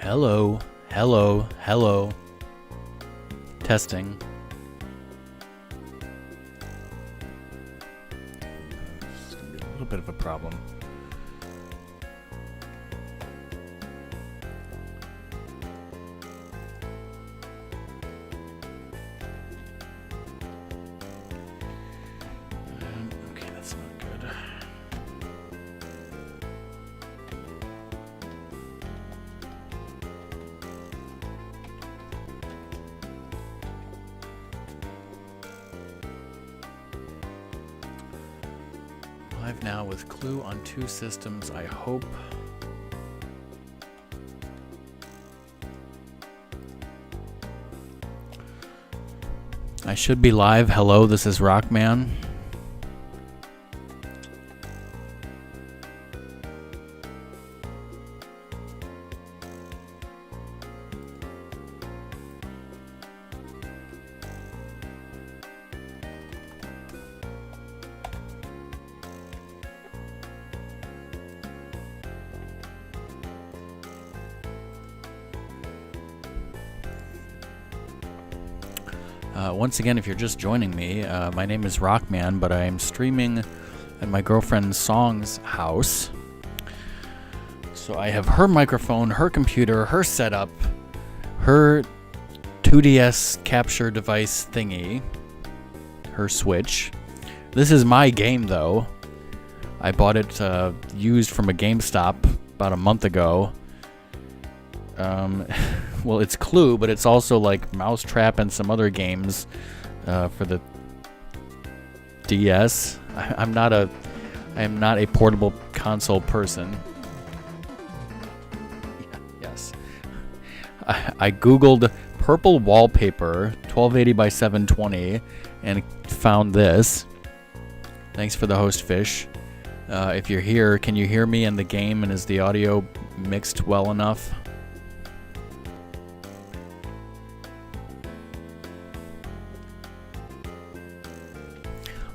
Hello, hello, hello. Testing. It's gonna be a little bit of a problem. Okay, that's not good. Live now with Clue on 2 systems, I hope. I should be live. Hello, this is Rockman. Once again, if you're just joining me, my name is Rockman, but I am streaming at my girlfriend's Song's house. So I have her microphone, her computer, her setup, her 2DS capture device thingy, her Switch. This is my game, though. I bought it used from a GameStop about a month ago. Well, it's Clue, but it's also like Mousetrap and some other games for the DS. I am not a portable console person. Yes. I googled purple wallpaper 1280 by 720 and found this. Thanks for the host, Fish. If you're here, can you hear me in the game, and is the audio mixed well enough?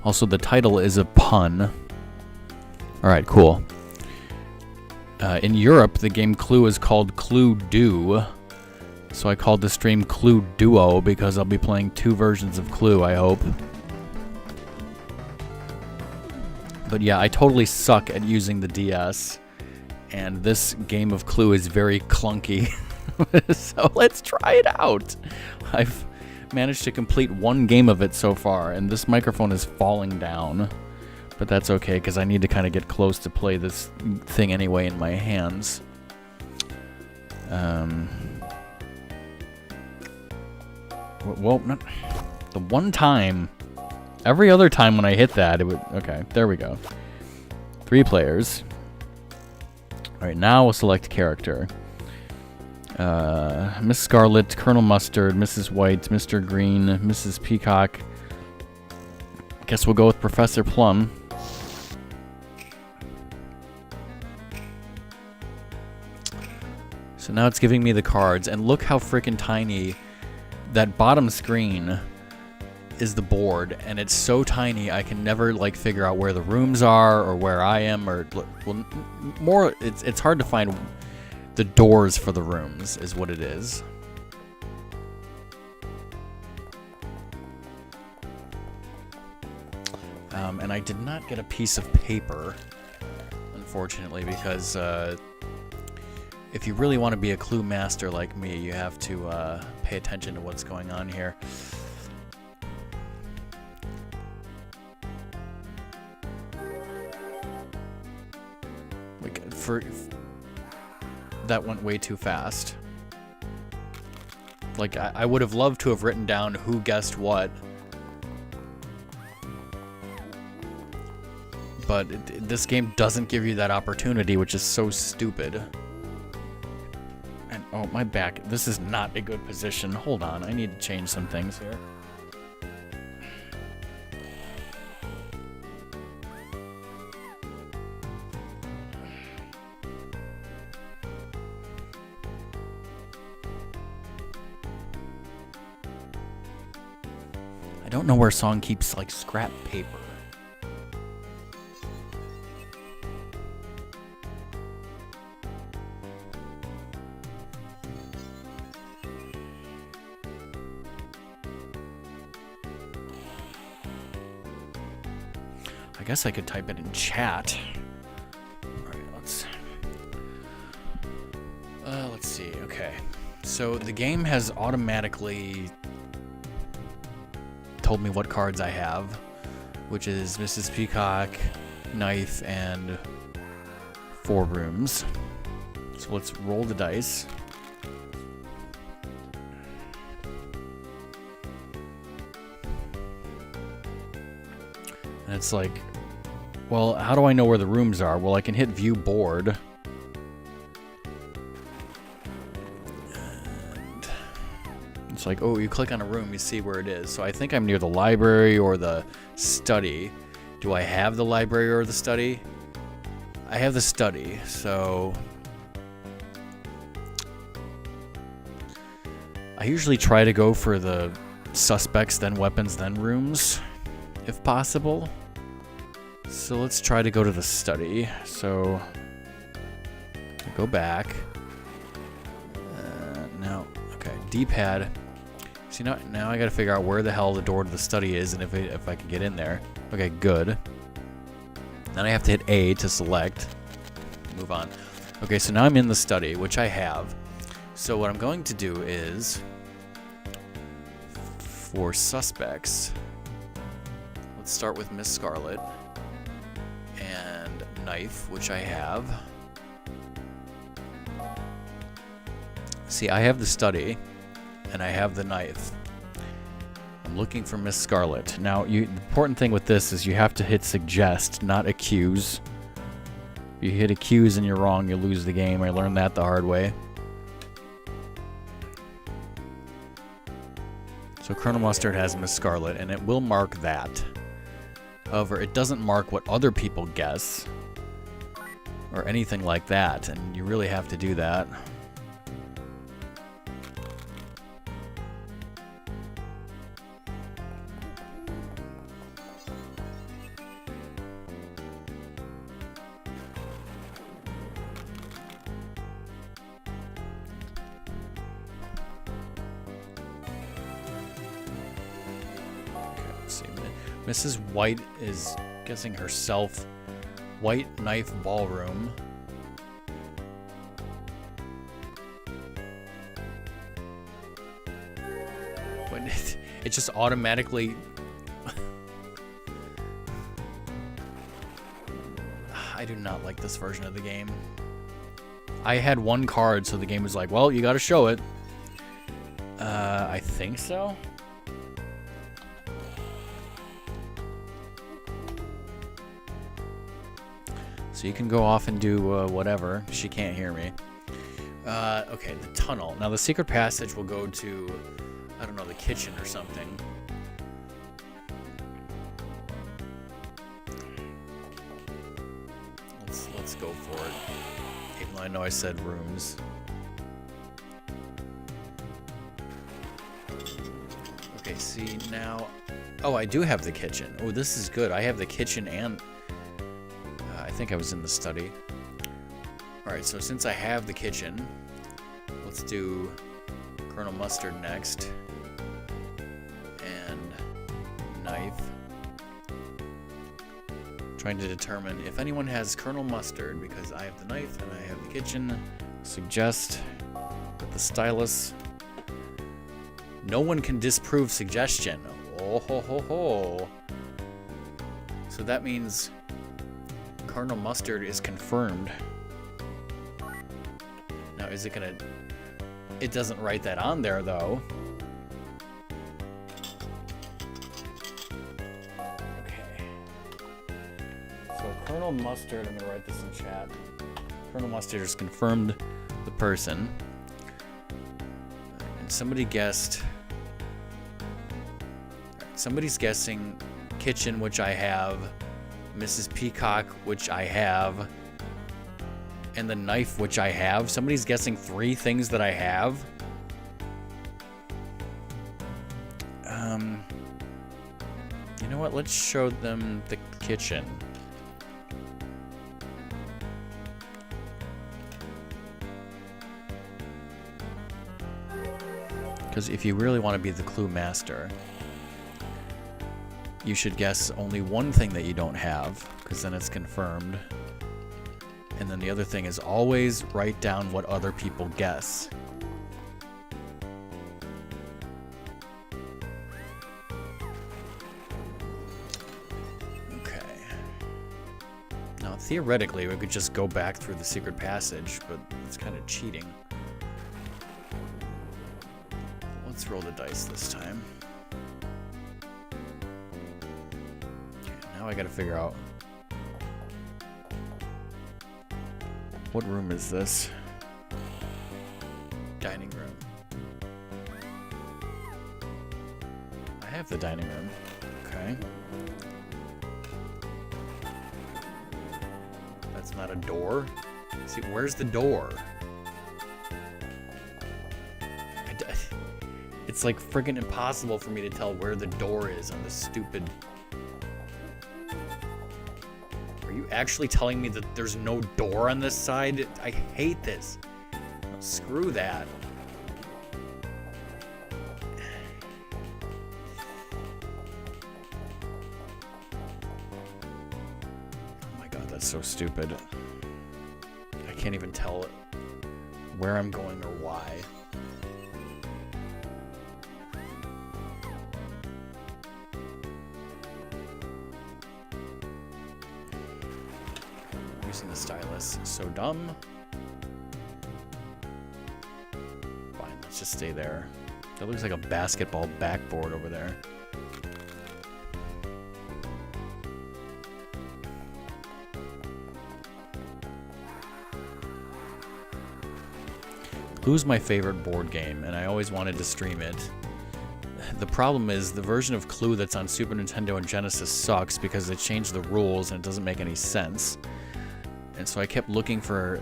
Also, the title is a pun. Alright, cool. In Europe, the game Clue is called Clue Do. So I called the stream Clue Duo because I'll be playing 2 versions of Clue, I hope. But yeah, I totally suck at using the DS. And this game of Clue is very clunky. So let's try it out. I've managed to complete 1 game of it so far, and this microphone is falling down. But that's okay, because I need to kind of get close to play this thing anyway in my hands. Well, not the one time. Every other time when I hit that, it would... Okay, there we go. 3 players. Alright, now we'll select character. Miss Scarlet, Colonel Mustard, Mrs. White, Mr. Green, Mrs. Peacock. Guess we'll go with Professor Plum. So now it's giving me the cards, and look how freaking tiny that bottom screen is, the board, and it's so tiny I can never like figure out where the rooms are or where I am, or well, more it's hard to find the doors for the rooms is what it is. And I did not get a piece of paper, unfortunately, because if you really want to be a Clue master like me, you have to pay attention to what's going on here. Like, that went way too fast. Like, I would have loved to have written down who guessed what. But this game doesn't give you that opportunity, which is so stupid. And, oh, my back. This is not a good position. Hold on, I need to change some things here. I don't know where Song keeps, like, scrap paper. I guess I could type it in chat. Alright, let's see. Okay. So the game has automatically told me what cards I have, which is Mrs. Peacock, Knife, and 4 rooms. So let's roll the dice. And it's like, well, how do I know where the rooms are? Well, I can hit view board. And it's like, oh, you click on a room, you see where it is. So I think I'm near the library or the study. Do I have the library or the study? I have the study, so I usually try to go for the suspects, then weapons, then rooms, if possible. So let's try to go to the study. So go back. No, okay, D-pad. See, now I gotta figure out where the hell the door to the study is and if I can get in there. Okay, good. Then I have to hit A to select. Move on. Okay, so now I'm in the study, which I have. So what I'm going to do is, for suspects, let's start with Miss Scarlet and Knife, which I have. See, I have the study and I have the Knife. I'm looking for Miss Scarlet. Now, the important thing with this is you have to hit suggest, not accuse. If you hit accuse and you're wrong, you lose the game. I learned that the hard way. So Colonel Mustard has Miss Scarlet, and it will mark that. However, it doesn't mark what other people guess or anything like that, and you really have to do that. Mrs. White is guessing herself. White Knife Ballroom. But it just automatically... I do not like this version of the game. I had one card, so the game was like, well, you gotta show it. I think so. So you can go off and do whatever. She can't hear me. Okay, the tunnel. Now the secret passage will go to, I don't know, the kitchen or something. Let's go for it. Even though I know I said rooms. Okay, see now. Oh, I do have the kitchen. Oh, this is good. I have the kitchen and... I think I was in the study. Alright, so since I have the kitchen, let's do Colonel Mustard next. And Knife. Trying to determine if anyone has Colonel Mustard, because I have the knife and I have the kitchen. Suggest with the stylus. No one can disprove suggestion. Oh ho ho ho. So that means Colonel Mustard is confirmed. Now, is it gonna... It doesn't write that on there, though. Okay. So, Colonel Mustard, I'm gonna write this in chat. Colonel Mustard has confirmed the person. And somebody guessed... Somebody's guessing kitchen, which I have. Mrs. Peacock, which I have, and the knife, which I have. Somebody's guessing 3 things that I have. You know what? Let's show them the kitchen. Because if you really want to be the clue master, you should guess only one thing that you don't have, because then it's confirmed. And then the other thing is always write down what other people guess. Okay. Now, theoretically, we could just go back through the secret passage, but it's kind of cheating. Let's roll the dice this time. Okay, now I gotta figure out what room is this? Dining room. I have the dining room. Okay. That's not a door. See, where's the door? It's like friggin' impossible for me to tell where the door is on this stupid... Are you actually telling me that there's no door on this side? I hate this. No, screw that. Oh my god, that's so stupid. I can't even tell where I'm going or why. Using the stylus. So dumb. Fine, let's just stay there. That looks like a basketball backboard over there. Clue's my favorite board game, and I always wanted to stream it. The problem is the version of Clue that's on Super Nintendo and Genesis sucks because they changed the rules and it doesn't make any sense. And so I kept looking for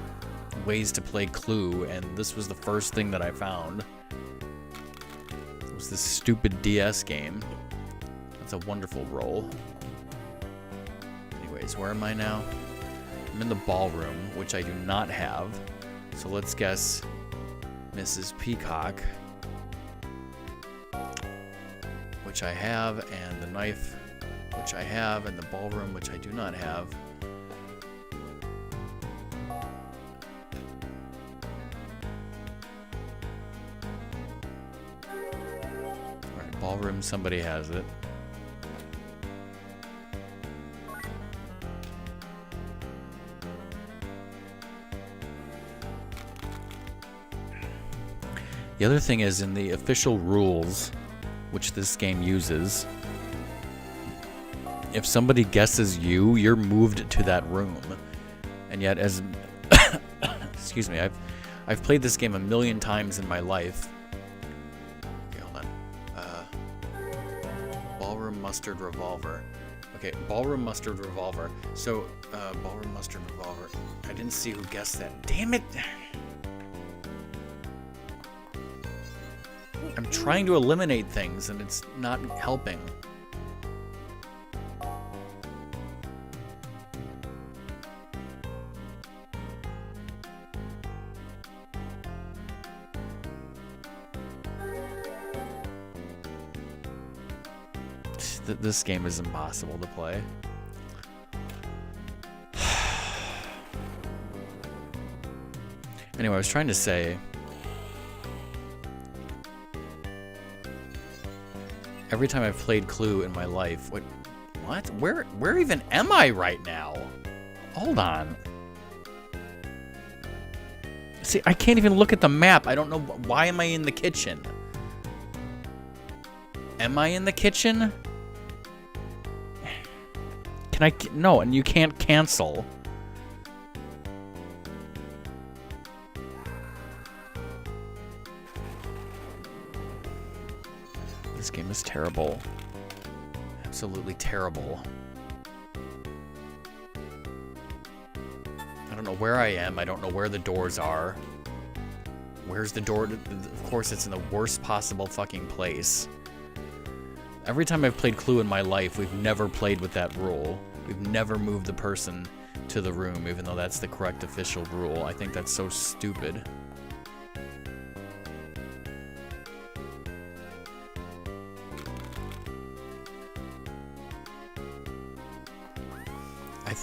ways to play Clue, and this was the first thing that I found. It was this stupid DS game. That's a wonderful roll. Anyways, where am I now? I'm in the ballroom, which I do not have. So let's guess Mrs. Peacock, which I have, and the knife, which I have, and the ballroom, which I do not have. Ballroom, somebody has it. The other thing is, in the official rules, which this game uses, if somebody guesses you, you're moved to that room. And yet, as excuse me, I've played this game a million times in my life. Ballroom Mustard Revolver. Okay, Ballroom Mustard Revolver. So, Ballroom Mustard Revolver. I didn't see who guessed that. Damn it! I'm trying to eliminate things and it's not helping. This game is impossible to play. Anyway, I was trying to say, every time I've played Clue in my life, what? Where even am I right now? Hold on. See, I can't even look at the map. I don't know, why am I in the kitchen? Am I in the kitchen? Can I? No, and you can't cancel. This game is terrible. Absolutely terrible. I don't know where I am. I don't know where the doors are. Where's the door? Of course, it's in the worst possible fucking place. Every time I've played Clue in my life, we've never played with that rule. We've never moved the person to the room, even though that's the correct official rule. I think that's so stupid.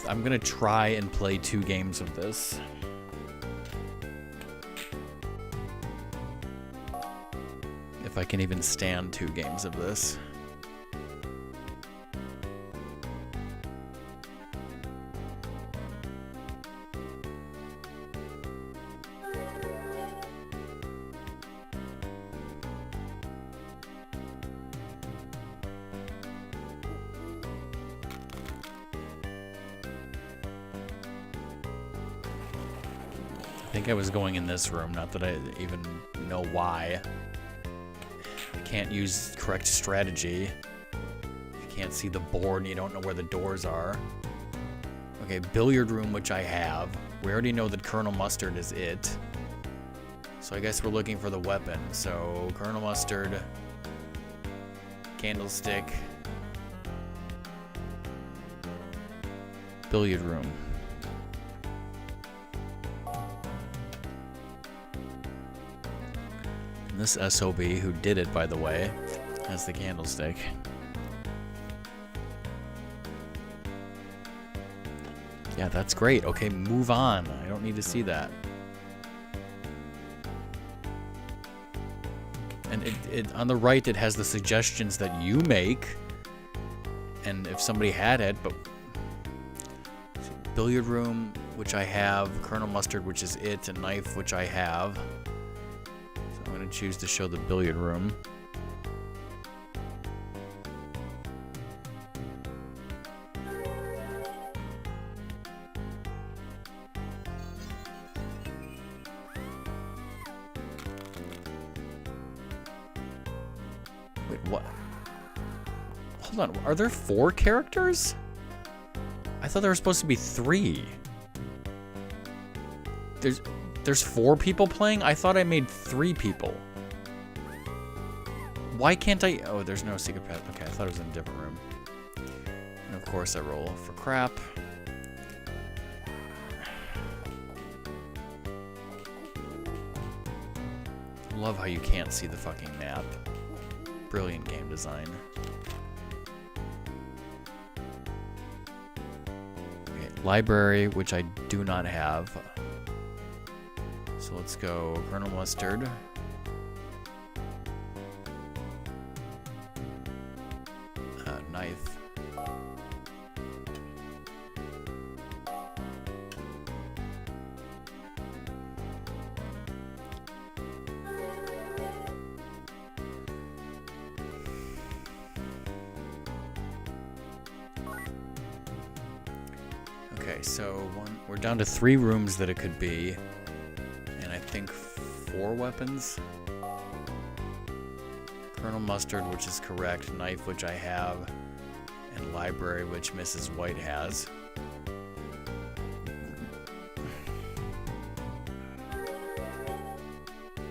I'm gonna try and play 2 games of this. If I can even stand 2 games of this. I think I was going in this room, not that I even know why. I can't use correct strategy. You can't see the board and you don't know where the doors are. Okay, billiard room, which I have. We already know that Colonel Mustard is it. So I guess we're looking for the weapon. So, Colonel Mustard, candlestick, billiard room. And this SOB, who did it, by the way, has the candlestick. Yeah, that's great. Okay, move on. I don't need to see that. And it on the right, it has the suggestions that you make. And if somebody had it, but... billiard room, which I have. Colonel Mustard, which is it. And knife, which I have. I'm going to choose to show the billiard room. Wait, what? Hold on, are there 4 characters? I thought there were supposed to be 3. There's 4 people playing? I thought I made 3 people. Why can't I? Oh, there's no secret path. Okay, I thought it was in a different room. And of course I roll for crap. Love how you can't see the fucking map. Brilliant game design. Okay, library, which I do not have. So let's go Colonel Mustard. Knife. Okay, so we're down to 3 rooms that it could be. And I think 4 weapons. Colonel Mustard, which is correct. Knife, which I have. And library, which Mrs. White has.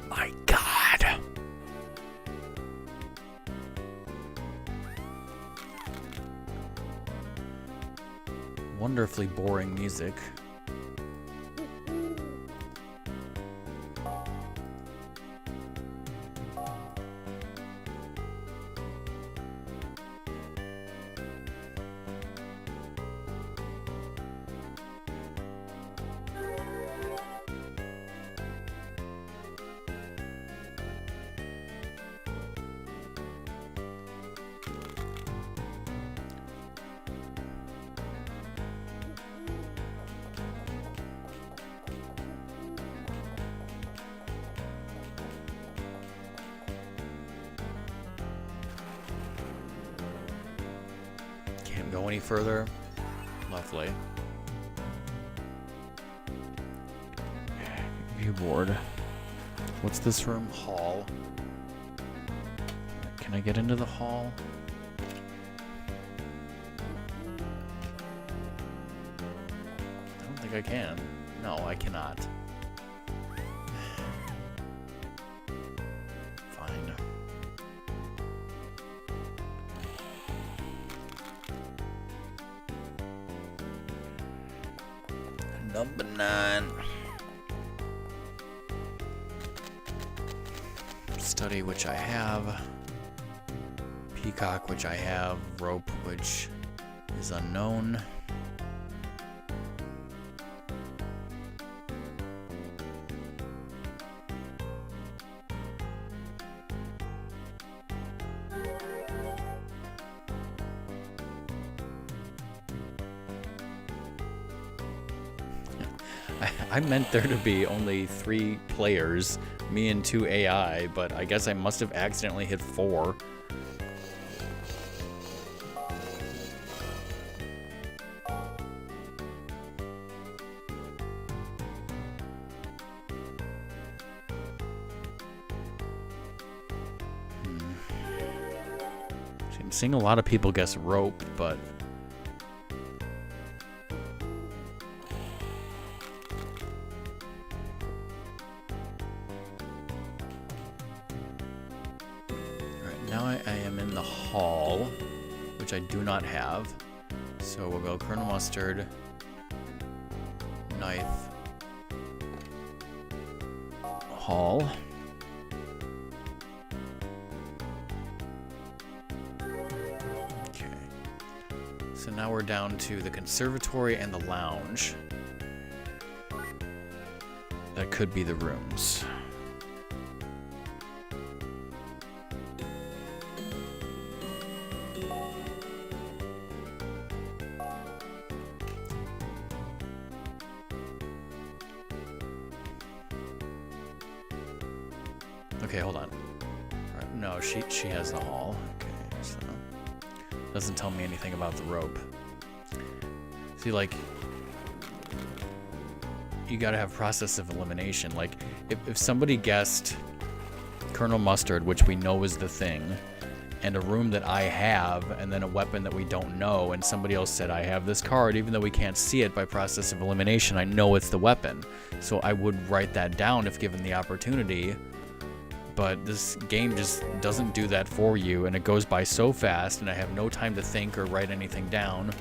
My God! Wonderfully boring music. Can't go any further. Lovely. View board. What's this room? Hall. Can I get into the hall? I don't think I can. No, I cannot. Fine. Number 9. Study, which I have. Peacock, which I have. Rope, which is unknown. I meant there to be only 3 players, me and 2 AI, but I guess I must have accidentally hit 4. I'm seeing a lot of people guess rope, but now I am in the hall, which I do not have. So we'll go Colonel Mustard, knife, hall. Okay. So now we're down to the conservatory and the lounge. That could be the rooms. Okay, hold on. Right, no, she has the hall. Okay, so doesn't tell me anything about the rope. See, like, you gotta have process of elimination. Like, if somebody guessed Colonel Mustard, which we know is the thing, and a room that I have, and then a weapon that we don't know, and somebody else said, I have this card, even though we can't see it by process of elimination, I know it's the weapon. So I would write that down if given the opportunity. But this game just doesn't do that for you, and it goes by so fast, and I have no time to think or write anything down.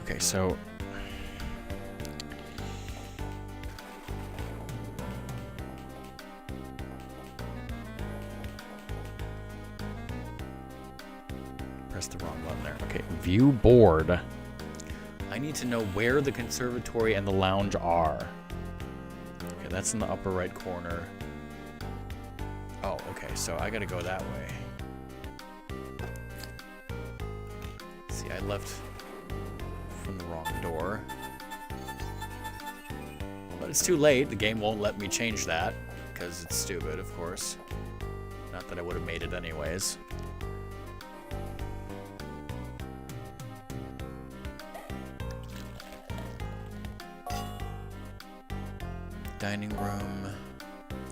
Okay, so press the wrong button there. Okay, view board. I need to know where the conservatory and the lounge are. Okay, that's in the upper right corner. Oh, okay, so I gotta go that way. See, I left from the wrong door. But it's too late. The game won't let me change that, because it's stupid, of course. Not that I would have made it anyways. Dining room,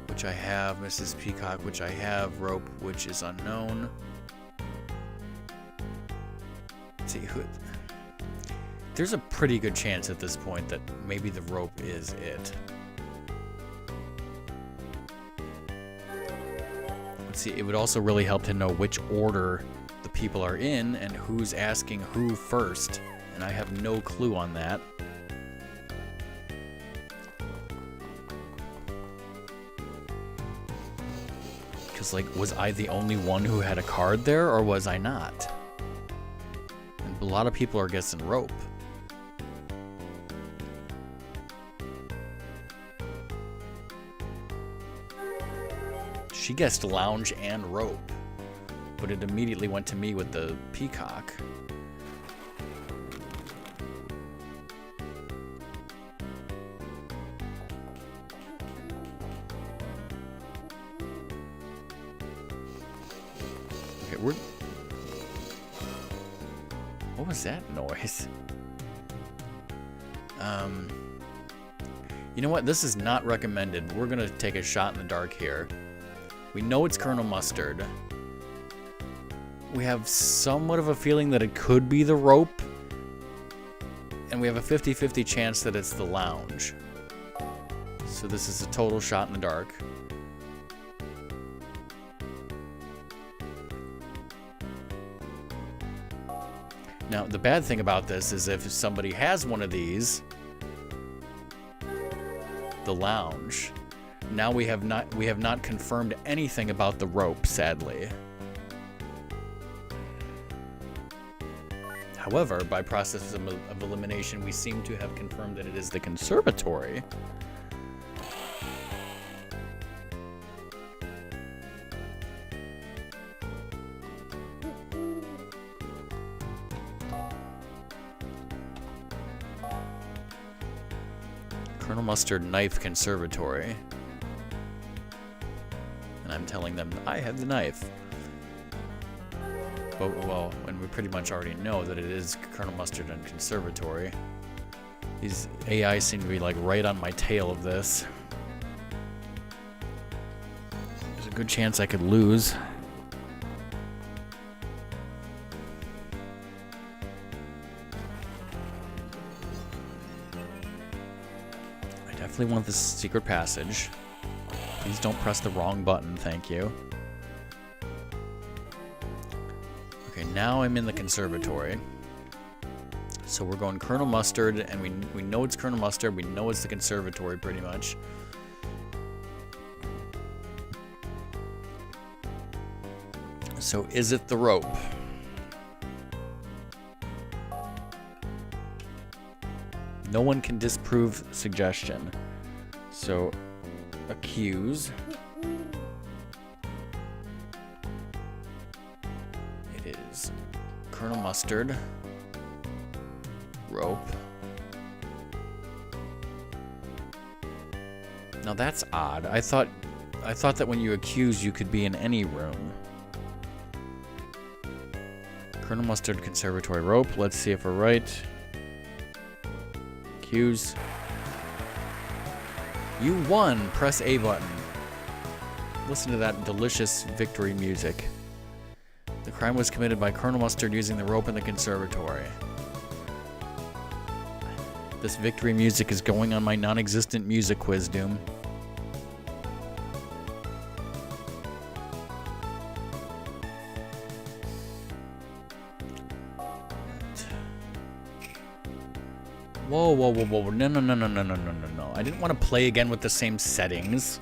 which I have. Mrs. Peacock, which I have. Rope, which is unknown. Let's see who. There's a pretty good chance at this point that maybe the rope is it. Let's see. It would also really help to know which order the people are in and who's asking who first. And I have no clue on that. Because, like, was I the only one who had a card there, or was I not? And a lot of people are guessing rope. She guessed lounge and rope, but it immediately went to me with the peacock. What was that noise? You know what? This is not recommended. We're gonna take a shot in the dark here. We know it's Colonel Mustard. We have somewhat of a feeling that it could be the rope. And we have a 50-50 chance that it's the lounge. So this is a total shot in the dark. Now, the bad thing about this is if somebody has one of these, the lounge, now we have not confirmed anything about the rope, sadly. However, by process of elimination, we seem to have confirmed that it is the conservatory. Colonel Mustard Knife Conservatory. And I'm telling them I have the knife. But, well, and we pretty much already know that it is Colonel Mustard and Conservatory. These AI seem to be like right on my tail of this. There's a good chance I could lose. I definitely want this secret passage. Please don't press the wrong button, thank you. Okay, now I'm in the conservatory. So we're going Colonel Mustard, and we know it's Colonel Mustard, we know it's the conservatory pretty much. So is it the rope? No one can disprove suggestion. So accuse. It is Colonel Mustard. Rope. Now that's odd. I thought that when you accuse, you could be in any room. Colonel Mustard Conservatory Rope. Let's see if we're right. Accuse. You won. Press A button. Listen to that delicious victory music. The crime was committed by Colonel Mustard using the rope in the conservatory. This victory music is going on my non-existent music quiz, Doom. Whoa, whoa, whoa, whoa. No, no, no, no, no, no, no, no, no. I didn't want to play again with the same settings.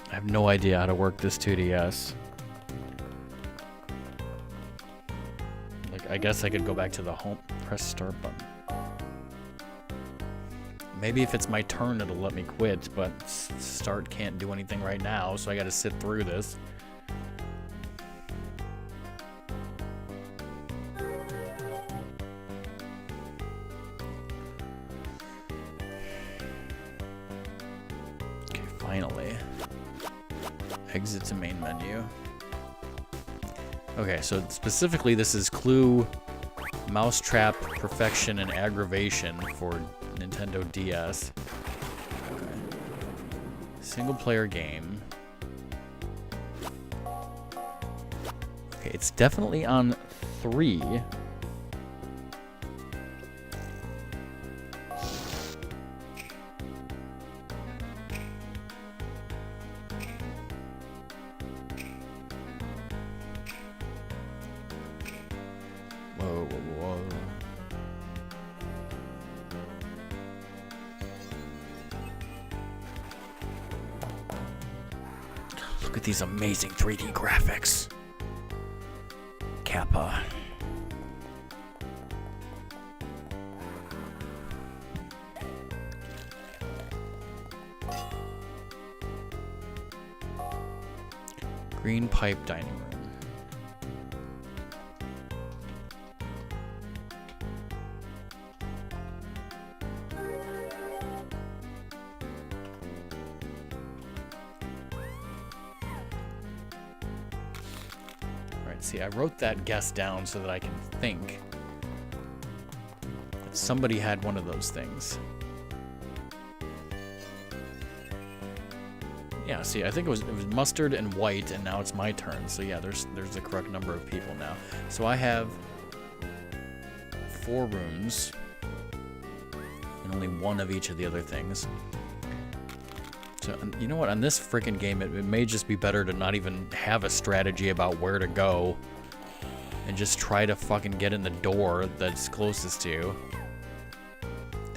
I have no idea how to work this 2DS. Like, I guess I could go back to the home, press start button. Maybe if it's my turn, it'll let me quit, but start can't do anything right now, so I gotta sit through this. Okay, finally. Exit to main menu. Okay, so specifically this is Clue, Mousetrap, Perfection, and Aggravation for Nintendo DS. Okay. Single player game. Okay, it's definitely on 3. Whoa, whoa, whoa. Look at these amazing 3D graphics. Kappa. Green pipe dining room. See, I wrote that guess down so that I can think that somebody had one of those things. Yeah, see, I think it was mustard and white, and now it's my turn. So yeah, there's the correct number of people now. So I have 4 rooms and only 1 of each of the other things. So, you know what, on this freaking game, it may just be better to not even have a strategy about where to go and just try to fucking get in the door that's closest to you.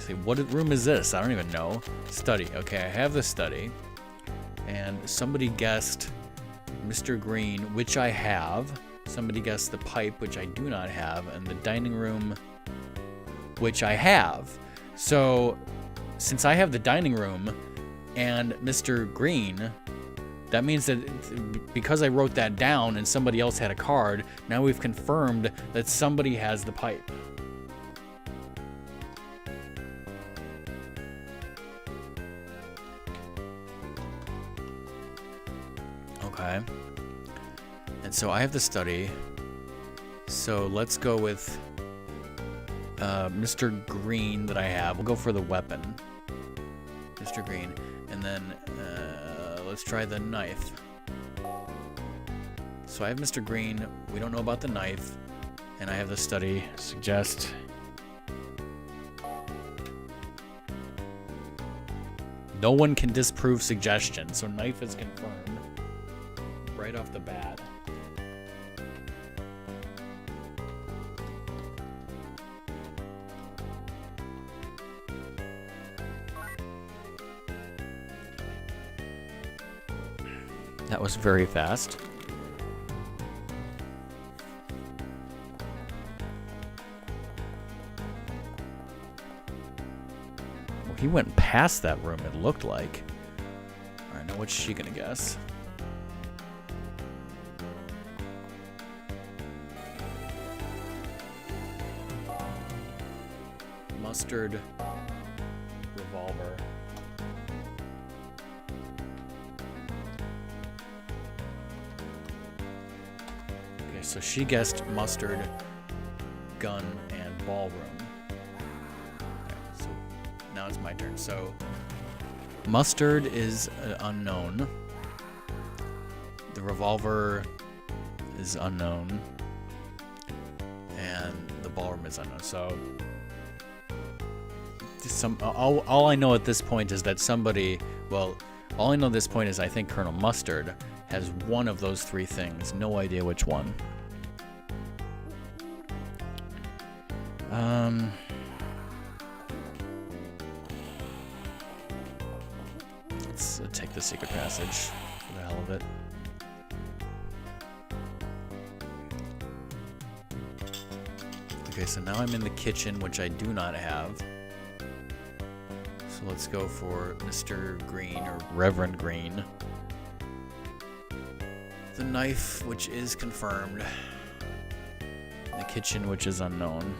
see, what room is this? I don't even know. Study. Okay, I have the study. And somebody guessed Mr. Green, which I have. Somebody guessed the pipe, which I do not have. And the dining room, which I have. So, since I have the dining room and Mr. Green, that means that because I wrote that down and somebody else had a card, now we've confirmed that somebody has the pipe. Okay. And so I have the study. So let's go with Mr. Green that I have. We'll go for the weapon. Mr. Green. And then let's try the knife. So I have Mr. Green. We don't know about the knife. And I have the study. Suggest. No one can disprove suggestion. So knife is confirmed right off the bat. That was very fast. Well, he went past that room, it looked like. All right, now what's she gonna guess? Mustard revolver. Okay, so she guessed mustard, gun, and ballroom. Okay, so now it's my turn. So mustard is unknown. The revolver is unknown. And the ballroom is unknown. So all I know at this point is that somebody, well, all I know at this point is I think Colonel Mustard has one of those three things. No idea which one. Let's take the secret passage for the hell of it. Okay, so now I'm in the kitchen, which I do not have. So let's go for Mr. Green, or Reverend Green. The knife, which is confirmed. The kitchen, which is unknown.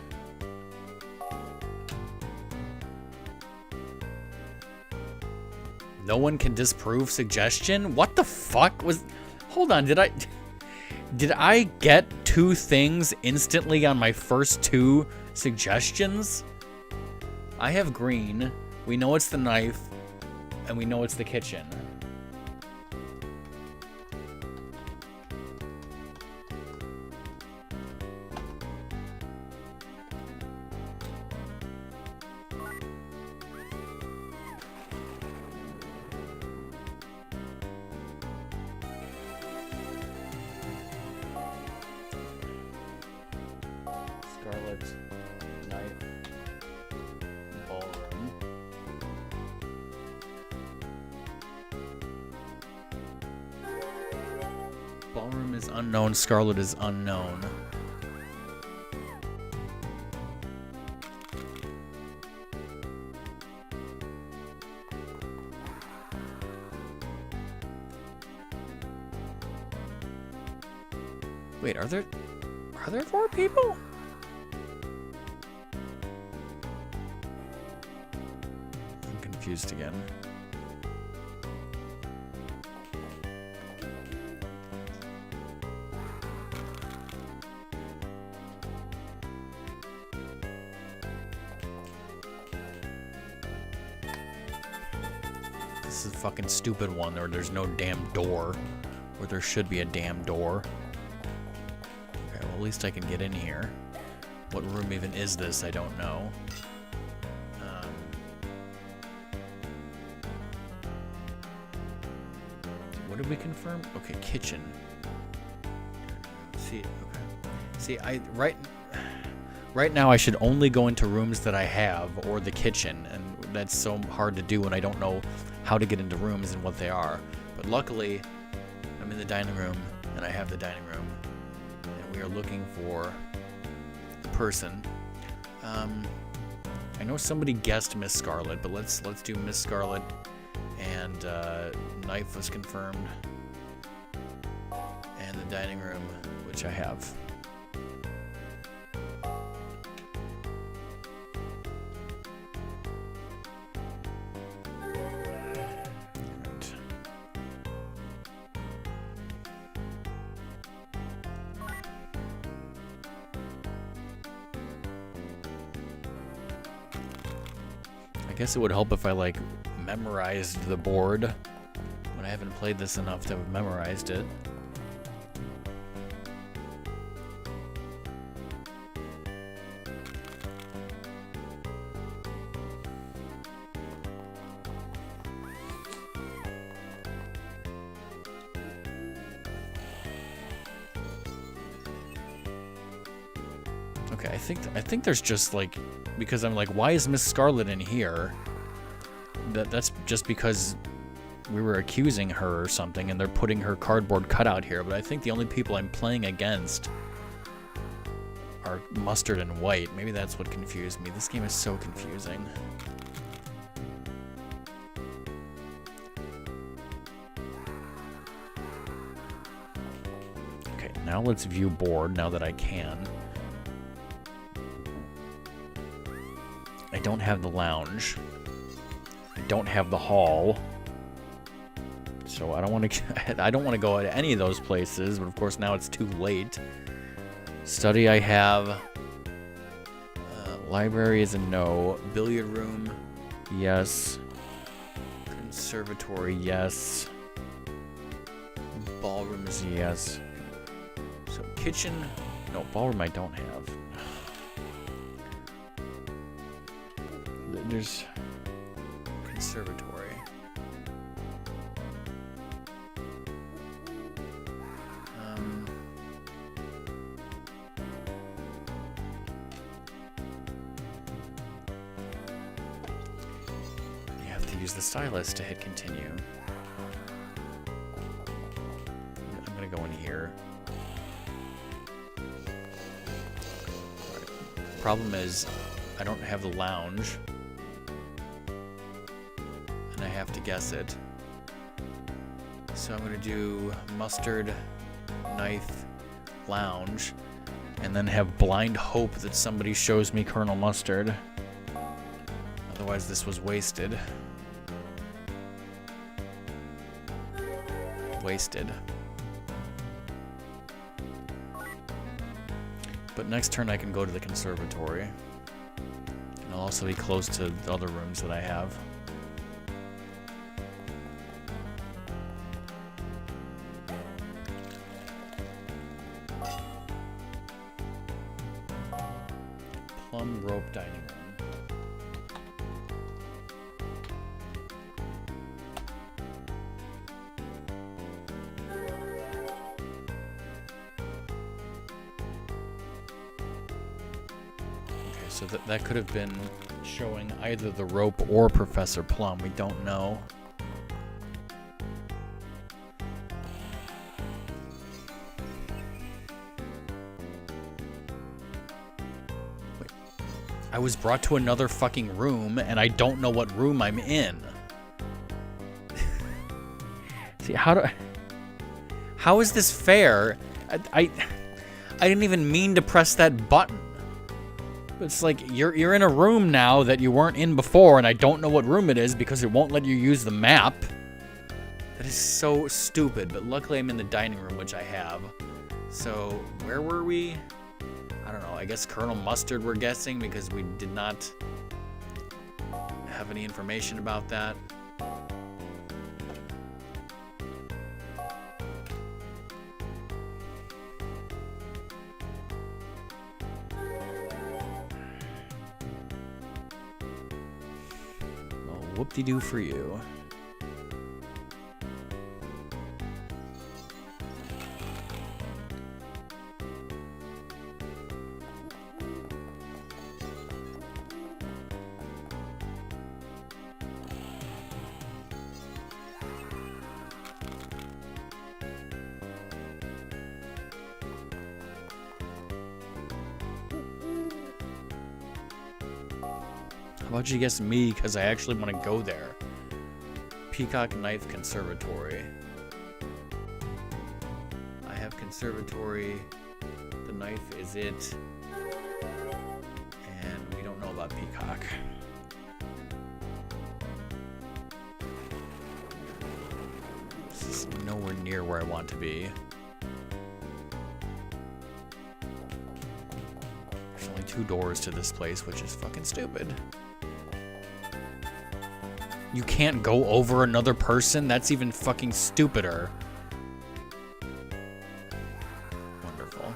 No one can disprove suggestion? What the fuck was... Hold on, did I get two things instantly on my first two suggestions? I have green. We know it's the knife, and we know it's the kitchen. Scarlet, knife, ballroom. Ballroom is unknown. Scarlet is unknown. Wait, are there 4 people? I'm confused again. This is a fucking stupid one where there's no damn door. Where there should be a damn door. Okay, well at least I can get in here. What room even is this? I don't know. What did we confirm? Okay, kitchen. See, okay. See, Right now I should only go into rooms that I have or the kitchen, and that's so hard to do when I don't know how to get into rooms and what they are. But luckily, I'm in the dining room, and I have the dining room, and we are looking for the person. I know somebody guessed Miss Scarlet, but let's do Miss Scarlet, and knife was confirmed, and the dining room, which I have. I guess it would help if I like memorized the board, but I haven't played this enough to have memorized it. Okay, I think there's just like, because I'm like, why is Miss Scarlet in here? That's just because we were accusing her or something, and they're putting her cardboard cutout here. But I think the only people I'm playing against are Mustard and White. Maybe that's what confused me. This game is so confusing. Okay, now let's view board now that I can. I don't have the lounge. I don't have the hall. So I don't want to go to any of those places, but of course now it's too late. Study I have. Library is a no. Billiard room, yes. Conservatory, yes. Ballroom is yes. So kitchen, no, ballroom I don't have. There's conservatory. You have to use the stylus to hit continue. I'm gonna go in here. Right. Problem is, I don't have the lounge. And I have to guess it. So I'm gonna do mustard, knife, lounge, and then have blind hope that somebody shows me Colonel Mustard. Otherwise this was wasted. Wasted. But next turn I can go to the conservatory. And I'll also be close to the other rooms that I have. Plum rope dining room. Okay, so that could have been showing either the rope or Professor Plum. We don't know. I was brought to another fucking room, and I don't know what room I'm in. See, how is this fair? I didn't even mean to press that button. It's like, you're in a room now that you weren't in before, and I don't know what room it is because it won't let you use the map. That is so stupid, but luckily I'm in the dining room, which I have. So, where were we? I don't know, I guess Colonel Mustard we're guessing because we did not have any information about that. Well, whoop-de-doo for you. How about you guess me, because I actually want to go there. Peacock Knife Conservatory. I have conservatory. The knife is it. And we don't know about Peacock. This is nowhere near where I want to be. There's only 2 doors to this place, which is fucking stupid. You can't go over another person? That's even fucking stupider. Wonderful.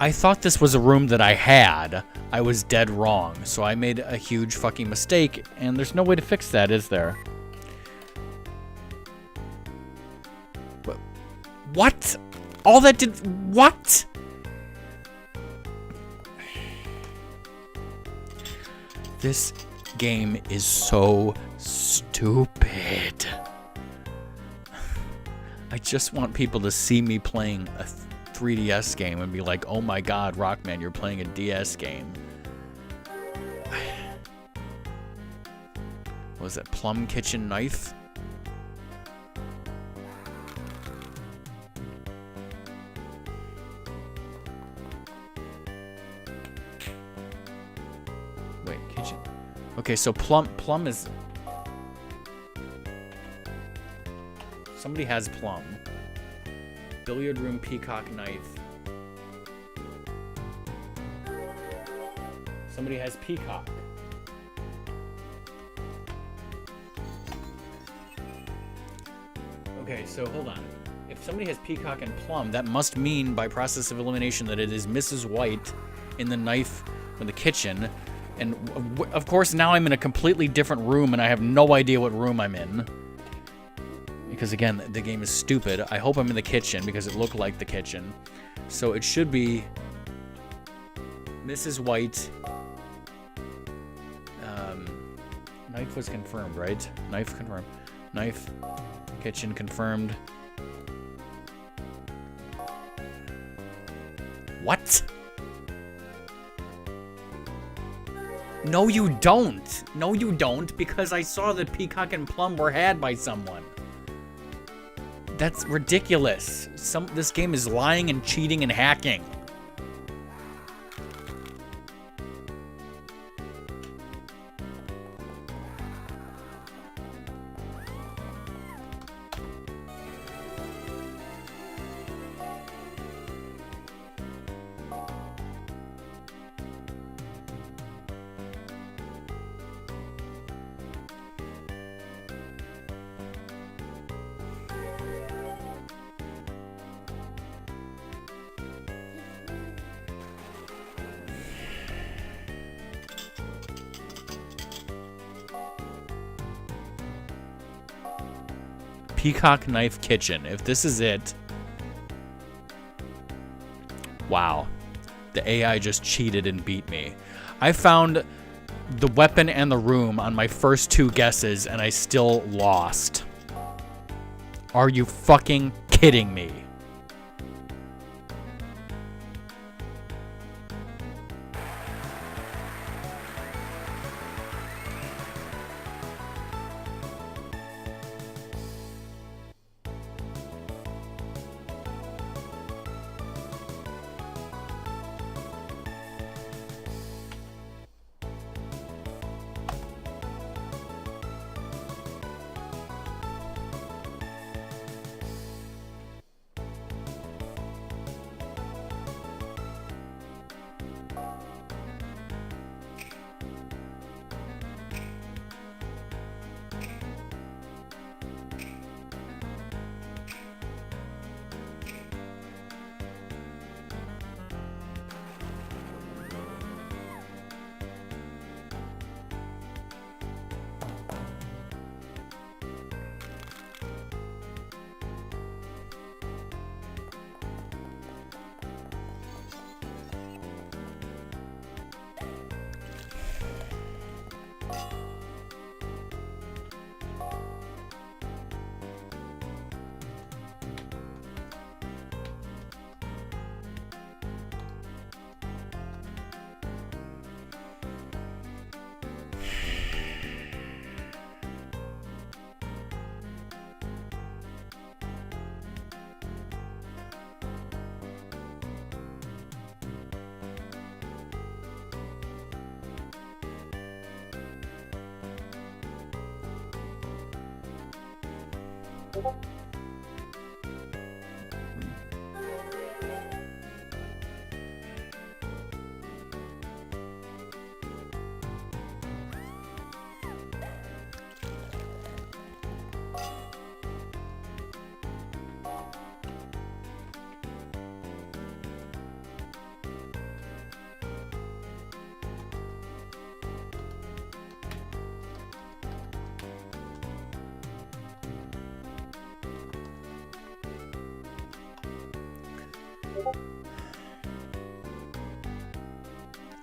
I thought this was a room that I had. I was dead wrong, so I made a huge fucking mistake, and there's no way to fix that, is there? What? All that did... What? This game is so stupid. I just want people to see me playing a 3DS game and be like, oh my god, Rockman, you're playing a DS game. What was that, Plum Kitchen Knife? Wait, kitchen. Okay, so Plum is... Somebody has Plum. Billiard room, Peacock Knife. Somebody has Peacock. Okay, so hold on. If somebody has Peacock and Plum, that must mean by process of elimination that it is Mrs. White in the knife in the kitchen. And of course now I'm in a completely different room and I have no idea what room I'm in. Because again, the game is stupid. I hope I'm in the kitchen because it looked like the kitchen. So it should be Mrs. White. Knife was confirmed, right? Knife confirmed. Knife, kitchen confirmed. What? No, you don't. No, you don't, because I saw that Peacock and Plum were had by someone. That's ridiculous. This game is lying and cheating and hacking. Peacock Knife Kitchen. If this is it... Wow. The AI just cheated and beat me. I found the weapon and the room on my first 2 guesses, and I still lost. Are you fucking kidding me?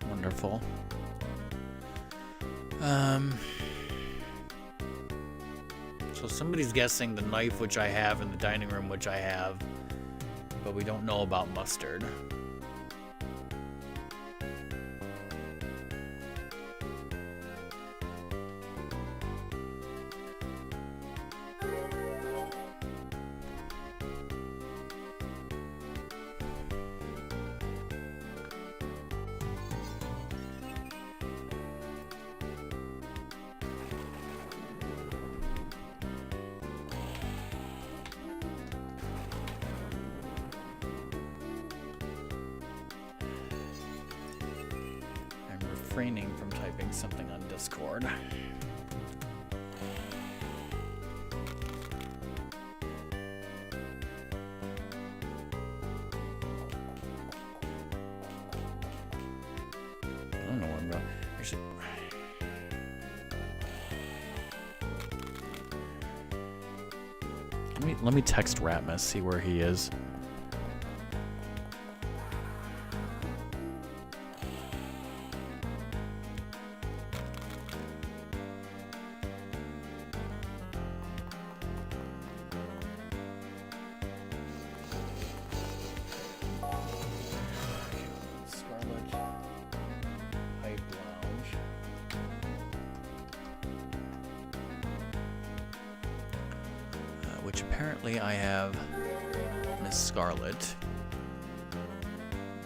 Wonderful. So somebody's guessing the knife which I have in the dining room which I have, but we don't know about mustard. Refraining from typing something on Discord. I don't know where I'm going. Actually, let me text Ratmus, see where he is. Which apparently I have Miss Scarlet,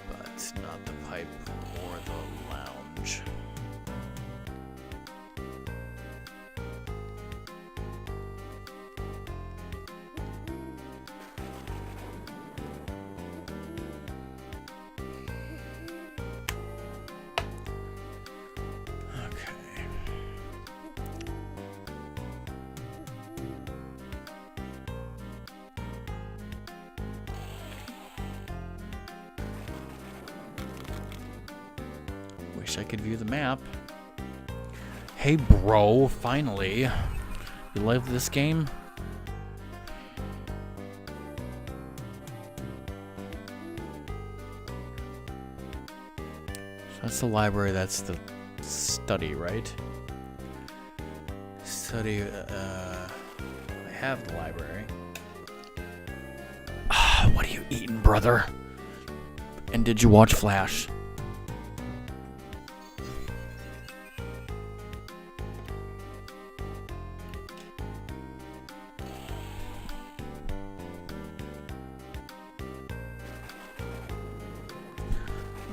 but not the pipe or the lounge. Wish I could view the map. Hey bro, finally. You love this game? So that's the library, that's the study, right? Study, I have the library. What are you eating, brother? And did you watch Flash?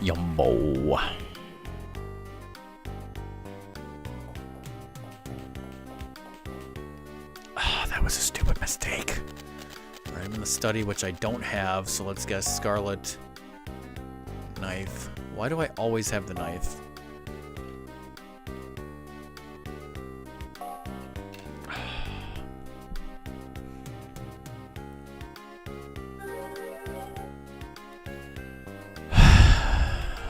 Yumbo. That was a stupid mistake. Alright, I'm in the study, which I don't have, so let's guess Scarlet. Knife. Why do I always have the knife?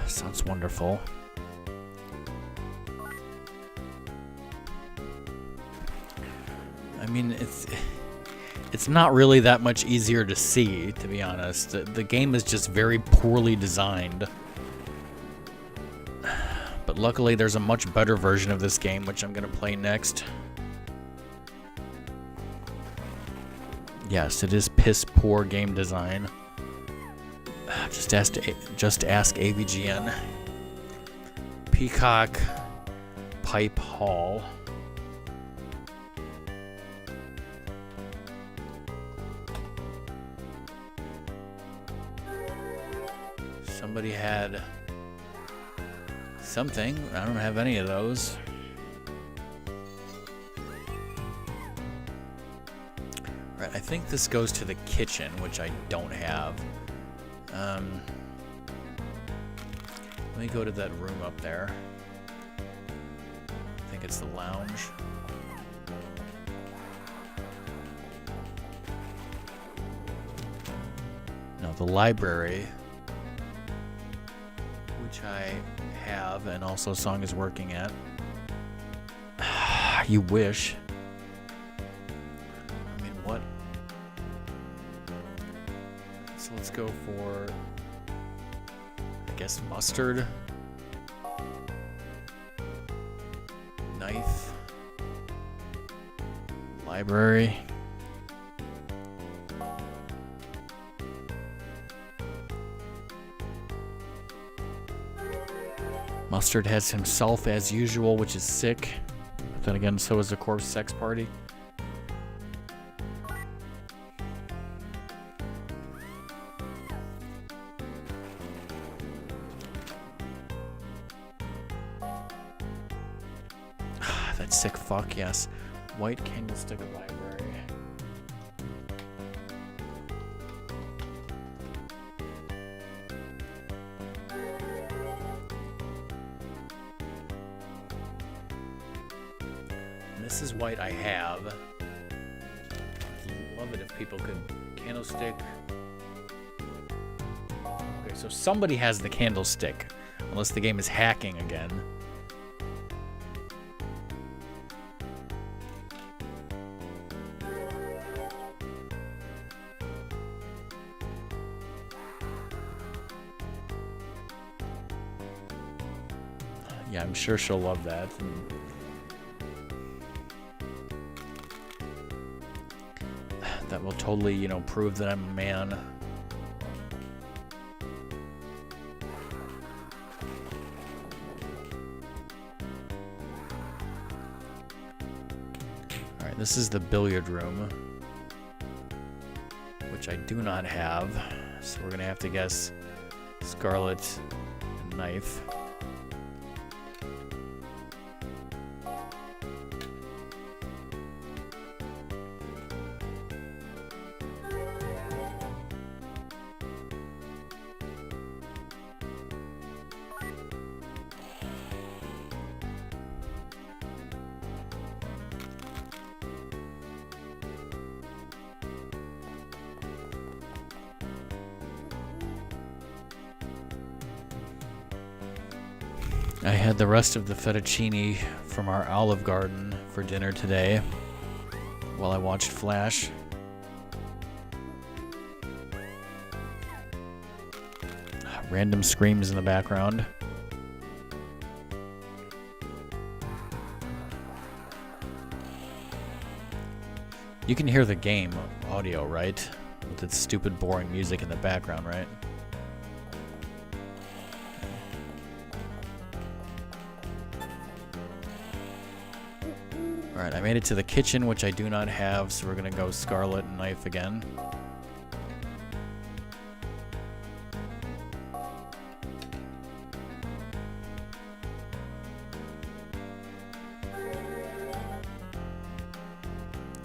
Sounds wonderful. I mean, it's not really that much easier to see, to be honest. The game is just very poorly designed. But luckily there's a much better version of this game, which I'm going to play next. Yes, it is piss poor game design. Just ask AVGN. Peacock Pipe Hall. Somebody had something. I don't have any of those. Right, I think this goes to the kitchen, which I don't have. Let me go to that room up there. I think it's the lounge. No, the library, which I have, and also Song is working at. You wish. I mean, what? So let's go for, I guess, mustard. Knife. Library. Mustard has himself as usual, which is sick. But then again, so is the corpse sex party. That sick fuck, yes. White candlestick library. Mrs. White I have. I'd love it if people could. Candlestick. Okay, so somebody has the candlestick. Unless the game is hacking again. Yeah, I'm sure she'll love that. That will totally, you know, prove that I'm a man. Alright, this is the billiard room, which I do not have. So we're gonna have to guess Scarlet Knife. I had the rest of the fettuccine from our Olive Garden for dinner today while I watched Flash. Random screams in the background. You can hear the game audio, right? With its stupid, boring music in the background, right? Alright, I made it to the kitchen, which I do not have, so we're gonna go Scarlet Knife again.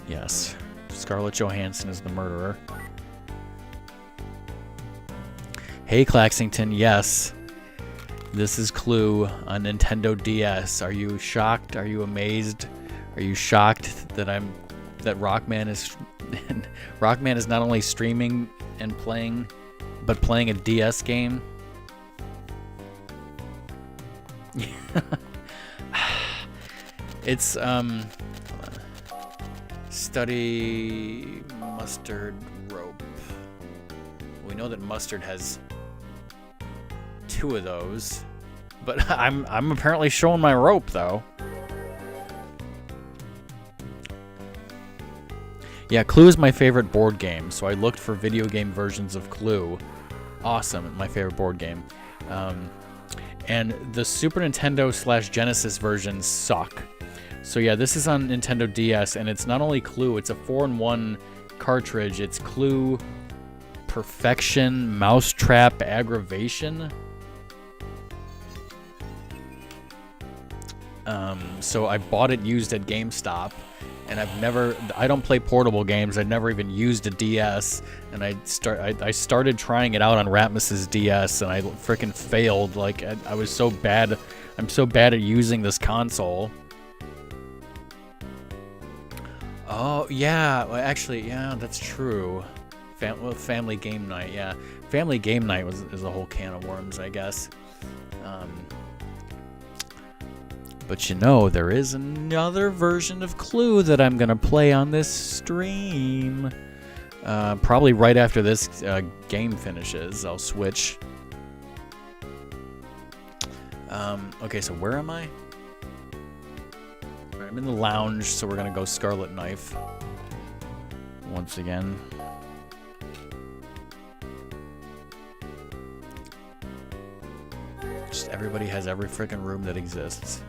Yes, Scarlett Johansson is the murderer. Hey, Claxington, yes. This is Clue on Nintendo DS. Are you shocked? Are you amazed? Are you shocked that Rockman is not only streaming and playing, but playing a DS game? It's study mustard rope. We know that mustard has 2 of those, but I'm apparently showing my rope though. Yeah, Clue is my favorite board game, so I looked for video game versions of Clue. Awesome, my favorite board game. And the Super Nintendo / Genesis versions suck. So yeah, this is on Nintendo DS, and it's not only Clue, it's a 4-in-1 cartridge. It's Clue, Perfection, Mousetrap, Aggravation. So I bought it used at GameStop, and I don't play portable games. I'd never even used a DS, and I started trying it out on Ratmus's DS, and I freaking failed. Like, I was so bad. I'm so bad at using this console. Oh, yeah. Well, actually, yeah, that's true. Family game night, yeah. Family game night is a whole can of worms, I guess. But you know, there is another version of Clue that I'm going to play on this stream. Probably right after this game finishes, I'll switch. Okay, so where am I? I'm in the lounge, so we're going to go Scarlet Knife. Once again. Just everybody has every freaking room that exists.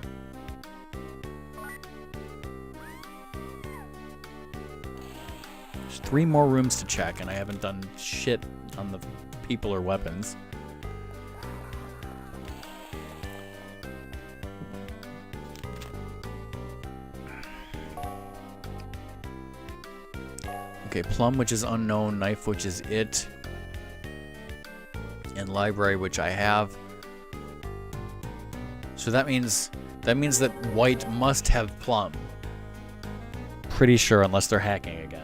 There's 3 more rooms to check, and I haven't done shit on the people or weapons. Okay, Plum, which is unknown, Knife, which is it, and Library, which I have. So that means that White must have Plum. Pretty sure, unless they're hacking again.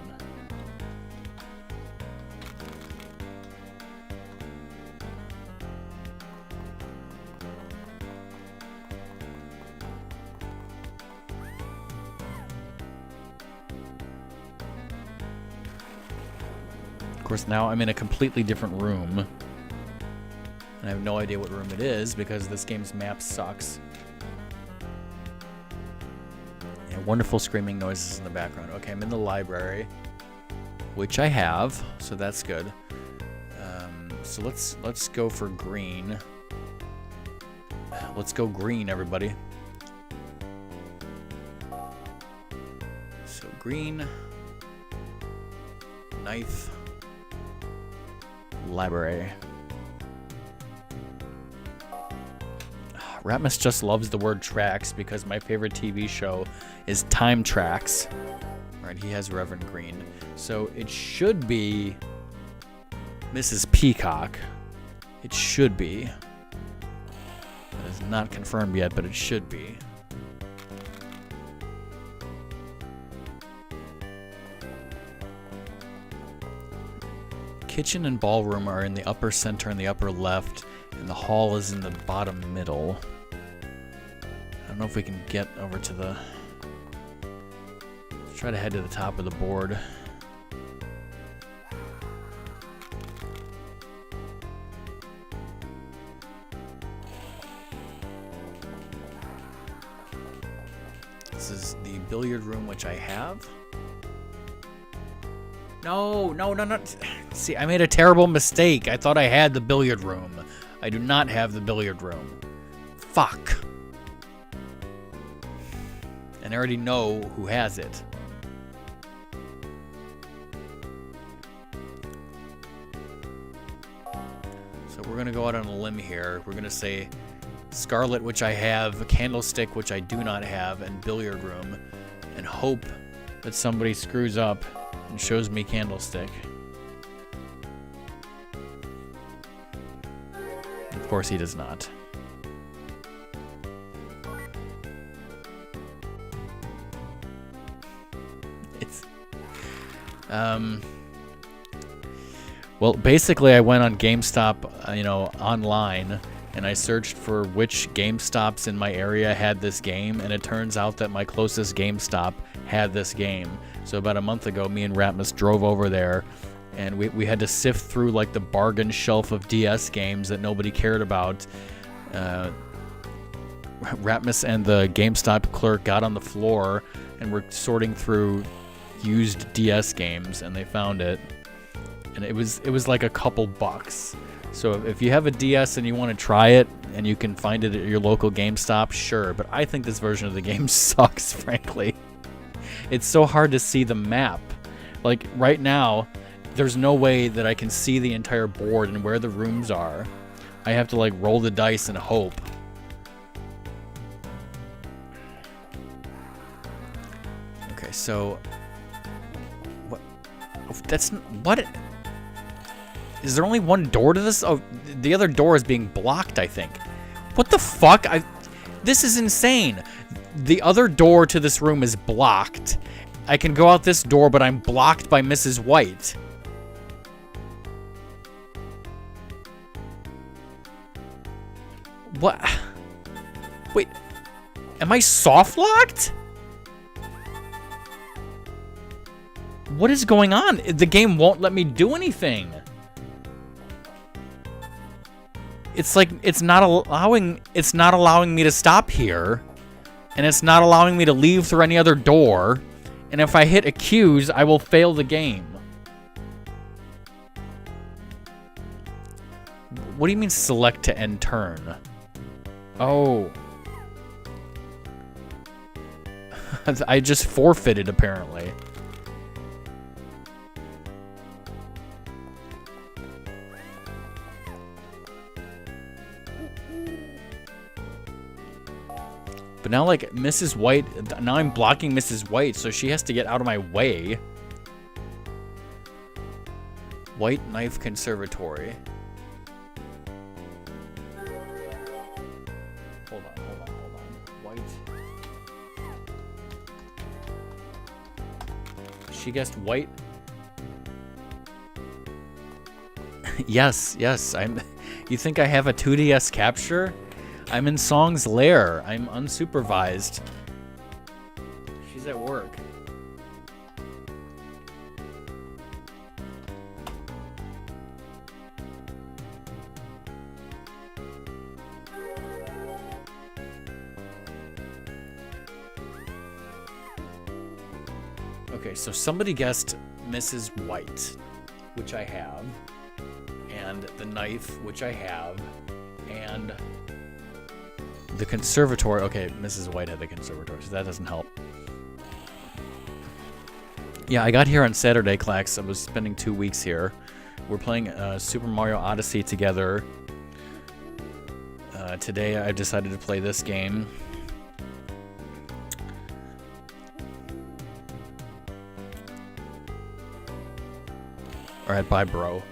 Of course, now I'm in a completely different room. And I have no idea what room it is because this game's map sucks. Yeah, wonderful screaming noises in the background. Okay, I'm in the library, which I have, so that's good. So let's go for green. Let's go green, everybody. So green, Knife, library. Ratmus just loves the word tracks because my favorite TV show is Time Tracks. Right, he has Reverend Green. So it should be Mrs. Peacock. It should be. That is not confirmed yet, but it should be. Kitchen and ballroom are in the upper center and the upper left, and the hall is in the bottom middle. I don't know if we can get over to the... Let's try to head to the top of the board. This is the billiard room, which I have. No. See, I made a terrible mistake. I thought I had the billiard room. I do not have the billiard room. Fuck. And I already know who has it. So we're going to go out on a limb here. We're going to say Scarlet, which I have, Candlestick, which I do not have, and billiard room, and hope that somebody screws up and shows me Candlestick. Of course he does not. It's... Well, basically I went on GameStop, online, and I searched for which GameStops in my area had this game, and it turns out that my closest GameStop had this game. So about a month ago, me and Ratmus drove over there, and we had to sift through like the bargain shelf of DS games that nobody cared about. Ratmus and the GameStop clerk got on the floor and were sorting through used DS games, and they found it. And it was like a couple bucks. So if you have a DS and you want to try it and you can find it at your local GameStop, sure. But I think this version of the game sucks, frankly. It's so hard to see the map. Like right now, there's no way that I can see the entire board and where the rooms are. I have to like roll the dice and hope. Okay, Okay, so what? That's what? Is there only one door to this? Oh, the other door is being blocked, I think. What the fuck? This is insane. The other door to this room is blocked. I can go out this door, but I'm blocked by Mrs. White. What? Wait, am I soft locked? What is going on? The game won't let me do anything. It's like it's not allowing me to stop here, and it's not allowing me to leave through any other door. And if I hit accuse, I will fail the game. What do you mean select to end turn? Oh. I just forfeited, apparently. But now, like, Mrs. White, now I'm blocking Mrs. White, so she has to get out of my way. White Knife Conservatory. Hold on. White. She guessed white. Yes, I'm... You think I have a 2DS capture? I'm in Song's lair. I'm unsupervised. She's at work. Okay, so somebody guessed Mrs. White, which I have, and the knife, which I have, and the conservatory. Okay, Mrs. White had the conservatory, so that doesn't help. Yeah, I got here on Saturday, Clax. I was spending 2 weeks here. We're playing Super Mario Odyssey together. Today, I decided to play this game. Alright, bye, bro.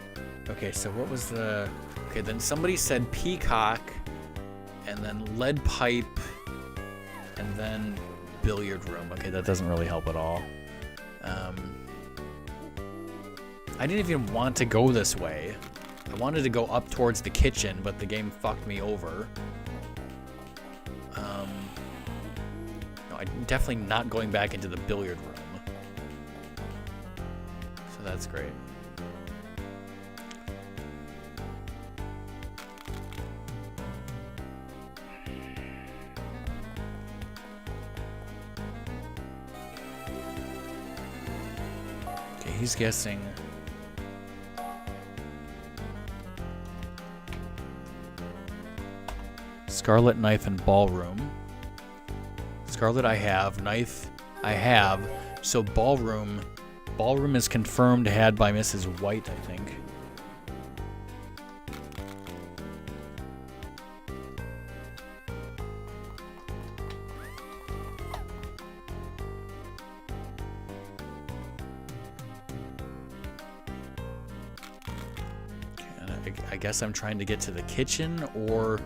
Okay, so what was the... Okay, then somebody said peacock, and then lead pipe, and then billiard room. Okay, that doesn't really help at all. I didn't even want to go this way. I wanted to go up towards the kitchen, but the game fucked me over. No, I'm definitely not going back into the billiard room. So that's great. Okay, he's guessing... Scarlet Knife and Ballroom. Scarlet I have, Knife I have, so Ballroom is confirmed had by Mrs. White, I think. Okay, I guess I'm trying to get to the kitchen, or...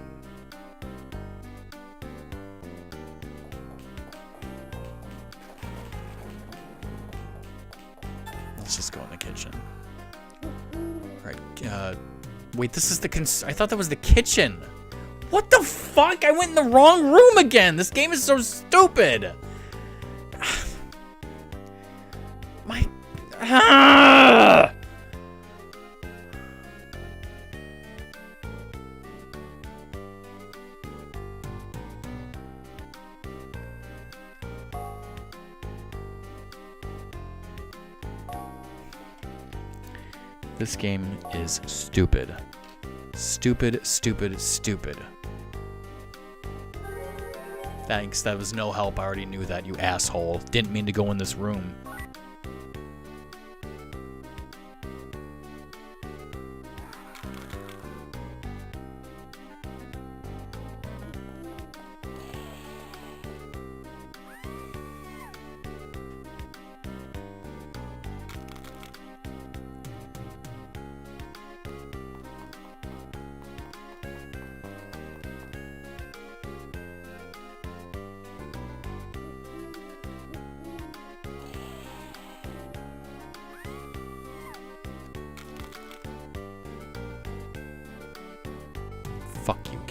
Let's just go in the kitchen. Alright, wait, this is the I thought that was the kitchen! What the fuck? I went in the wrong room again! This game is so stupid! My... Ah! This game is stupid. Stupid, stupid, stupid. Thanks, that was no help. I already knew that, you asshole. Didn't mean to go in this room.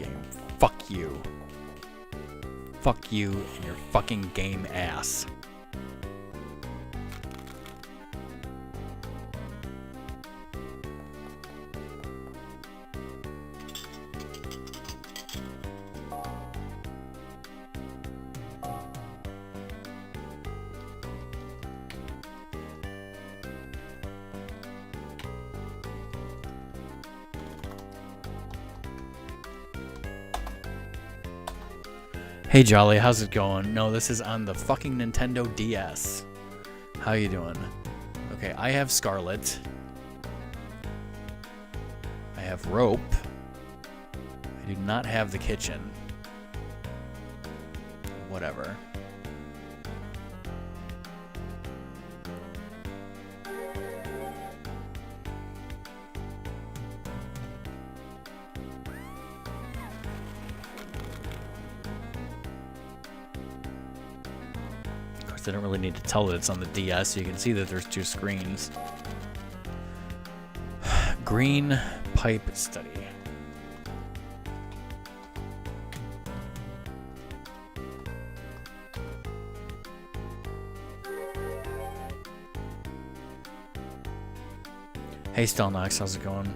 game. Fuck you. Fuck you and your fucking game ass. Hey Jolly, how's it going? No, this is on the fucking Nintendo DS. How you doing? Okay, I have Scarlet. I have Rope. I do not have the kitchen. Whatever. I don't really need to tell that it's on the DS. You can see that there's two screens. Green Pipe Study. Hey Stelnox, how's it going?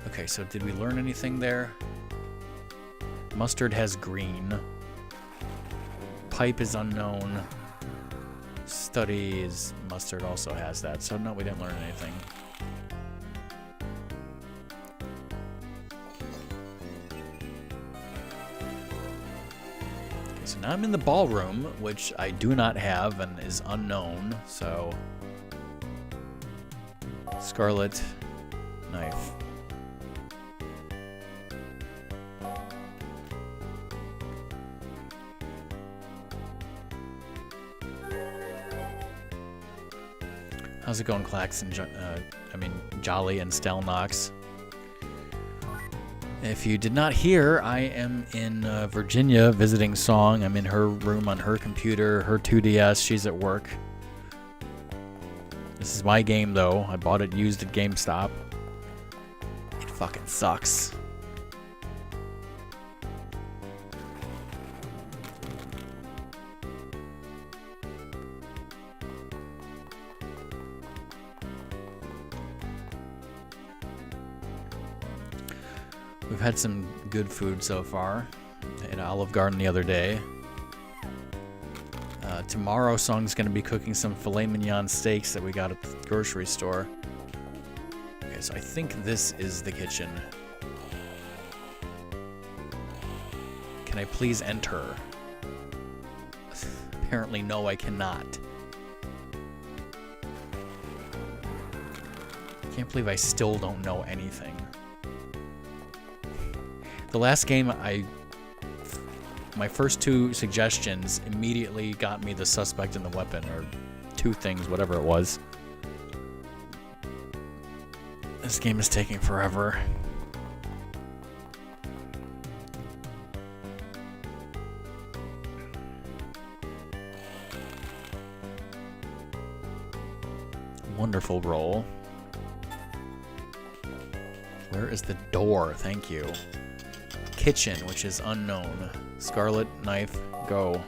Okay, so did we learn anything there? Mustard has green. Pipe is unknown. Study is Mustard also has that. So no, we didn't learn anything. Okay, so now I'm in the ballroom, which I do not have and is unknown. So Scarlet Knife. How's it going, Claxon? Jolly and Stelnox. If you did not hear, I am in Virginia visiting Song. I'm in her room on her computer, her 2DS. She's at work. This is my game, though. I bought it used at GameStop. It fucking sucks. We've had some good food so far. At Olive Garden the other day. Tomorrow, Song's going to be cooking some filet mignon steaks that we got at the grocery store. Okay, so I think this is the kitchen. Can I please enter? Apparently, no, I cannot. I can't believe I still don't know anything. The last game, my first two suggestions immediately got me the suspect and the weapon, or two things, whatever it was. This game is taking forever. Wonderful roll. Where is the door? Thank you. Kitchen, which is unknown. Scarlet Knife, go.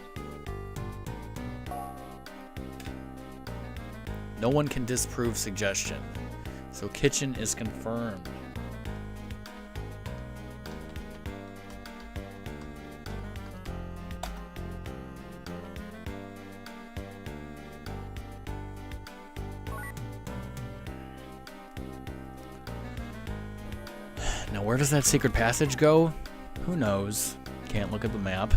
No one can disprove suggestion. So kitchen is confirmed. Now where does that secret passage go? Who knows? Can't look at the map.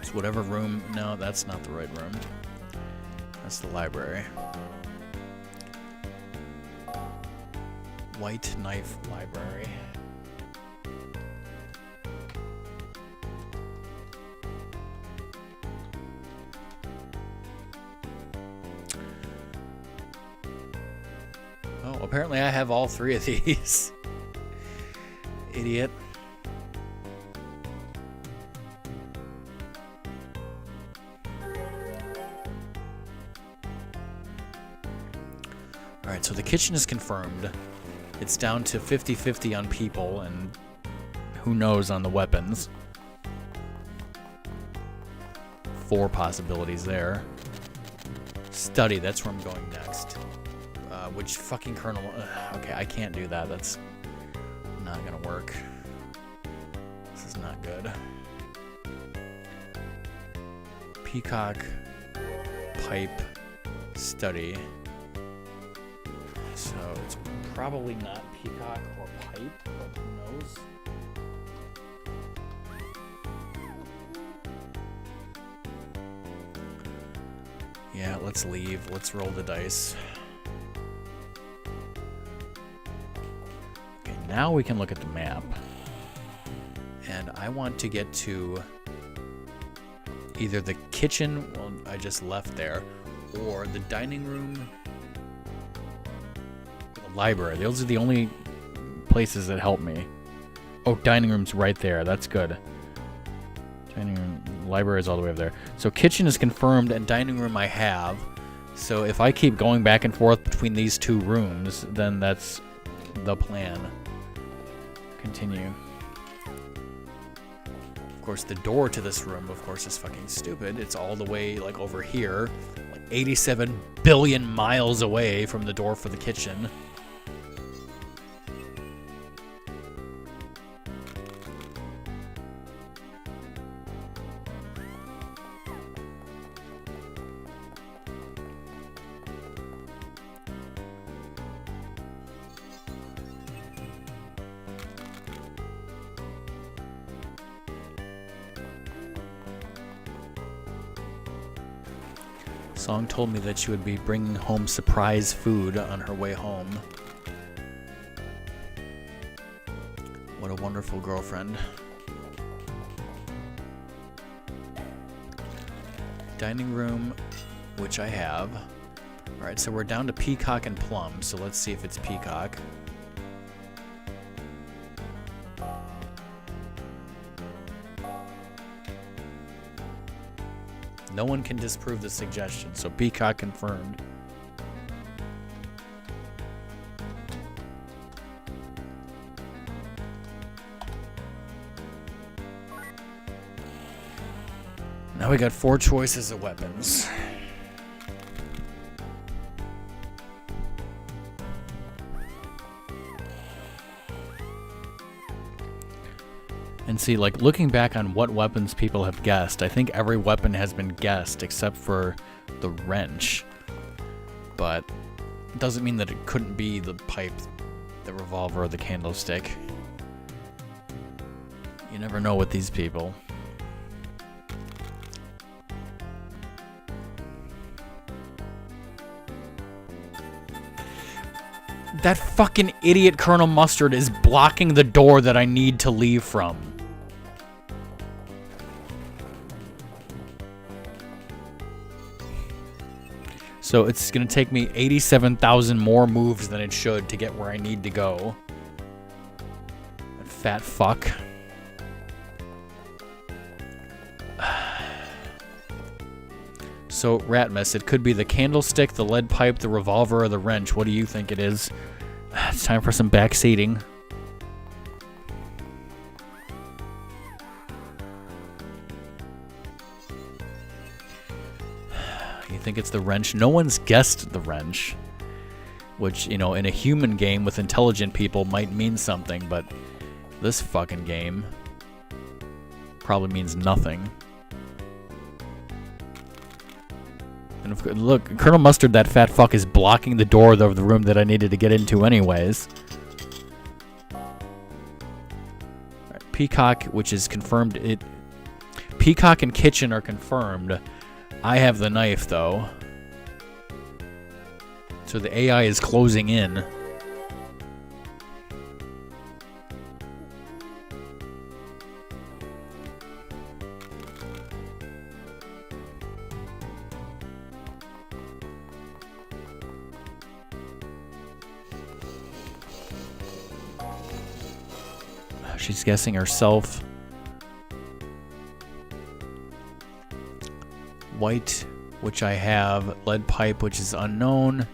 It's whatever room. No, that's not the right room. That's the library. White Knife Library. Oh, apparently I have all three of these. Idiot. Alright, so the kitchen is confirmed. It's down to 50-50 on people, and who knows on the weapons. 4 possibilities there. Study, that's where I'm going next. Which fucking kernel... okay, I can't do that. That's not gonna work. This is not good. Peacock, pipe, study. So it's probably not peacock or pipe, but who knows? Yeah, let's leave. Let's roll the dice. Okay, now we can look at the map. And I want to get to either the kitchen, well, I just left there, or the dining room, the library. Those are the only places that help me. Oh, dining room's right there. That's good. Dining room, library is all the way up there. So kitchen is confirmed, and dining room I have. So if I keep going back and forth between these 2 rooms, then that's the plan. Continue. Of course, the door to this room, of course, is fucking stupid. It's all the way, like, over here, like 87 billion miles away from the door for the kitchen. Song told me that she would be bringing home surprise food on her way home. What a wonderful girlfriend. Dining room, which I have. Alright, so we're down to peacock and plum, so let's see if it's peacock. No one can disprove the suggestion, so peacock confirmed. Now we got 4 choices of weapons. And see, like, looking back on what weapons people have guessed, I think every weapon has been guessed except for the wrench. But it doesn't mean that it couldn't be the pipe, the revolver, or the candlestick. You never know with these people. That fucking idiot Colonel Mustard is blocking the door that I need to leave from. So it's going to take me 87,000 more moves than it should to get where I need to go. That fat fuck. So, Ratmus, it could be the candlestick, the lead pipe, the revolver, or the wrench. What do you think it is? It's time for some back seating. You think it's the wrench? No one's guessed the wrench. Which, you know, in a human game with intelligent people might mean something, but this fucking game probably means nothing. And look, Colonel Mustard, that fat fuck, is blocking the door of the room that I needed to get into anyways. Right, Peacock, which is confirmed. Peacock and kitchen are confirmed. I have the knife, though. So the AI is closing in. She's guessing herself. White, which I have. Lead pipe, which is unknown.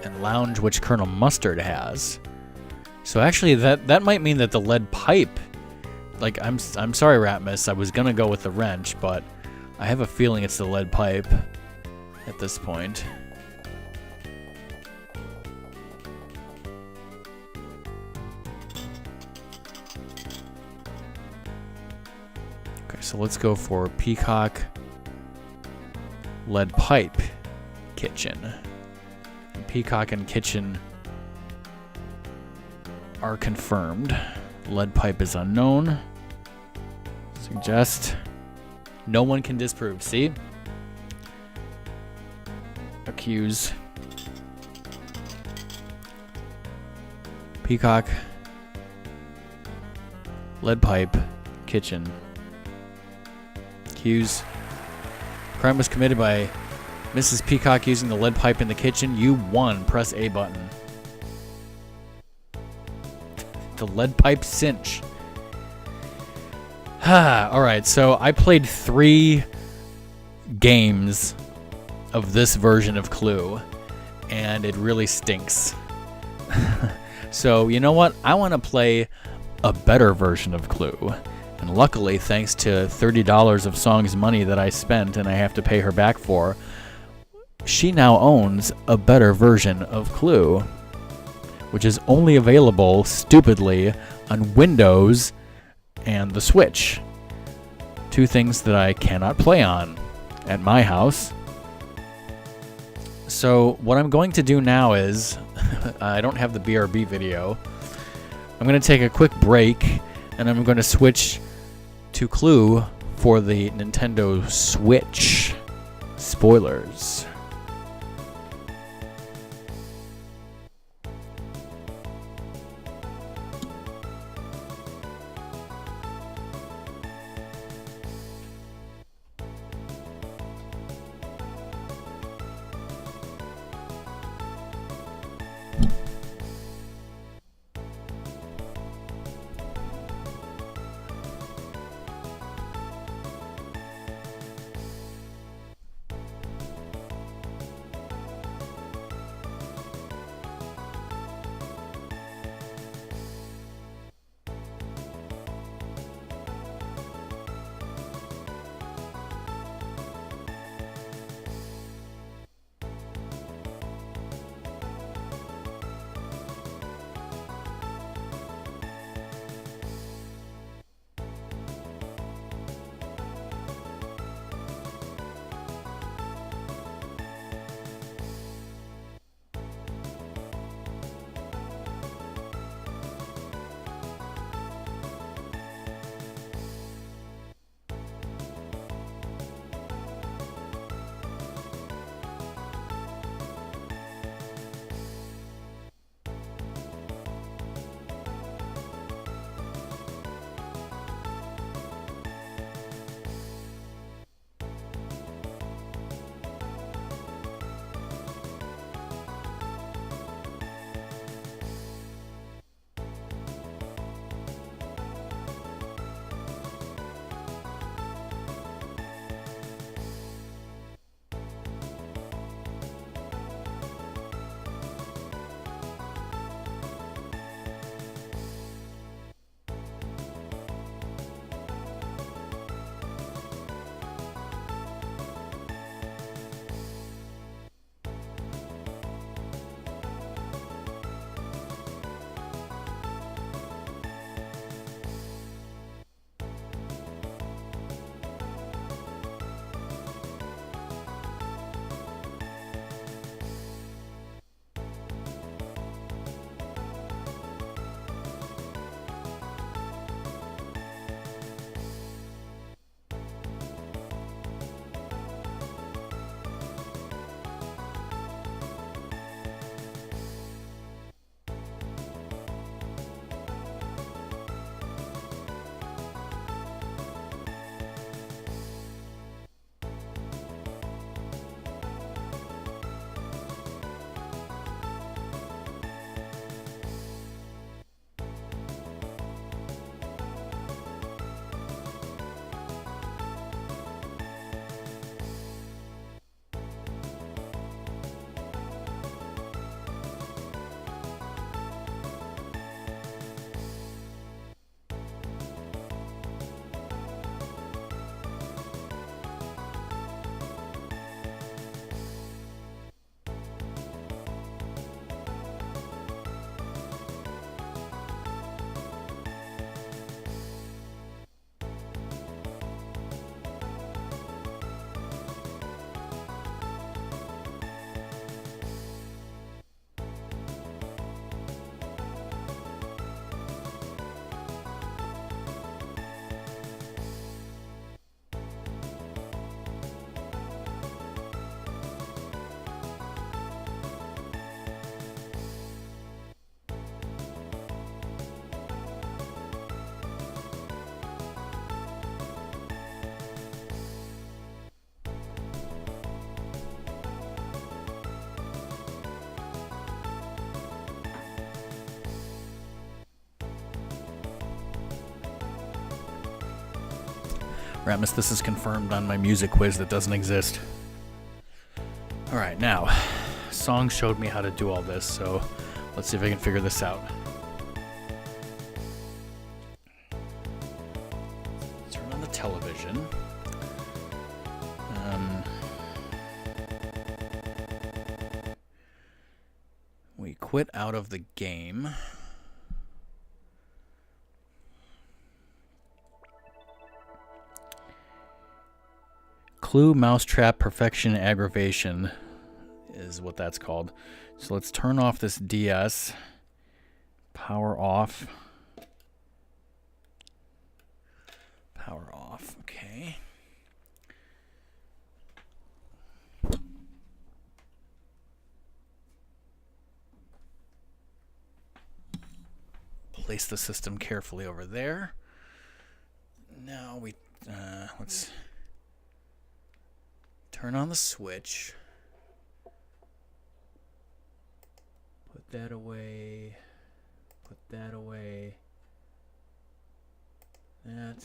And lounge, which Colonel Mustard has. So actually, that might mean that the lead pipe. Like, I'm sorry, Ratmus. I was gonna go with the wrench, but I have a feeling it's the lead pipe at this point. Okay, so let's go for Peacock lead pipe kitchen. And Peacock and kitchen are confirmed. Lead pipe is unknown. Suggest. No one can disprove. See? Accuse. Peacock. Lead pipe. Kitchen. Accuse. Crime was committed by Mrs. Peacock using the lead pipe in the kitchen. You won. Press A button. The lead pipe cinch. Alright, so I played 3 games of this version of Clue, and it really stinks. So, you know what? I want to play a better version of Clue. And luckily, thanks to $30 of Song's money that I spent and I have to pay her back for, she now owns a better version of Clue, which is only available, stupidly, on Windows and the Switch. 2 things that I cannot play on at my house. So what I'm going to do now is, I don't have the BRB video. I'm going to take a quick break, and I'm going to switch to Clue for the Nintendo Switch. Spoilers. Ratmus, this is confirmed on my music quiz that doesn't exist. Alright, now, Song showed me how to do all this, so let's see if I can figure this out. Turn on the television. We quit out of the game. Clue, Mousetrap, Perfection, Aggravation is what that's called. So let's turn off this DS. Power off. Power off, okay. Place the system carefully over there. Now we, let's turn on the switch. Put that away. Put that away. That.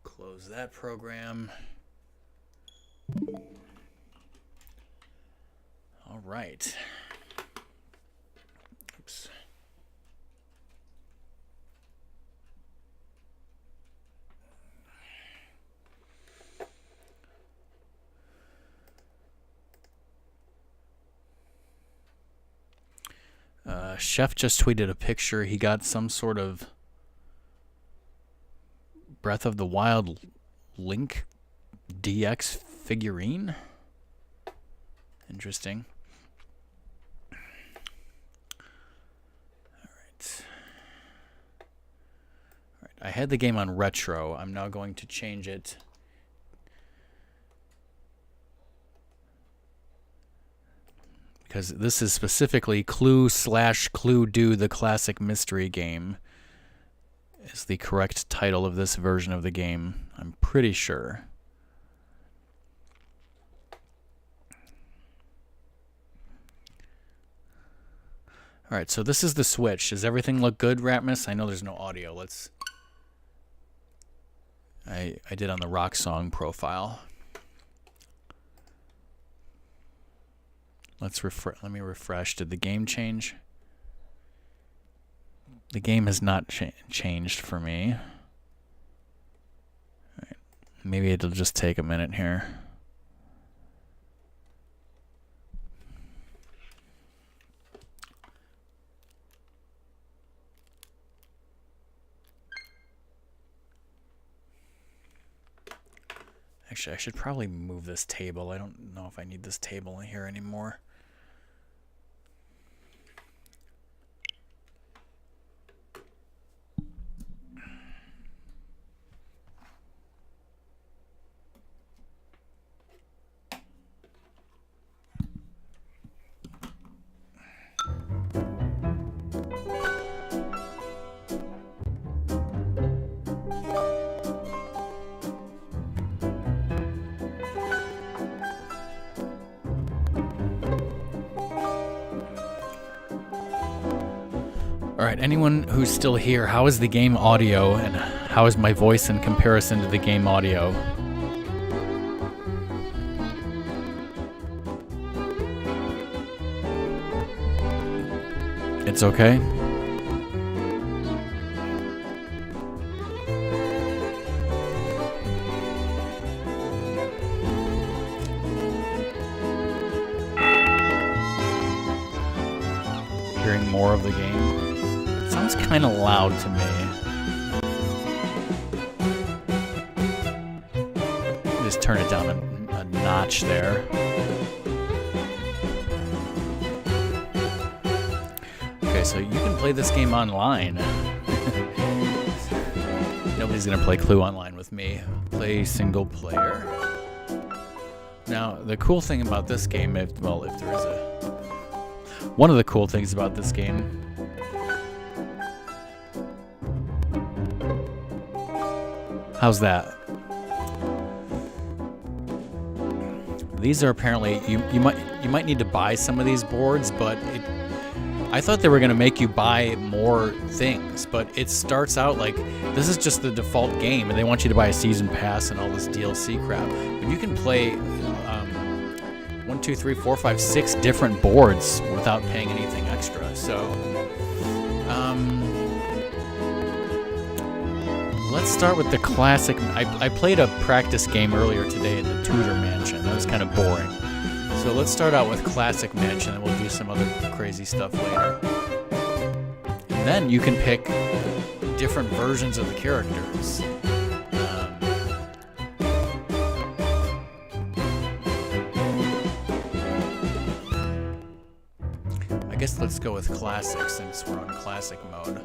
Close that program. All right. Oops. Chef just tweeted a picture. He got some sort of Breath of the Wild Link DX figurine. Interesting. All right. All right. I had the game on retro. I'm now going to change it. Because this is specifically Clue/Clue-Do, the classic mystery game, is the correct title of this version of the game. I'm pretty sure. All right, so this is the switch. Does everything look good, Ratmus? I know there's no audio. Let's. I did on the Rock Song profile. Let me refresh. Did the game change? The game has not changed for me. All right. Maybe it'll just take a minute here. Actually, I should probably move this table. I don't know if I need this table in here anymore. Alright, anyone who's still here, how is the game audio and how is my voice in comparison to the game audio? It's okay? Hearing more of the game? Sounds kind of loud to me. Just turn it down a notch there. Okay, so you can play this game online. Nobody's gonna play Clue online with me. Play single player. Now, the cool thing about this game, if there is one of the cool things about this game. How's that? These are apparently you might need to buy some of these boards, but I thought they were going to make you buy more things, but it starts out like this is just the default game, and they want you to buy a season pass and all this DLC crap. But you can play 1, 2, 3, 4, 5, 6 different boards without paying anything extra. So, let's start with the classic. I played a practice game earlier today in the Tudor Mansion. That was kind of boring. So let's start out with Classic Mansion, and we'll do some other crazy stuff later. And then you can pick different versions of the characters. I guess let's go with Classic since we're on Classic mode.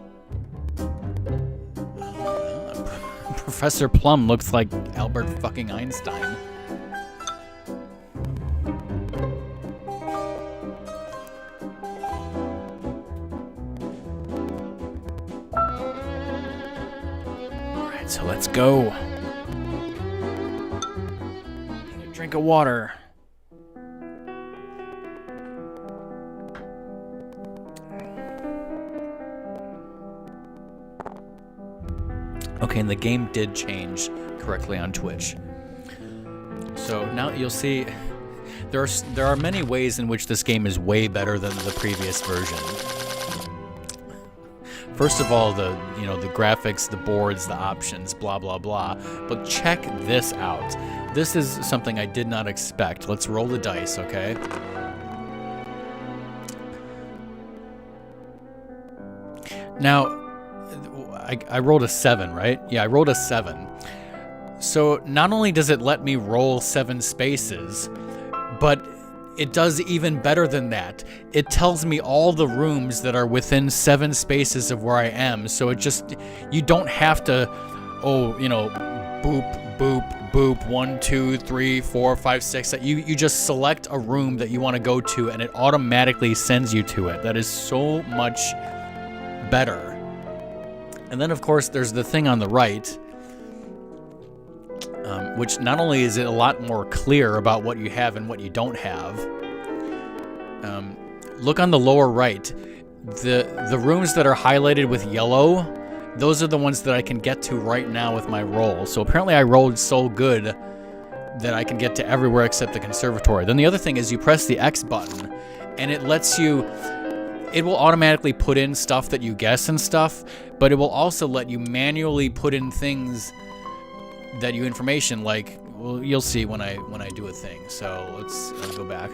Professor Plum looks like Albert fucking Einstein. Alright, so let's go. Take a drink of water. Okay, and the game did change correctly on Twitch. So now you'll see there are many ways in which this game is way better than the previous version. First of all, the graphics, the boards, the options, blah blah blah. But check this out. This is something I did not expect. Let's roll the dice, okay? Now, I rolled a 7, right? Yeah, I rolled a 7. So not only does it let me roll 7 spaces, but it does even better than that. It tells me all the rooms that are within 7 spaces of where I am. So it just, you don't have to, boop, boop, boop, 1, 2, 3, 4, 5, 6. You just select a room that you want to go to and it automatically sends you to it. That is so much better. And then, of course, there's the thing on the right, which not only is it a lot more clear about what you have and what you don't have. Look on the lower right. The rooms that are highlighted with yellow, those are the ones that I can get to right now with my roll. So apparently I rolled so good that I can get to everywhere except the conservatory. Then the other thing is you press the X button, and it lets you... It will automatically put in stuff that you guess and stuff, but it will also let you manually put in things that you information like, well, you'll see when I do a thing. So let's go back.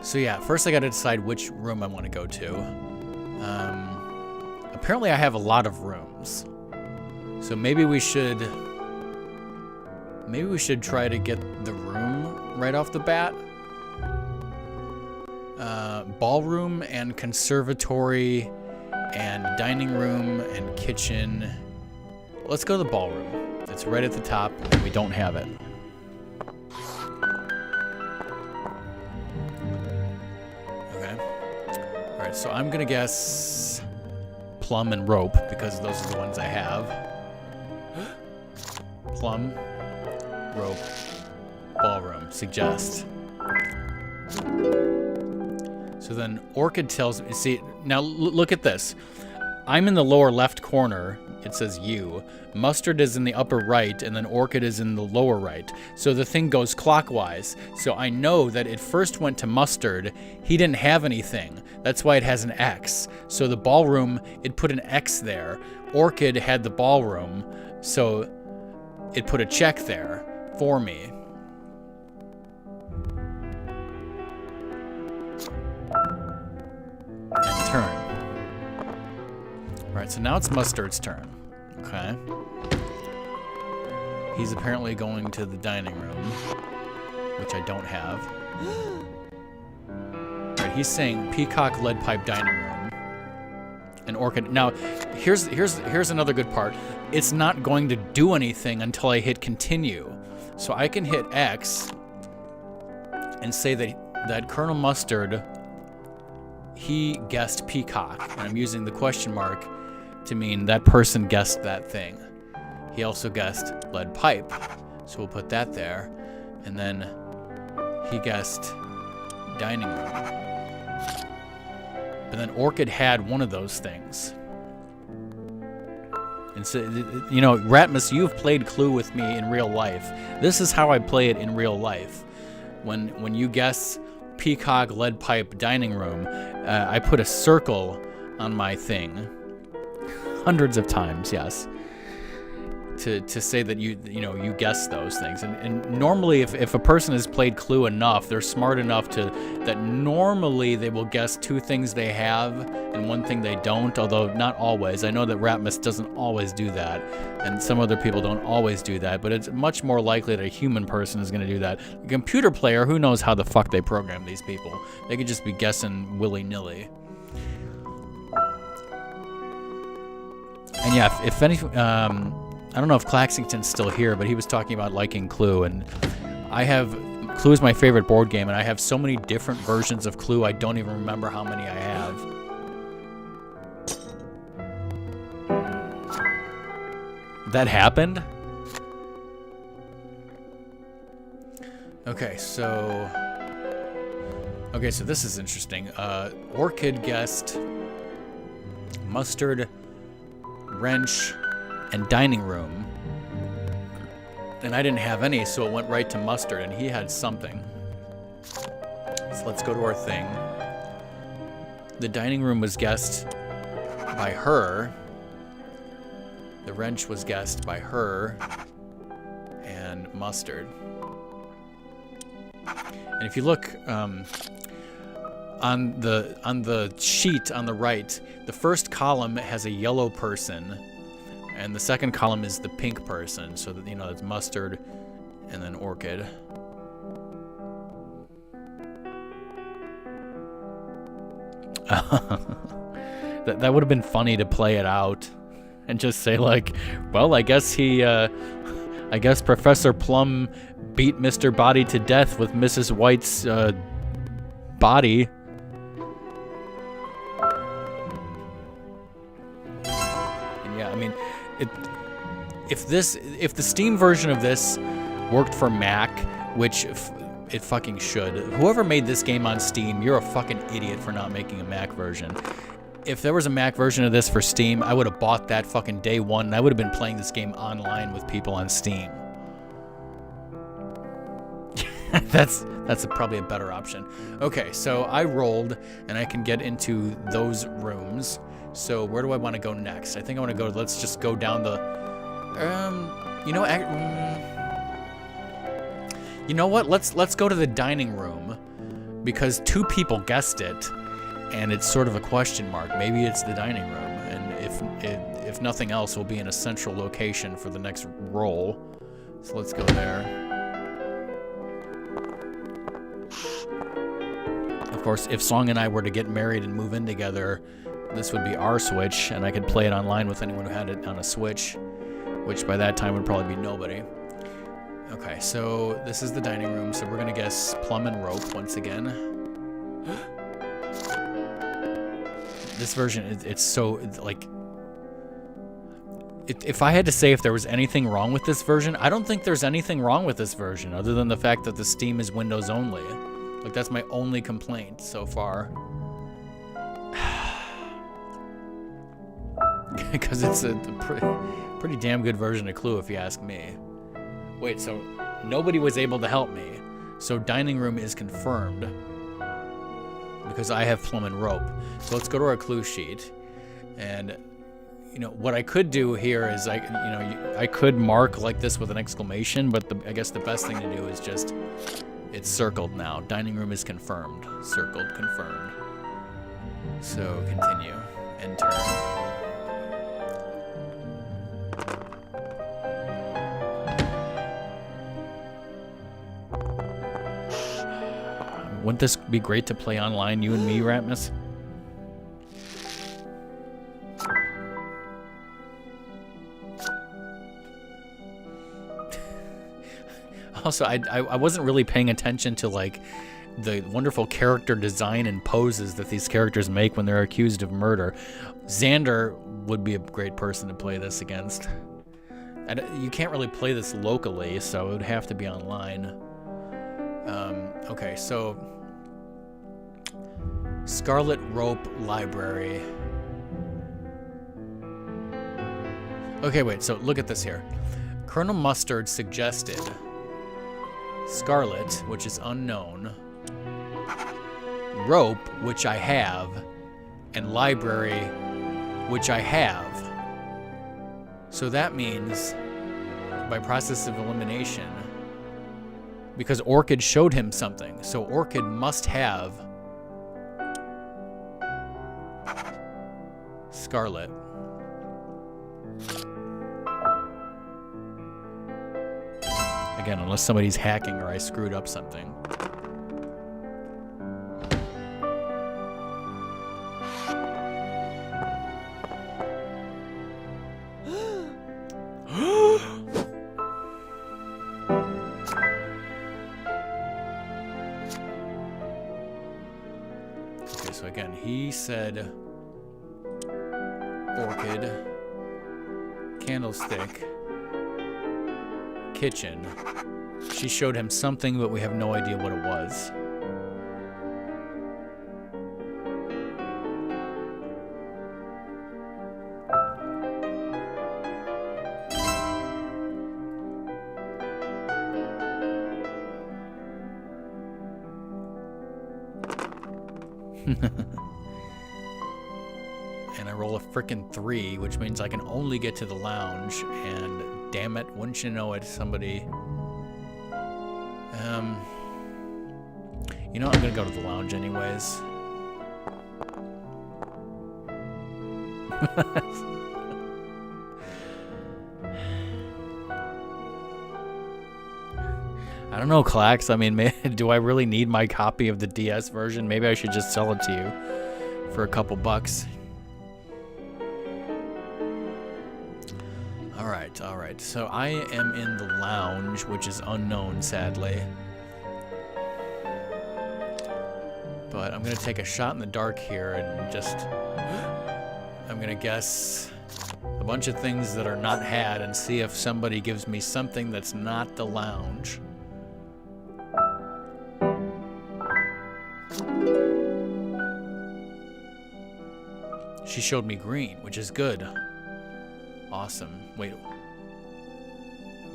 So yeah, first I got to decide which room I want to go to. Apparently I have a lot of rooms, so maybe we should try to get the room right off the bat. Ballroom and conservatory and dining room and kitchen. Let's go to the ballroom. It's right at the top and we don't have it. Okay. Alright, so I'm gonna guess plum and rope because those are the ones I have. Plum, rope, ballroom, suggest. So then Orchid tells me, see, now look at this. I'm in the lower left corner. It says you. Mustard is in the upper right, and then Orchid is in the lower right. So the thing goes clockwise. So I know that it first went to Mustard. He didn't have anything. That's why it has an X. So the ballroom, it put an X there. Orchid had the ballroom, so it put a check there for me. And turn. Alright, so now it's Mustard's turn. Okay. He's apparently going to the dining room, which I don't have. Alright, he's saying Peacock Lead Pipe Dining Room. And Orchid. Now, here's another good part. It's not going to do anything until I hit continue. So I can hit X and say that Colonel Mustard, he guessed Peacock. And I'm using the question mark to mean that person guessed that thing. He also guessed lead pipe. So we'll put that there. And then he guessed dining room. But then Orchid had one of those things. And so, you know, Ratmus, you've played Clue with me in real life. This is how I play it in real life. When you guess Peacock Lead Pipe Dining Room, I put a circle on my thing. Hundreds of times, yes. To say that you guess those things. And normally if a person has played Clue enough, they're smart enough that normally they will guess two things they have and one thing they don't, although not always. I know that Ratmus doesn't always do that, and some other people don't always do that, but it's much more likely that a human person is going to do that. A computer player, who knows how the fuck they program these people? They could just be guessing willy-nilly. And yeah, if any... I don't know if Claxington's still here, but he was talking about liking Clue, and Clue is my favorite board game, and I have so many different versions of Clue, I don't even remember how many I have. That happened? Okay, so this is interesting. Orchid guessed mustard, wrench, and dining room, and I didn't have any, so it went right to mustard, and he had something. So let's go to our thing. The dining room was guessed by her. The wrench was guessed by her, and mustard. And if you look on the sheet on the right, the first column has a yellow person, and the second column is the pink person, so that, you know, it's mustard and then orchid. That would have been funny to play it out and just say, like, well, I guess Professor Plum beat Mr. Body to death with Mrs. White's body. And yeah, I mean, if the Steam version of this worked for Mac, which it fucking should. Whoever made this game on Steam, you're a fucking idiot for not making a Mac version. If there was a Mac version of this for Steam, I would have bought that fucking day one, and I would have been playing this game online with people on Steam. That's probably a better option. Okay, so I rolled, and I can get into those rooms. So where do I want to go next? I think I want to go, let's just go down the... you know what? Let's go to the dining room, because 2 people guessed it, and it's sort of a question mark. Maybe it's the dining room, and if nothing else, we'll be in a central location for the next roll. So let's go there. Of course, if Song and I were to get married and move in together, this would be our Switch, and I could play it online with anyone who had it on a Switch, which by that time would probably be nobody. Okay, so this is the dining room, so we're gonna guess plum and rope once again. This version, it's so, like... If I had to say if there was anything wrong with this version, I don't think there's anything wrong with this version, other than the fact that the Steam is Windows only. Like, that's my only complaint so far. Because it's a pretty damn good version of Clue, if you ask me. Wait, so nobody was able to help me. So dining room is confirmed, because I have plum and rope. So let's go to our clue sheet. And, you know, what I could do here is, I could mark like this with an exclamation, but I guess the best thing to do is just, it's circled now. Dining room is confirmed. Circled, confirmed. So continue. Enter. Wouldn't this be great to play online, you and me, Ratmus? Also, I wasn't really paying attention to, like, the wonderful character design and poses that these characters make when they're accused of murder. Xander would be a great person to play this against. And you can't really play this locally, so it would have to be online. Okay, so Scarlet Rope Library. Okay, wait, so look at this here. Colonel Mustard suggested Scarlet, which is unknown, Rope, which I have, and Library, which I have. So that means, by process of elimination, because Orchid showed him something, so Orchid must have Scarlet. Again, unless somebody's hacking or I screwed up something. Okay, so again, he said Orchid, Candlestick, Kitchen. She showed him something, but we have no idea what it was. And I roll a frickin' 3, which means I can only get to the lounge, and damn it, wouldn't you know it, somebody... You know, I'm gonna go to the lounge anyways. I don't know, Clax. I mean, do I really need my copy of the DS version? Maybe I should just sell it to you for a couple bucks. Alright. So I am in the lounge, which is unknown, sadly. But I'm going to take a shot in the dark here and just... I'm going to guess a bunch of things that are not had and see if somebody gives me something that's not the lounge. She showed me green, which is good. Awesome. Wait.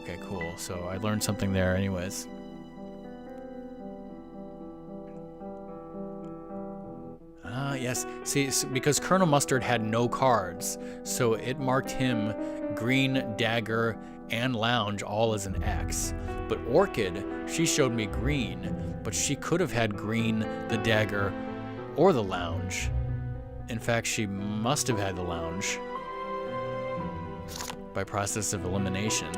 Okay, cool. So I learned something there anyways. Yes. See, because Colonel Mustard had no cards, so it marked him green, dagger, and lounge all as an X. But Orchid, she showed me green, but she could have had green, the dagger, or the lounge. In fact, she must have had the lounge by process of elimination.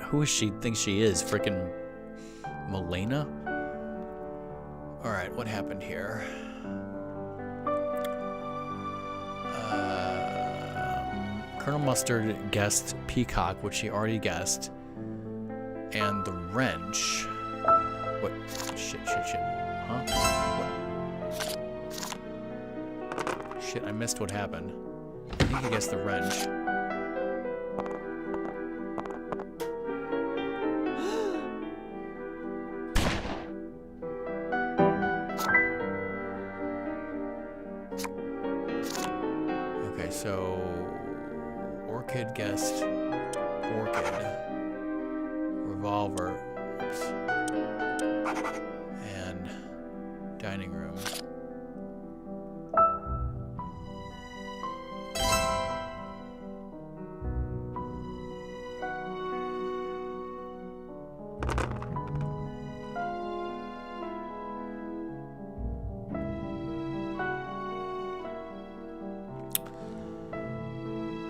Who is she think she is? Frickin' Milena? Alright, what happened here? Colonel Mustard guessed Peacock, which he already guessed. And the wrench. What? Shit. Huh? What? Shit, I missed what happened. I think he guessed the wrench. So, Orchid guessed Orchid, Revolver, oops, and Dining Room.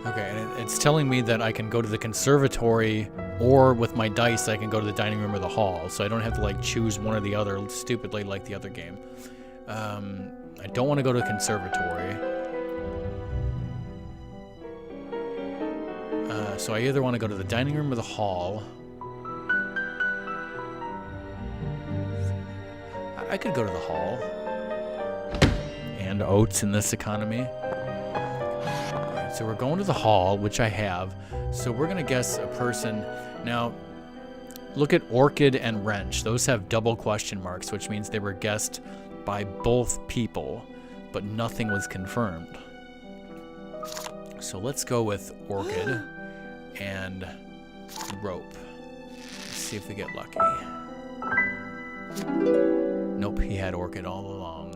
Okay, and it's telling me that I can go to the conservatory, or with my dice, I can go to the dining room or the hall. So I don't have to like choose one or the other stupidly like the other game. I don't want to go to the conservatory. So I either want to go to the dining room or the hall. I could go to the hall. And oats in this economy. Alright, so we're going to the hall, which I have. So we're going to guess a person. Now, look at Orchid and Wrench. Those have double question marks, which means they were guessed by both people, but nothing was confirmed. So let's go with Orchid and Rope. Let's see if we get lucky. Nope, he had Orchid all along.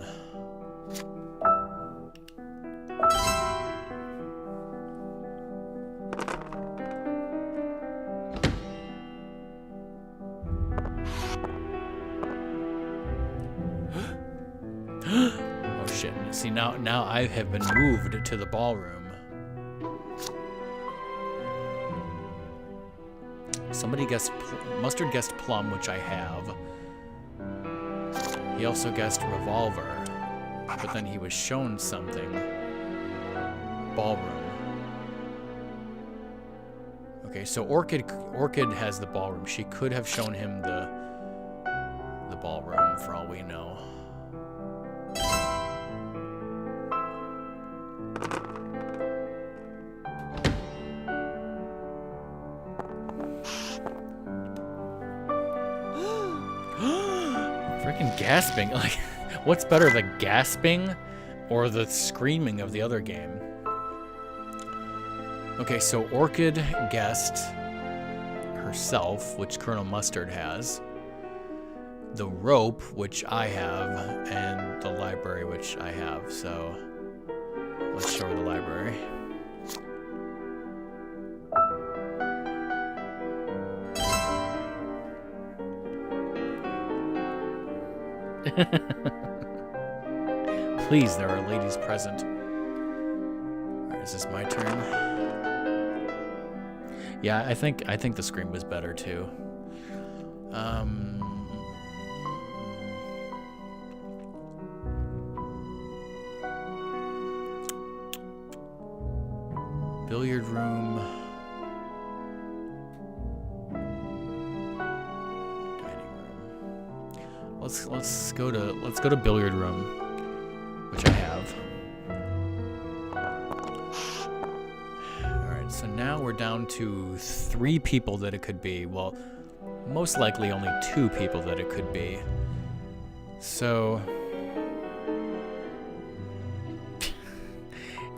Oh shit. See, now I have been moved to the ballroom. Somebody guessed Mustard guessed Plum, which I have. He also guessed Revolver, but then he was shown something. Ballroom. Okay, so Orchid has the ballroom. She could have shown him the ballroom for all we know. Freaking gasping. Like, what's better, the gasping or the screaming of the other game? Okay, so Orchid guessed herself, which Colonel Mustard has. The rope, which I have, and the library, which I have. So let's show her the library. Please, there are ladies present. Alright, is this my turn? Yeah, I think the scream was better too. Billiard room. Let's go to billiard room, which I have. All right, so now we're down to 3 people that it could be. Well, most likely only 2 people that it could be. So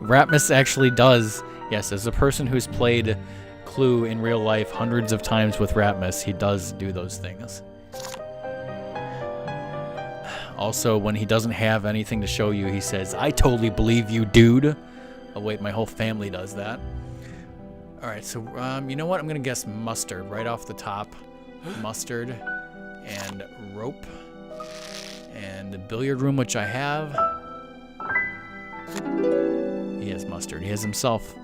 Ratmus actually does. Yes, as a person who's played Clue in real life hundreds of times with Ratmus, he does do those things. Also, when he doesn't have anything to show you, he says, "I totally believe you, dude." Oh, wait, my whole family does that. All right, so, you know what? I'm going to guess Mustard right off the top. Mustard and Rope. And the billiard room, which I have. He has Mustard. He has himself.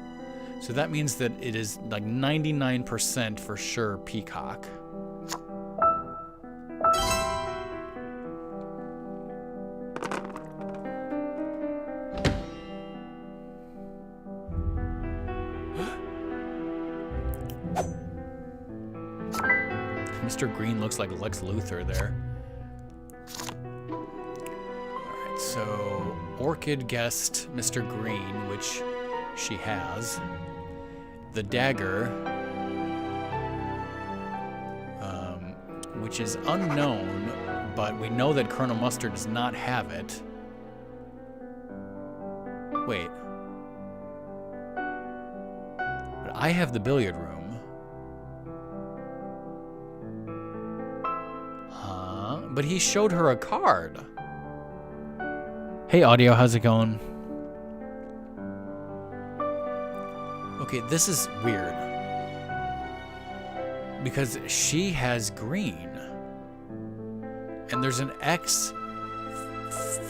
So that means that it is like 99% for sure Peacock. Mr. Green looks like Lex Luthor there. Alright, so Orchid guessed Mr. Green, which she has. The dagger, which is unknown, but we know that Colonel Mustard does not have it. Wait. But I have the billiard room. But he showed her a card. Hey, audio, how's it going? Okay, this is weird. Because she has green. And there's an X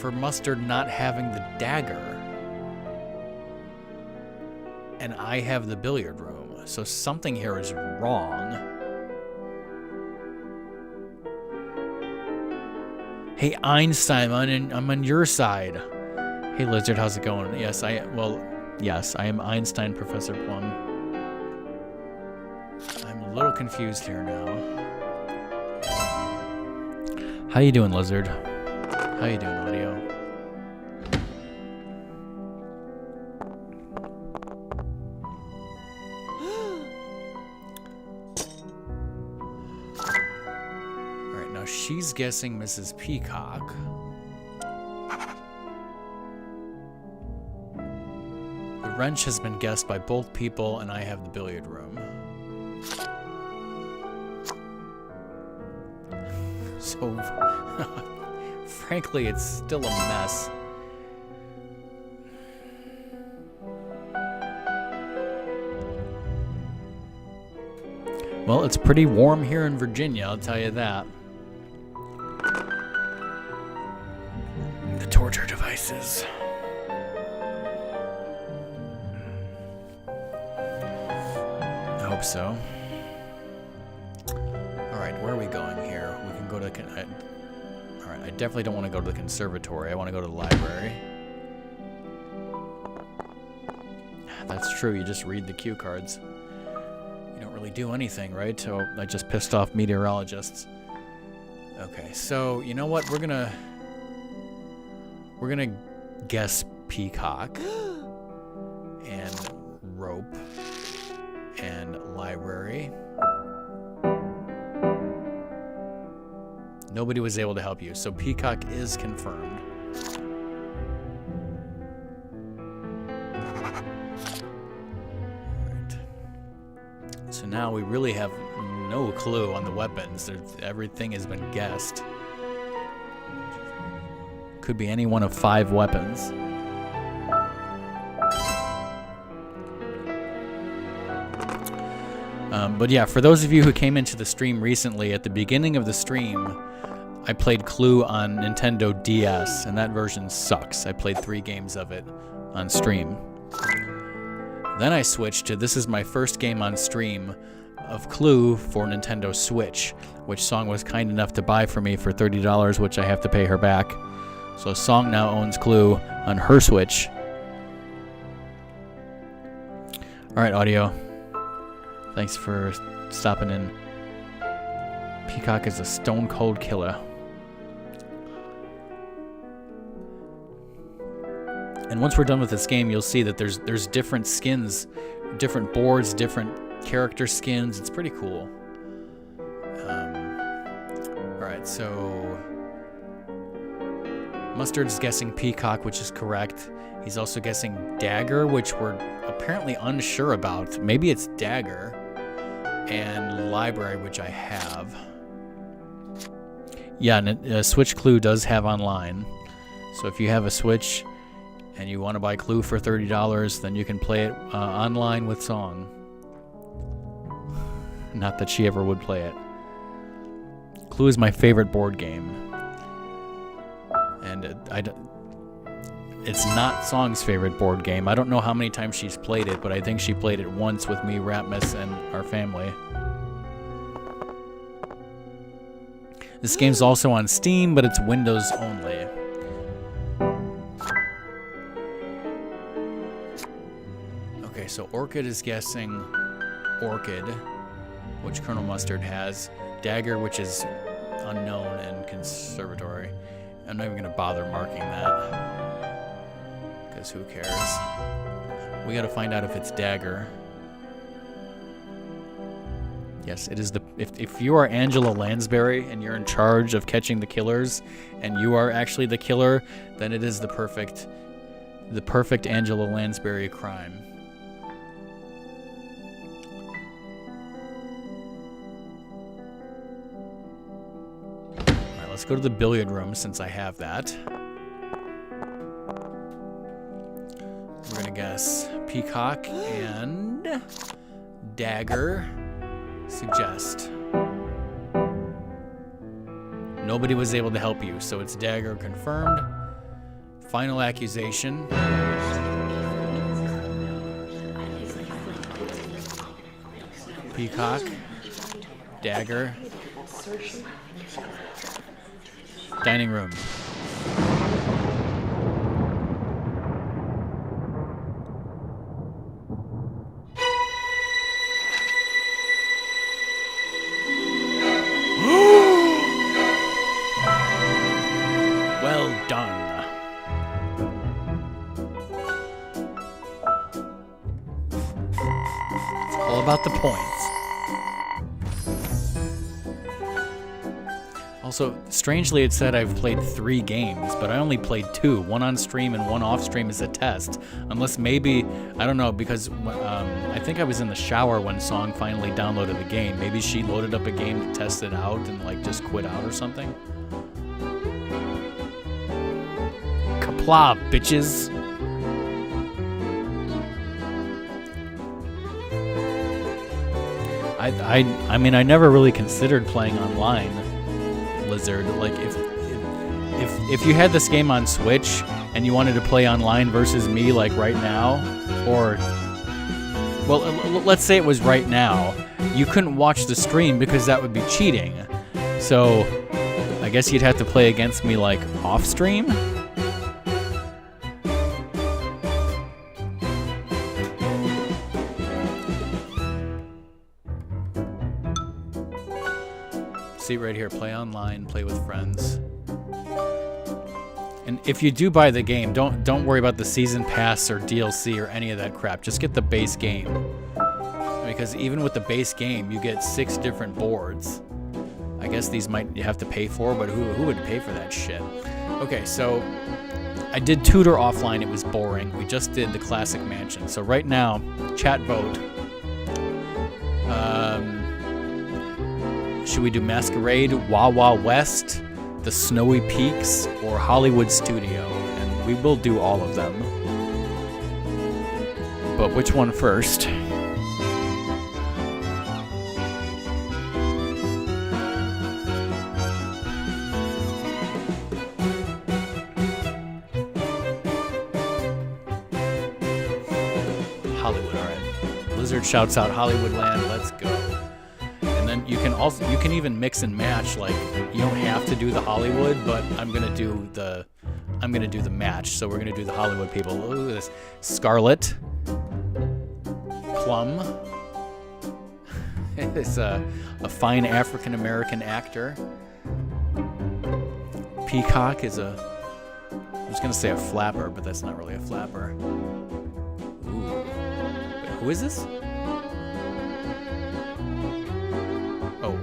for Mustard not having the dagger. And I have the billiard room. So something here is wrong. Hey, Einstein, I'm on your side. Hey, Lizard, how's it going? Yes, I am Einstein, Professor Plum. a little confused here now. How you doing, Lizard? How you doing, Audio? Alright, now she's guessing Mrs. Peacock. The wrench has been guessed by both people, and I have the billiard room. So, frankly, it's still a mess. Well, it's pretty warm here in Virginia, I'll tell you that. The torture devices. I hope so. Alright, where are we going here? We can go to the... Alright, I definitely don't want to go to the conservatory. I want to go to the library. That's true, you just read the cue cards. You don't really do anything, right? So I just pissed off meteorologists. Okay, so you know what? We're gonna guess peacock and rope and library. Nobody was able to help you, so peacock is confirmed. Alright. So now we really have no clue on the weapons. Everything has been guessed. Could be any one of 5 weapons. But yeah, for those of you who came into the stream recently, at the beginning of the stream, I played Clue on Nintendo DS, and that version sucks. I played 3 games of it on stream. Then I switched to, this is my first game on stream of Clue for Nintendo Switch, which Song was kind enough to buy for me for $30, which I have to pay her back. So Song now owns Clue on her Switch. Alright, Audio. Thanks for stopping in. Peacock is a stone cold killer. And once we're done with this game, you'll see that there's different skins, different boards, different character skins. It's pretty cool. Alright, so Mustard's guessing peacock, which is correct. He's also guessing dagger, which we're apparently unsure about. Maybe it's dagger. And library, which I have. Yeah, Switch Clue does have online. So if you have a Switch and you want to buy Clue for $30, then you can play it online with Song. Not that she ever would play it. Clue is my favorite board game. And it's not Song's favorite board game. I don't know how many times she's played it, but I think she played it once with me, Ratmus, and our family. This game's also on Steam, but it's Windows only. Okay, so Orchid is guessing Orchid, which Colonel Mustard has. Dagger, which is unknown, and Conservatory. I'm not even going to bother marking that, because who cares? We got to find out if it's dagger. Yes, it is the... If you are Angela Lansbury and you're in charge of catching the killers, and you are actually the killer, then it is the perfect Angela Lansbury crime. Alright, let's go to the billiard room since I have that. We're gonna guess peacock and dagger. Suggest. Nobody was able to help you, so it's dagger confirmed. Final accusation. Peacock. Dagger. Dining room. about the points. Also, strangely it said I've played 3 games, but I only played 2. One on stream and one off stream as a test. Unless maybe, I don't know, because I think I was in the shower when Song finally downloaded the game. Maybe she loaded up a game to test it out and like just quit out or something. Kapla, bitches! I mean, I never really considered playing online, Blizzard. Like, if you had this game on Switch and you wanted to play online versus me, like right now, or, well, let's say it was right now, you couldn't watch the stream because that would be cheating. So, I guess you'd have to play against me, like, off stream? See right here, play online, play with friends. And if you do buy the game, don't worry about the season pass or DLC or any of that crap. Just get the base game. Because even with the base game, you get 6 different boards. I guess these might you have to pay for, but who would pay for that shit? Okay, so I did Tutor offline, it was boring. We just did the Classic Mansion. So right now, chat vote. Should we do Masquerade, Wawa West, the Snowy Peaks, or Hollywood Studio? And we will do all of them. But which one first? Hollywood, alright. Blizzard shouts out Hollywoodland, let's go. You can even mix and match. Like, you don't have to do the Hollywood, but I'm gonna do the match. So we're gonna do the Hollywood people. Look at this: Scarlet, Plum is a fine African American actor. Peacock is I was gonna say a flapper, but that's not really a flapper. Ooh, wait, who is this? Oh,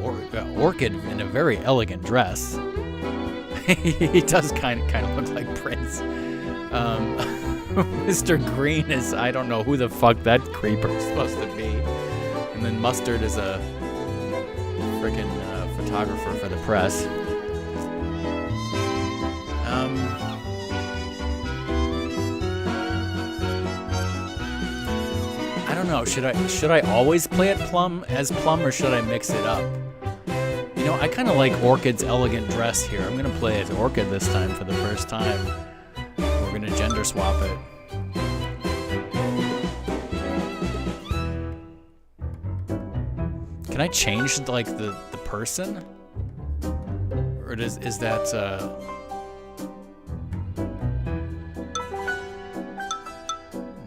Orchid in a very elegant dress. He does kind of look like Prince. Mr. Green is, I don't know who the fuck that creeper is supposed to be. And then Mustard is a freaking photographer for the press. I don't know. Should I always play it as Plum, or should I mix it up? You know, I kind of like Orchid's elegant dress here. I'm gonna play as Orchid this time for the first time. We're gonna gender swap it. Can I change like the person, or is that?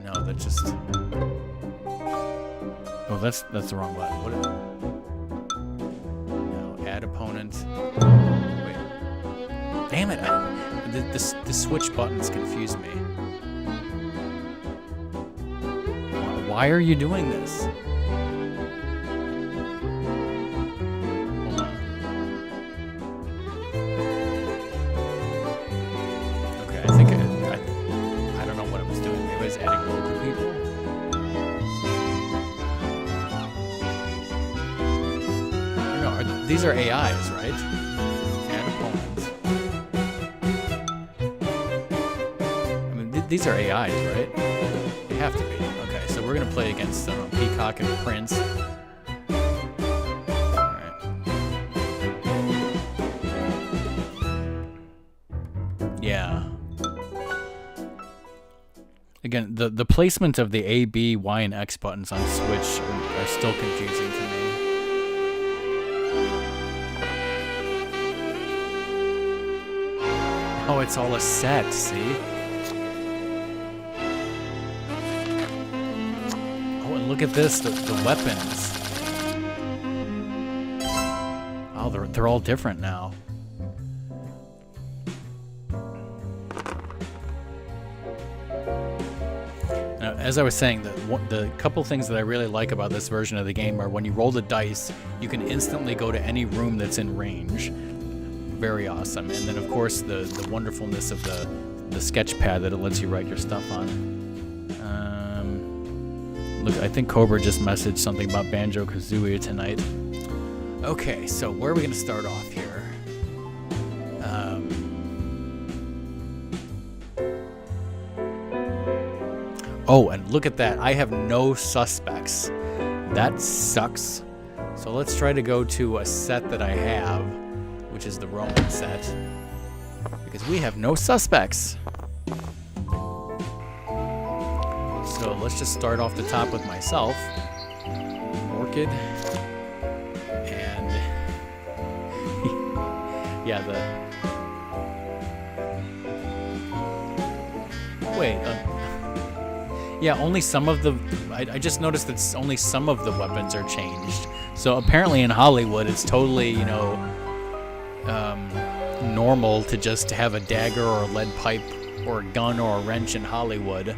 No, that just. Oh, that's the wrong button. What? No, add opponent. Wait. Damn it! The switch buttons confuse me. Why are you doing this? Hold on. Okay, I think I don't know what I was doing. Maybe I was adding local people. These are AIs, right? Add opponents. I mean, these are AIs, right? They have to be. Okay, so we're gonna play against Peacock and Prince. Alright. Yeah. Again, the placement of the A, B, Y, and X buttons on Switch are still confusing to me. Oh, it's all a set, see? Oh, and look at this, the weapons. Oh, they're all different now. Now, as I was saying, the couple things that I really like about this version of the game are when you roll the dice, you can instantly go to any room that's in range. Very awesome. And then, of course, the wonderfulness of the sketch pad that it lets you write your stuff on. Look, I think Cobra just messaged something about Banjo-Kazooie tonight. Okay, so where are we going to start off here? Oh, and look at that. I have no suspects. That sucks. So let's try to go to a set that I have, which is the Roman set, because we have no suspects. So let's just start off the top with myself. Orchid. And yeah, wait, yeah, only some of the... I just noticed that only some of the weapons are changed. So apparently in Hollywood, it's totally, you know, normal to just have a dagger or a lead pipe or a gun or a wrench in Hollywood.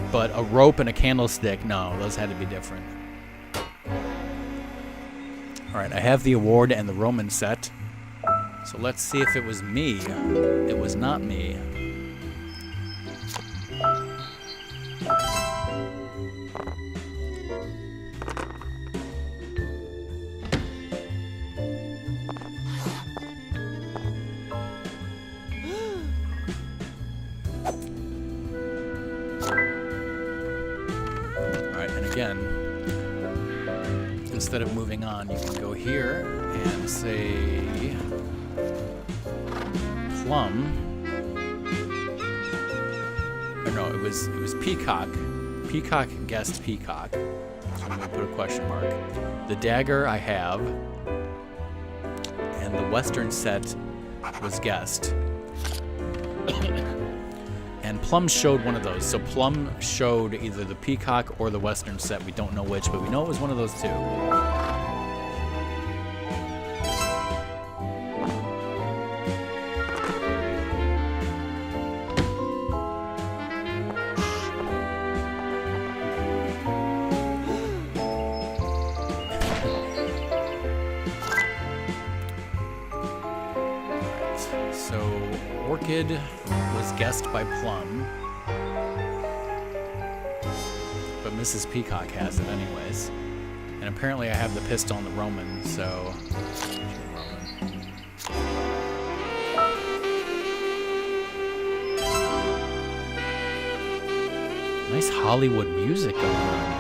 But a rope and a candlestick, no, those had to be different. Alright, I have the award and the Roman set. So let's see if it was me. It was not me. Again, instead of moving on, you can go here and say Plum. Or no, it was Peacock. Peacock guessed Peacock. So I'm going to put a question mark. The dagger I have, and the Western set was guessed. And Plum showed one of those. So Plum showed either the Peacock or the Western set. We don't know which, but we know it was one of those two. Alright, so Orchid was guessed by Plum, but Mrs. Peacock has it anyways. And apparently I have the pistol and the Roman, so... Nice Hollywood music going on here.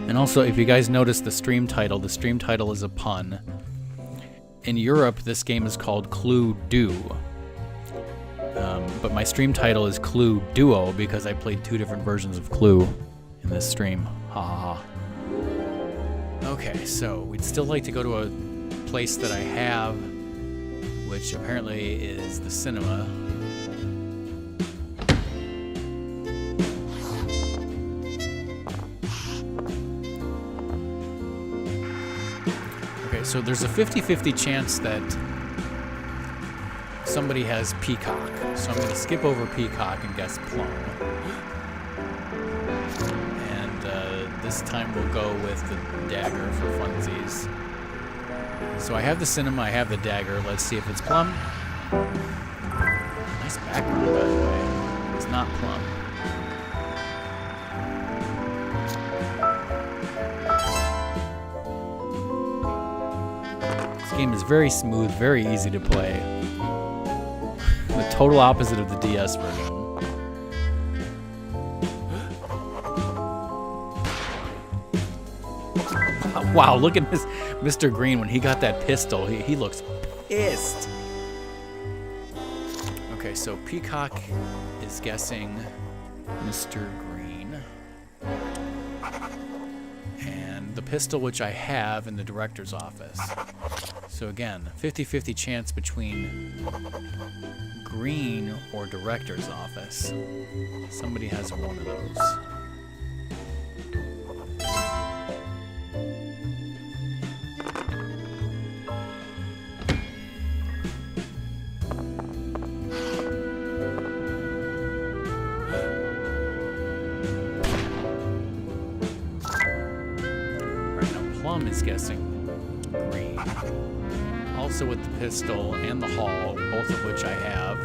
And also, if you guys notice the stream title is a pun. In Europe, this game is called Clue Do. But my stream title is Clue Duo because I played two different versions of Clue in this stream. Ha ha ha. Okay, so we'd still like to go to a place that I have, which apparently is the cinema. So there's a 50-50 chance that somebody has Peacock. So I'm going to skip over Peacock and guess Plum. And this time we'll go with the dagger for funsies. So I have the cinema, I have the dagger. Let's see if it's Plum. Nice background, by the way. It's not Plum. This game is very smooth, very easy to play. The total opposite of the DS version. Wow, look at this Mr. Green. When he got that pistol, he looks pissed. Okay, so Peacock is guessing Mr. Green. And the pistol which I have in the director's office. So again, 50-50 chance between Green or director's office. Somebody has one of those. Plum is guessing green. Also with the pistol and the Hall, both of which I have.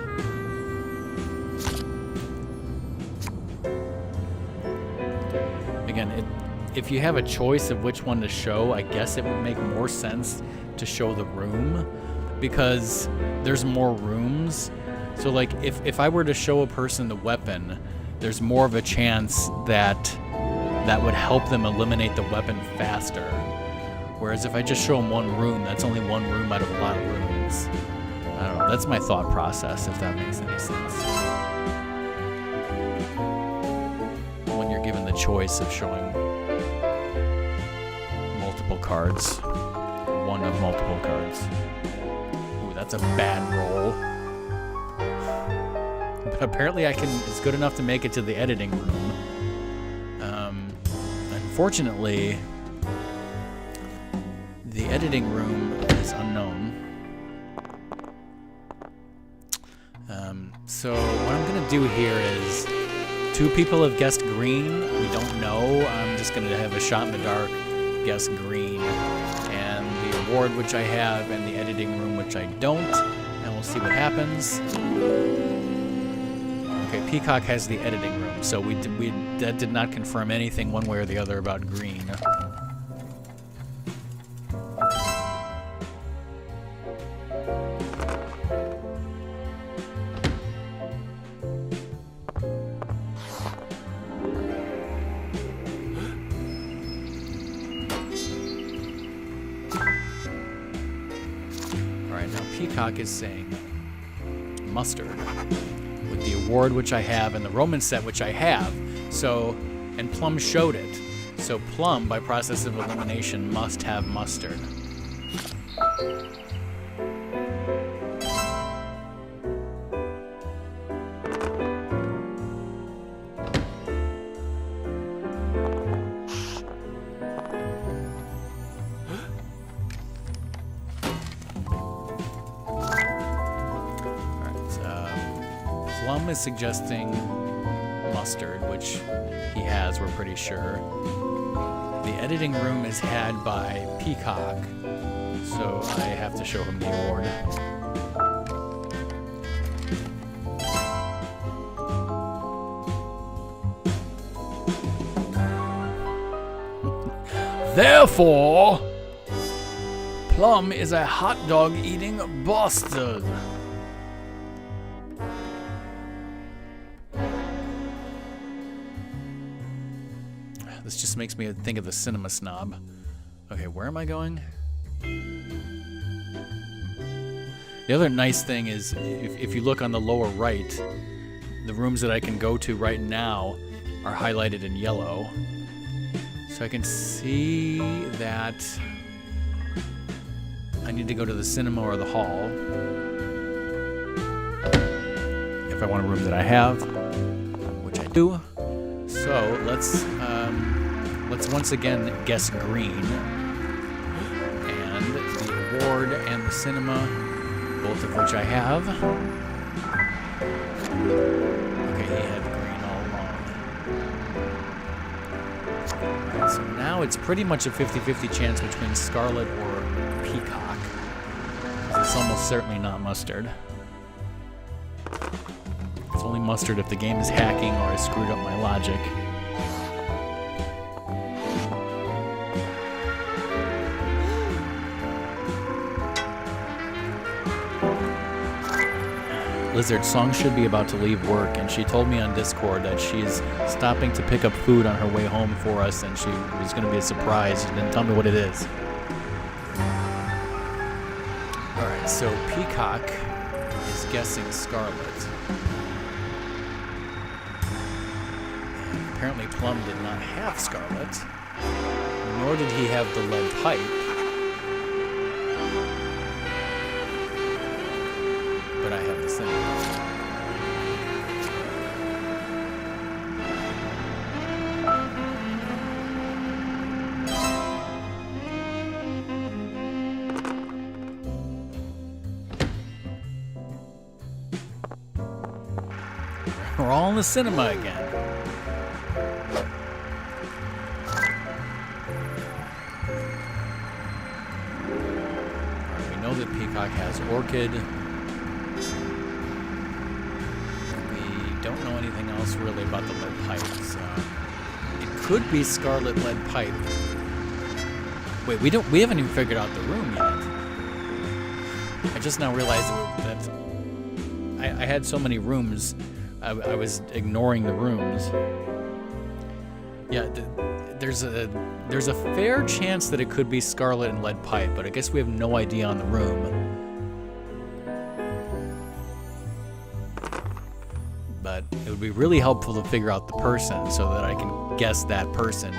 Again, if you have a choice of which one to show, I guess it would make more sense to show the room, because there's more rooms. So like if I were to show a person the weapon, there's more of a chance that that would help them eliminate the weapon faster. Whereas if I just show them one room, that's only one room out of a lot of rooms. I don't know, that's my thought process, if that makes any sense. When you're given the choice of showing multiple cards, one of multiple cards. Ooh, that's a bad roll. But apparently it's good enough to make it to the editing room. Unfortunately, the editing room is unknown. So what I'm gonna do here is, 2 people have guessed green. We don't know. I'm just gonna have a shot in the dark, guess green, and the award which I have, and the editing room which I don't, and we'll see what happens. Okay, Peacock has the editing room, so that did not confirm anything one way or the other about green. Alright, now Peacock is saying mustard, with the award which I have and the Roman set which I have. So, and Plum showed it. So Plum, by process of elimination, must have mustard. Plum is suggesting mustard, which he has, we're pretty sure. The editing room is had by Peacock, so I have to show him the award. Therefore, Plum is a hot dog eating bastard. This just makes me think of the cinema snob. Okay, where am I going? The other nice thing is, if you look on the lower right, the rooms that I can go to right now are highlighted in yellow. So I can see that I need to go to the cinema or the hall if I want a room that I have, which I do. So let's once again guess green. And the award and the cinema, both of which I have. Okay, he had green all along. Alright, so now it's pretty much a 50-50 chance between Scarlet or Peacock. It's almost certainly not mustard. It's only mustard if the game is hacking or I screwed up my logic. Lizard, Song should be about to leave work, and she told me on Discord that she's stopping to pick up food on her way home for us, and she was going to be a surprise. She didn't tell me what it is. Alright, so Peacock is guessing Scarlet. And apparently Plum did not have Scarlet, nor did he have the lead pipe. But I have the same. We're all in the cinema again. Hancock has Orchid. We don't know anything else really about the lead pipe, so it could be Scarlet Lead Pipe. Wait, we haven't even figured out the room yet. I just now realized that I had so many rooms, I was ignoring the rooms. Yeah, there's a fair chance that it could be Scarlet and Lead Pipe, but I guess we have no idea on the room. But it would be really helpful to figure out the person so that I can guess that person.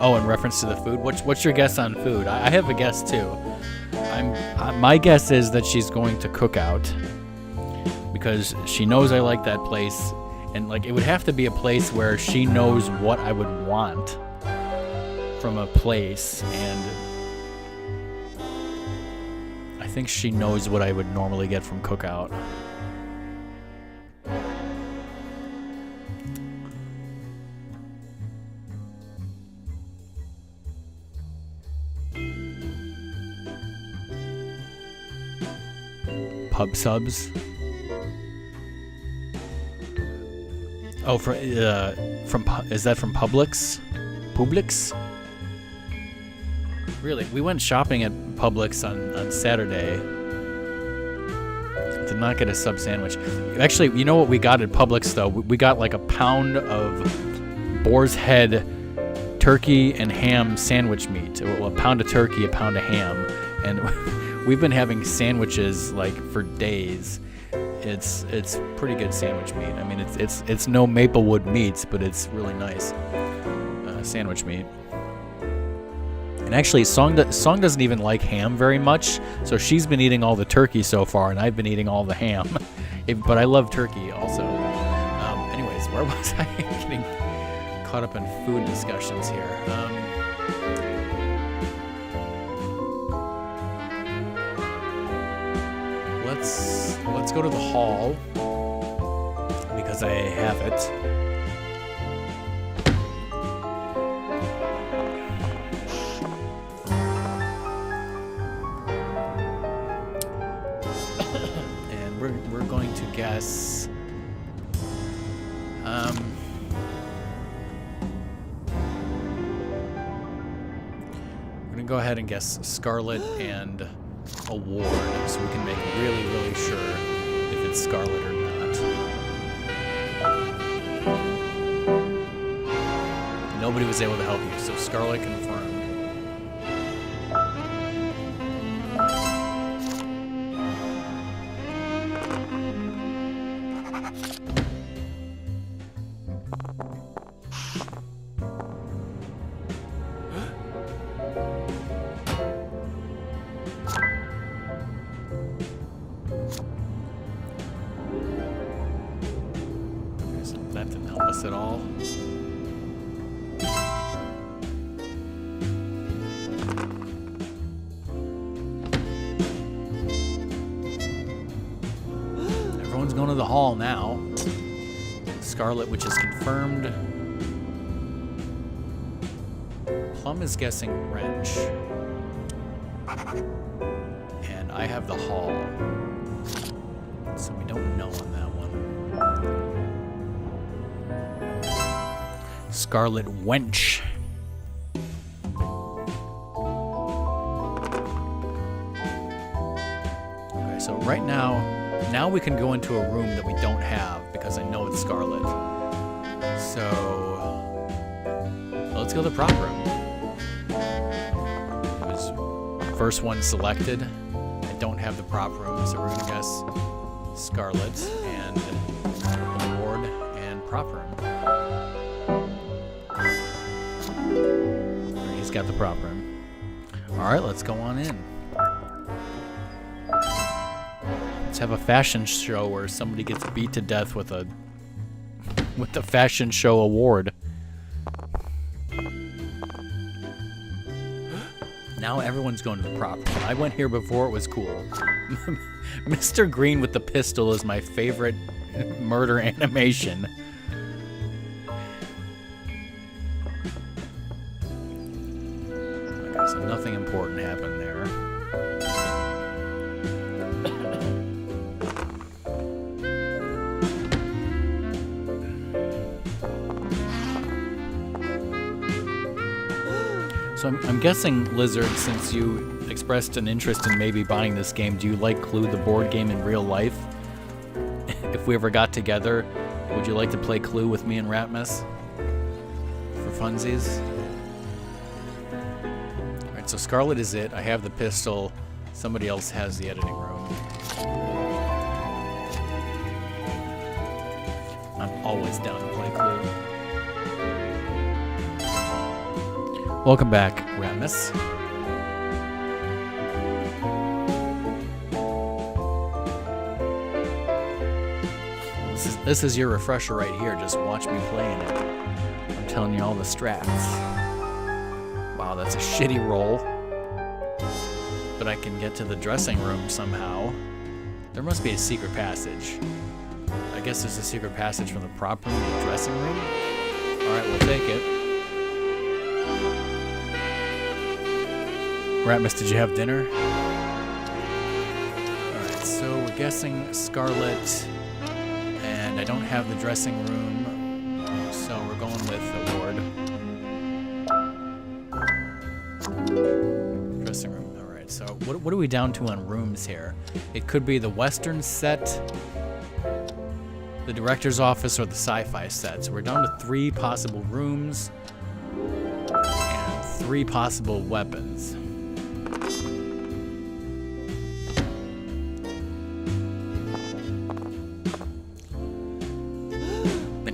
Oh, in reference to the food, what's your guess on food? I have a guess too. My guess is that she's going to Cookout because she knows I like that place, and like it would have to be a place where she knows what I would want from a place, and I think she knows what I would normally get from Cookout. Pub subs. Oh, is that from Publix? Publix? Really, we went shopping at Publix on Saturday. Did not get a sub sandwich. Actually, you know what we got at Publix though? We got like a pound of boar's head turkey and ham sandwich meat. Well, a pound of turkey, a pound of ham, and we've been having sandwiches like for days. It's pretty good sandwich meat. I mean, it's no Maplewood meats, but it's really nice sandwich meat. And actually, Song doesn't even like ham very much, so she's been eating all the turkey so far, and I've been eating all the ham. But I love turkey also. Anyways, where was I getting caught up in food discussions here? Let's go to the hall because I have it. And we're going to guess we're gonna go ahead and guess Scarlet and Award, so we can make really, really sure if it's Scarlet or not. Nobody was able to help you, so Scarlet confirmed. That didn't help us at all. Everyone's going to the hall now. Scarlet, which is confirmed. Plum is guessing wrench. And I have the hall. So we don't know on that one. Scarlet Wench. Okay, so right now we can go into a room that we don't have because I know it's Scarlet. So let's go to the prop room. It was first one selected. I don't have the prop room, so we're gonna guess Scarlet and Award and prop room. He's got the prop room. All right, let's go on in. Let's have a fashion show where somebody gets beat to death with the fashion show award. Now everyone's going to the prop room. I went here before it was cool. Mr. Green with the pistol is my favorite murder animation. So nothing important happened there. So I'm guessing, Lizard, since you expressed an interest in maybe buying this game, do you like Clue, the board game, in real life? If we ever got together, would you like to play Clue with me and Ratmus? For funsies? Alright, so Scarlet is it. I have the pistol. Somebody else has the editing room. I'm always down to play Clue. Welcome back, Ratmus. This is your refresher right here. Just watch me playing it. I'm telling you all the strats. Wow, that's a shitty roll. But I can get to the dressing room somehow. There must be a secret passage. I guess there's a secret passage from the prop room to the dressing room. Alright, we'll take it. Ratmus, did you have dinner? Alright, so we're guessing Scarlet, and I don't have the dressing room, so we're going with the ward. Dressing room, alright, so what are we down to on rooms here? It could be the Western set, the director's office, or the sci-fi set. So we're down to 3 possible rooms, and 3 possible weapons.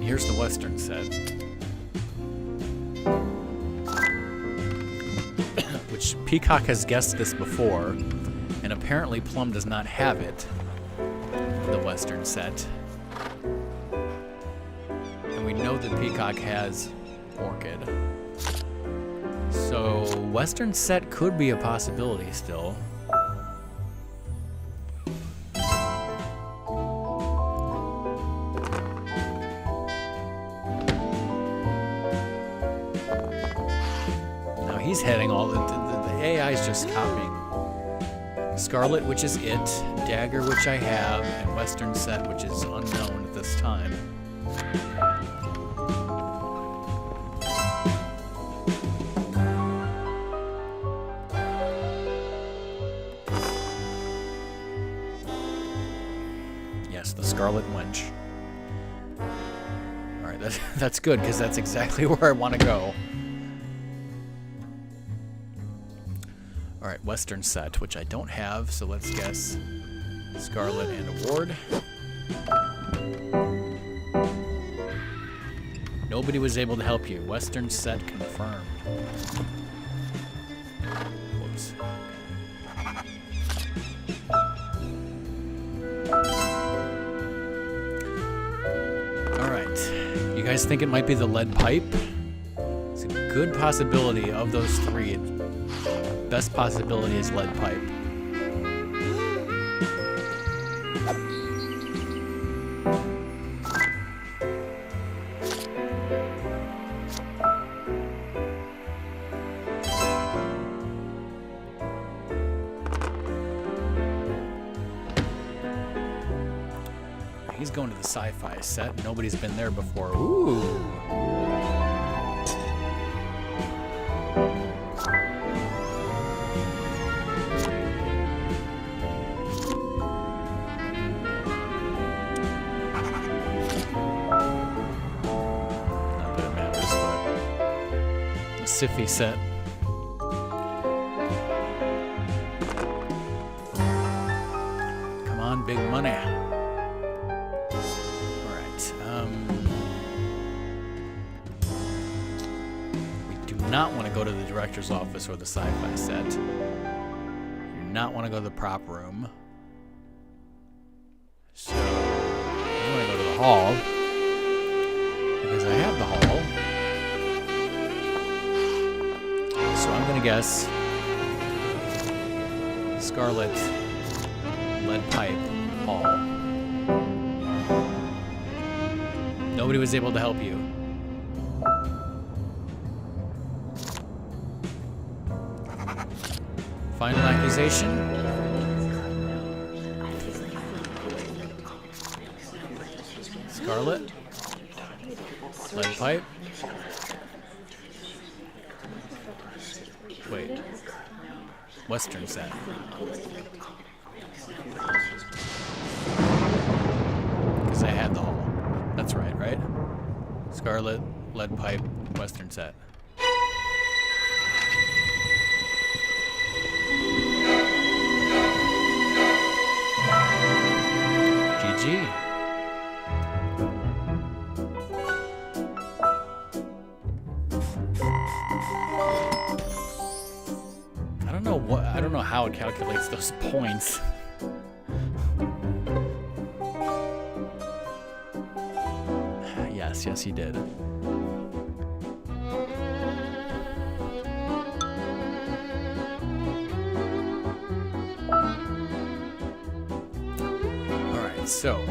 Here's the Western set, which Peacock has guessed this before, and apparently Plum does not have it, the Western set. And we know that Peacock has Orchid. So Western set could be a possibility still. He's heading all the AI is just copying. Scarlet, which is it, Dagger, which I have, and Western set, which is unknown at this time. Yes, the Scarlet Wench. All right, that's good because that's exactly where I want to go. Alright, Western set, which I don't have, so let's guess Scarlet and Award. Nobody was able to help you. Western set confirmed. Whoops. Alright, you guys think it might be the lead pipe? It's a good possibility of those 3. Best possibility is lead pipe. He's going to the sci-fi set. Nobody's been there before. Ooh. Siffy set. Come on, big money. Alright, we do not want to go to the director's office or the sci-fi set. We do not want to go to the prop room. So, I want to go to the hall. Because I have the hall. So I'm gonna guess Scarlet, lead pipe, hall. Nobody was able to help you. Final accusation. Scarlet. Lead pipe. Wait. Western set. Because I had the whole. That's right? Scarlet, lead pipe, Western set. GG. I don't know how it calculates those points. Yes, he did. Alright, so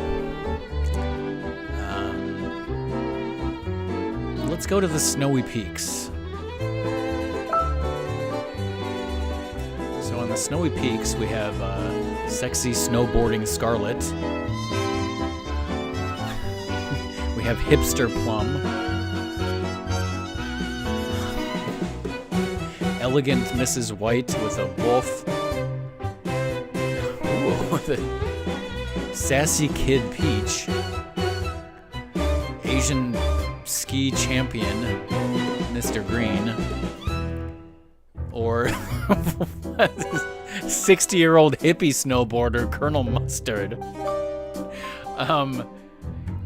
let's go to the Snowy Peaks. So on the Snowy Peaks, we have sexy snowboarding Scarlet. We have hipster Plum. Elegant Mrs. White with a wolf. Ooh, with a sassy kid Peach. Asian ski champion Mr. Green. Or 60-year-old hippie snowboarder Colonel Mustard.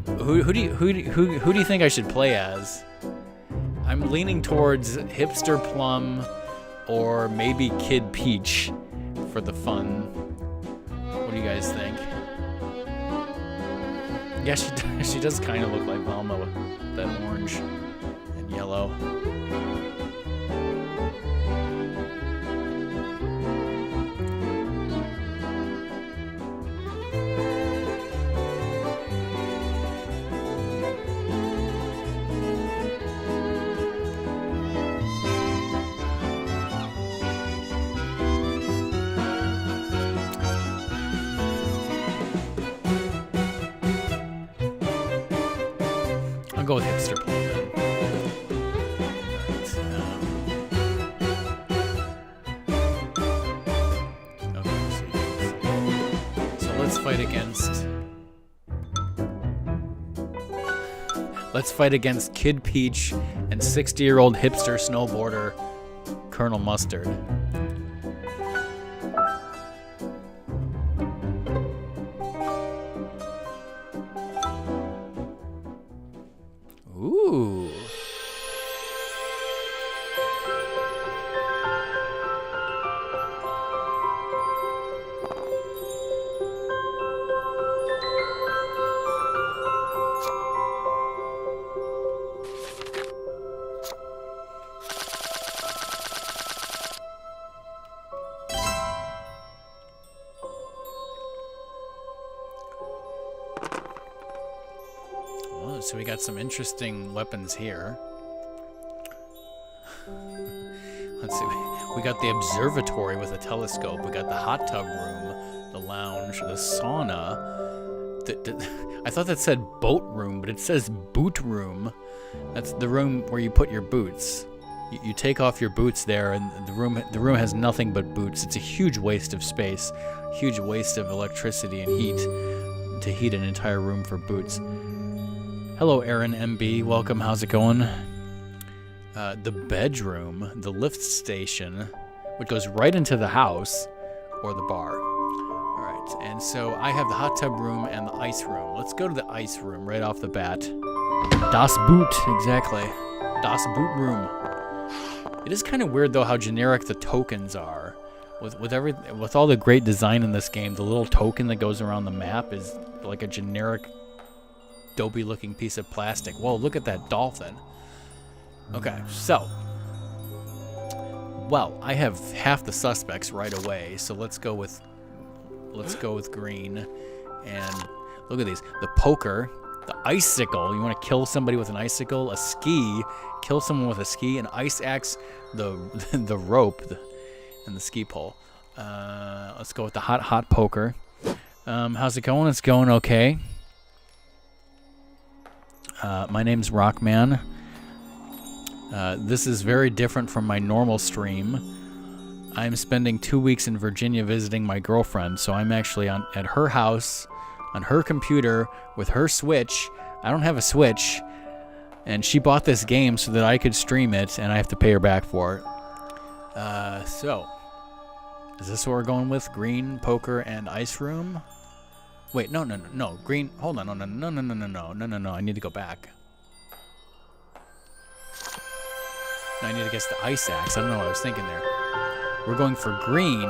Who do you think I should play as? I'm leaning towards hipster Plum or maybe Kid Peach for the fun. What do you guys think? Yeah, she does kind of look like Velma with that orange and yellow. I'll go with hipster Plum then. Okay, so let's fight against. Let's fight against Kid Peach and 60-year-old hipster snowboarder Colonel Mustard. Ooh. So we got some interesting weapons here. Let's see. We got the observatory with a telescope. We got the hot tub room, the lounge, the sauna. I thought that said boat room, but it says boot room. That's the room where you put your boots. You take off your boots there, and the room has nothing but boots. It's a huge waste of space, huge waste of electricity and heat to heat an entire room for boots. Hello, Aaron MB. Welcome. How's it going? The bedroom, the lift station, which goes right into the house, or the bar. All right, and so I have the hot tub room and the ice room. Let's go to the ice room right off the bat. Das Boot, exactly. Das Boot room. It is kind of weird though how generic the tokens are. With all the great design in this game, the little token that goes around the map is like a generic dopey looking piece of plastic. Whoa, look at that dolphin. Okay, so well, I have half the suspects right away, so let's go with green. And look at these. The poker, the icicle, you want to kill somebody with an icicle, a ski, kill someone with a ski, an ice axe, the rope, and the ski pole. Let's go with the hot poker. How's it going? It's going okay. My name's Rockman. This is very different from my normal stream. I'm spending 2 weeks in Virginia visiting my girlfriend, so I'm actually at her house, on her computer, with her Switch. I don't have a Switch, and she bought this game so that I could stream it, and I have to pay her back for it. So, is this what we're going with? Green, poker, and ice room? Wait, no. Green, hold on, no. I need to go back. I need to guess the ice axe. I don't know what I was thinking there. We're going for green,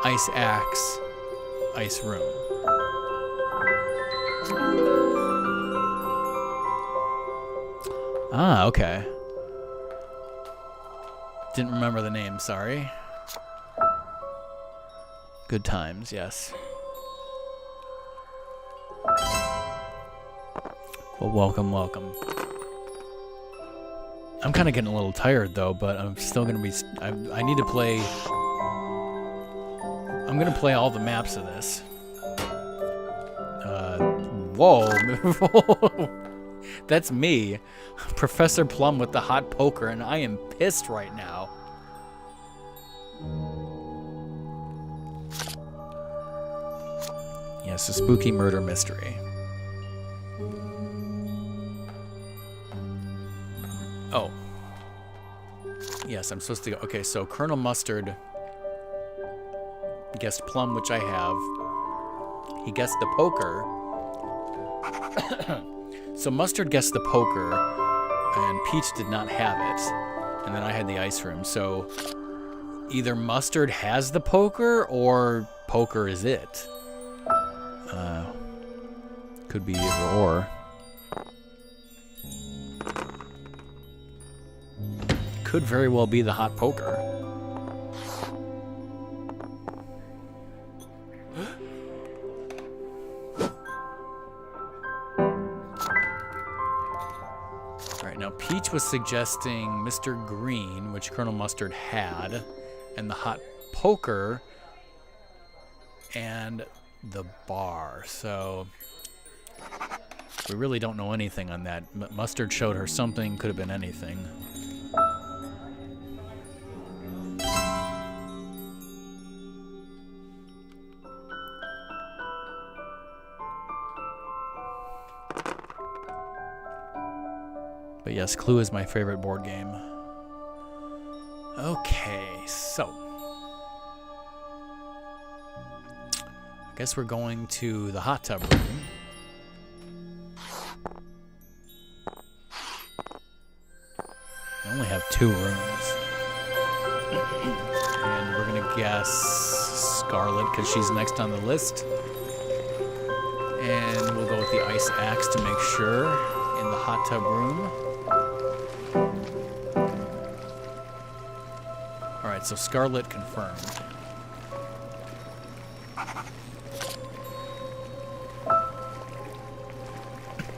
ice axe, ice room. Ah, okay. Didn't remember the name, sorry. Good times, yes. Well, welcome. I'm kind of getting a little tired, though, but I'm still going to be... I need to play... I'm going to play all the maps of this. Whoa. That's me. Professor Plum with the hot poker, and I am pissed right now. Yes, a spooky murder mystery. Oh. Yes, I'm supposed to go. Okay, so Colonel Mustard guessed Plum, which I have. He guessed the poker. So Mustard guessed the poker, and Peach did not have it. And then I had the ice room. So either Mustard has the poker, or poker is it. Could be either or. Could very well be the hot poker. Alright, now Peach was suggesting Mr. Green, which Colonel Mustard had, and the hot poker, and the bar. So we really don't know anything on that. Mustard showed her something, could have been anything. But yes, Clue is my favorite board game. Okay, so I guess we're going to the hot tub room. I only have 2 rooms. And we're gonna guess Scarlet because she's next on the list. And we'll go with the ice axe to make sure in the hot tub room. Alright, so Scarlet confirmed.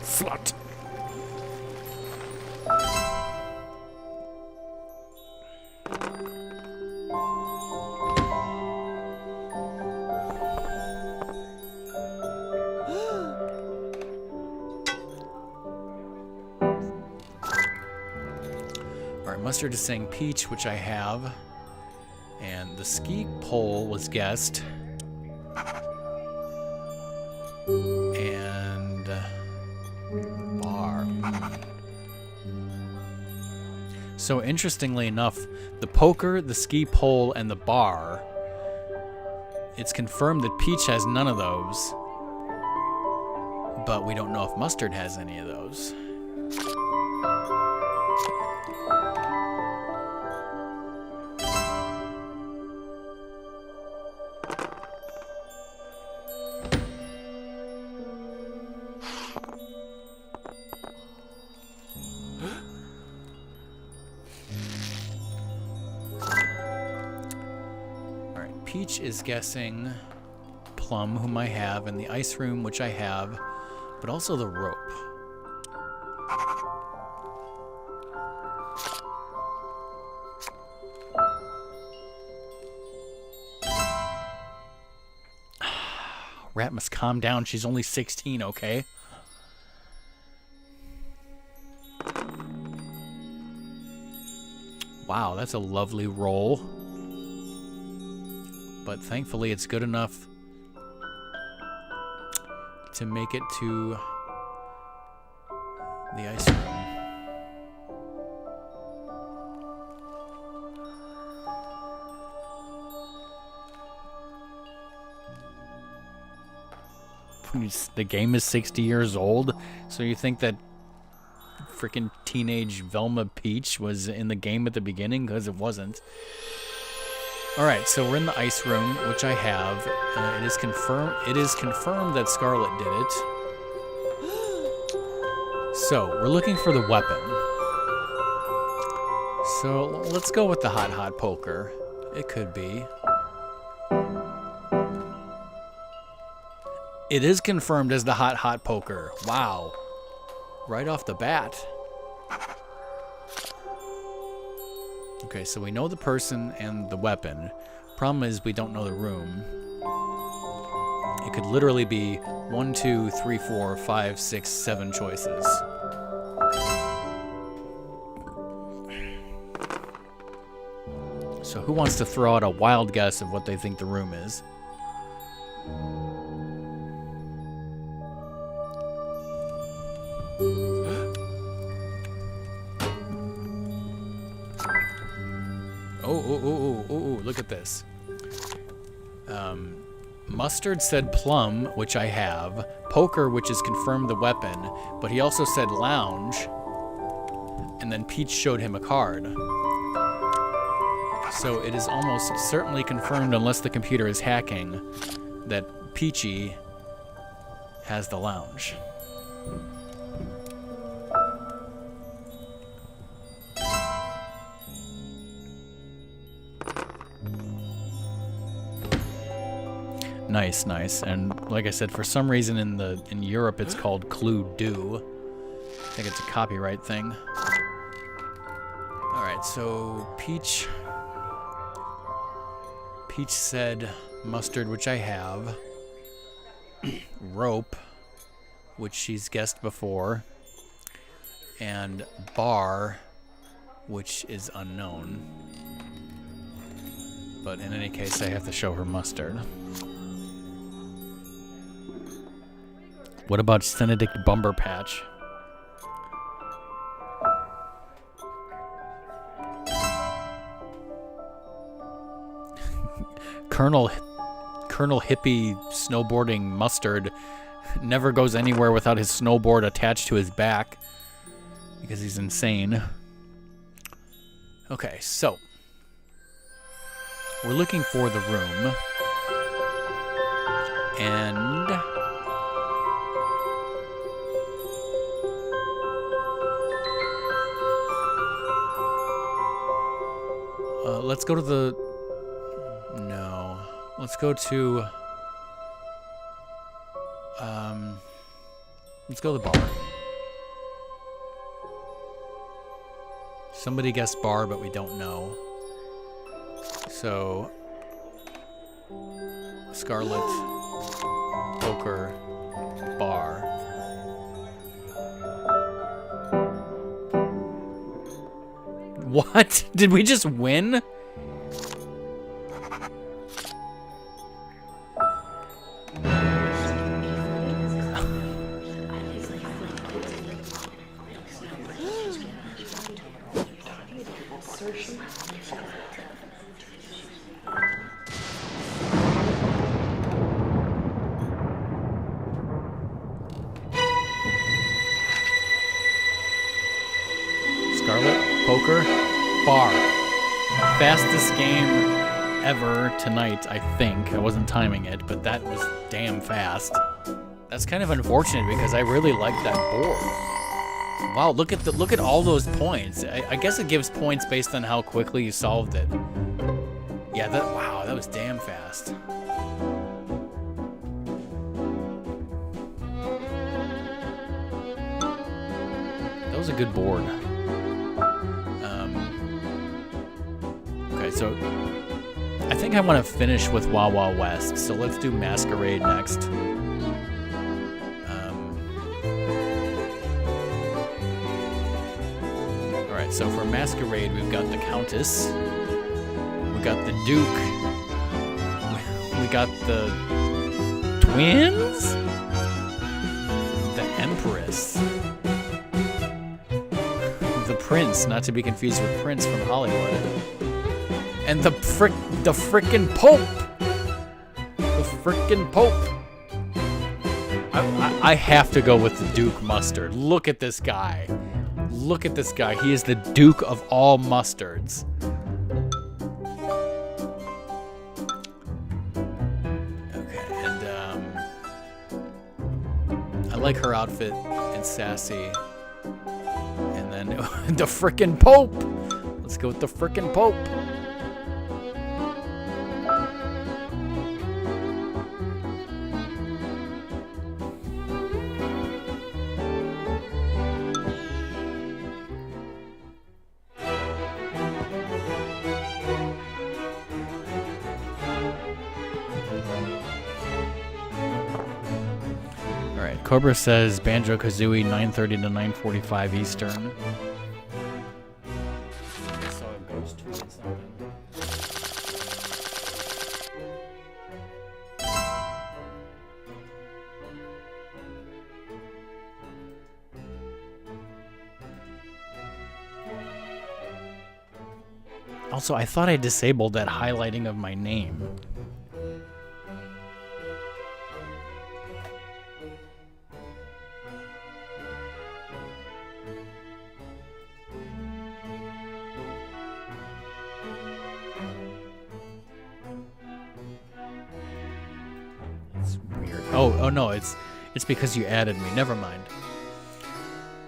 Slut. Alright, Mustard is saying Peach, which I have. And the ski pole was guessed. And bar. So interestingly enough, the poker, the ski pole, and the bar, it's confirmed that Peach has none of those. But we don't know if Mustard has any of those. Peach is guessing Plum, whom I have, and the ice room, which I have, but also the rope. Rat must calm down. She's only 16, okay? Wow, that's a lovely roll. But thankfully it's good enough to make it to the ice room. The game is 60 years old, so you think that freaking teenage Velma Peach was in the game at the beginning? Because it wasn't. Alright, so we're in the ice room, which I have. It is confirmed that Scarlet did it. So, we're looking for the weapon. So, let's go with the hot poker. It could be. It is confirmed as the hot poker. Wow. Right off the bat. Okay, so we know the person and the weapon. Problem is we don't know the room. It could literally be 1, 2, 3, 4, 5, 6, 7 choices. So who wants to throw out a wild guess of what they think the room is? Oh, look at this. Mustard said plum, which I have. Poker, which is confirmed the weapon. But he also said lounge. And then Peach showed him a card. So it is almost certainly confirmed, unless the computer is hacking, that Peachy has the lounge. Nice, nice. And like I said, for some reason in Europe it's called Clue Do. I think it's a copyright thing. Alright, so Peach said mustard, which I have. Rope, which she's guessed before. And bar, which is unknown. But in any case, I have to show her mustard. What about Benedict Bumberpatch? Colonel Hippie snowboarding mustard never goes anywhere without his snowboard attached to his back because he's insane. Okay, so we're looking for the room, and let's go to the... No. Let's go to... Let's go to the bar. Somebody guessed bar, but we don't know. So... Scarlet, poker, bar. What? Did we just win? Scarlet, poker, bar. Fastest game ever tonight, I think. I wasn't timing it, but that was damn fast. That's kind of unfortunate because I really like that board. Wow, look at all those points. I guess it gives points based on how quickly you solved it. Yeah, wow, that was damn fast. That was a good board. Okay, so I think I want to finish with Wawa West, so let's do Masquerade next. Alright, so for Masquerade, we've got the Countess, we got the Duke, we got the Twins, the Empress, the Prince, not to be confused with Prince from Hollywood, and the frickin' Pope! The frickin' Pope! I have to go with the Duke Mustard. Look at this guy. Look at this guy. He is the Duke of all mustards. Okay, and I like her outfit. It's sassy. And then the frickin' Pope! Let's go with the frickin' Pope. Cobra says Banjo-Kazooie 9:30 to 9:45 Eastern. I saw a ghost tweet something. Also, I thought I disabled that highlighting of my name. Oh no, it's because you added me. Never mind.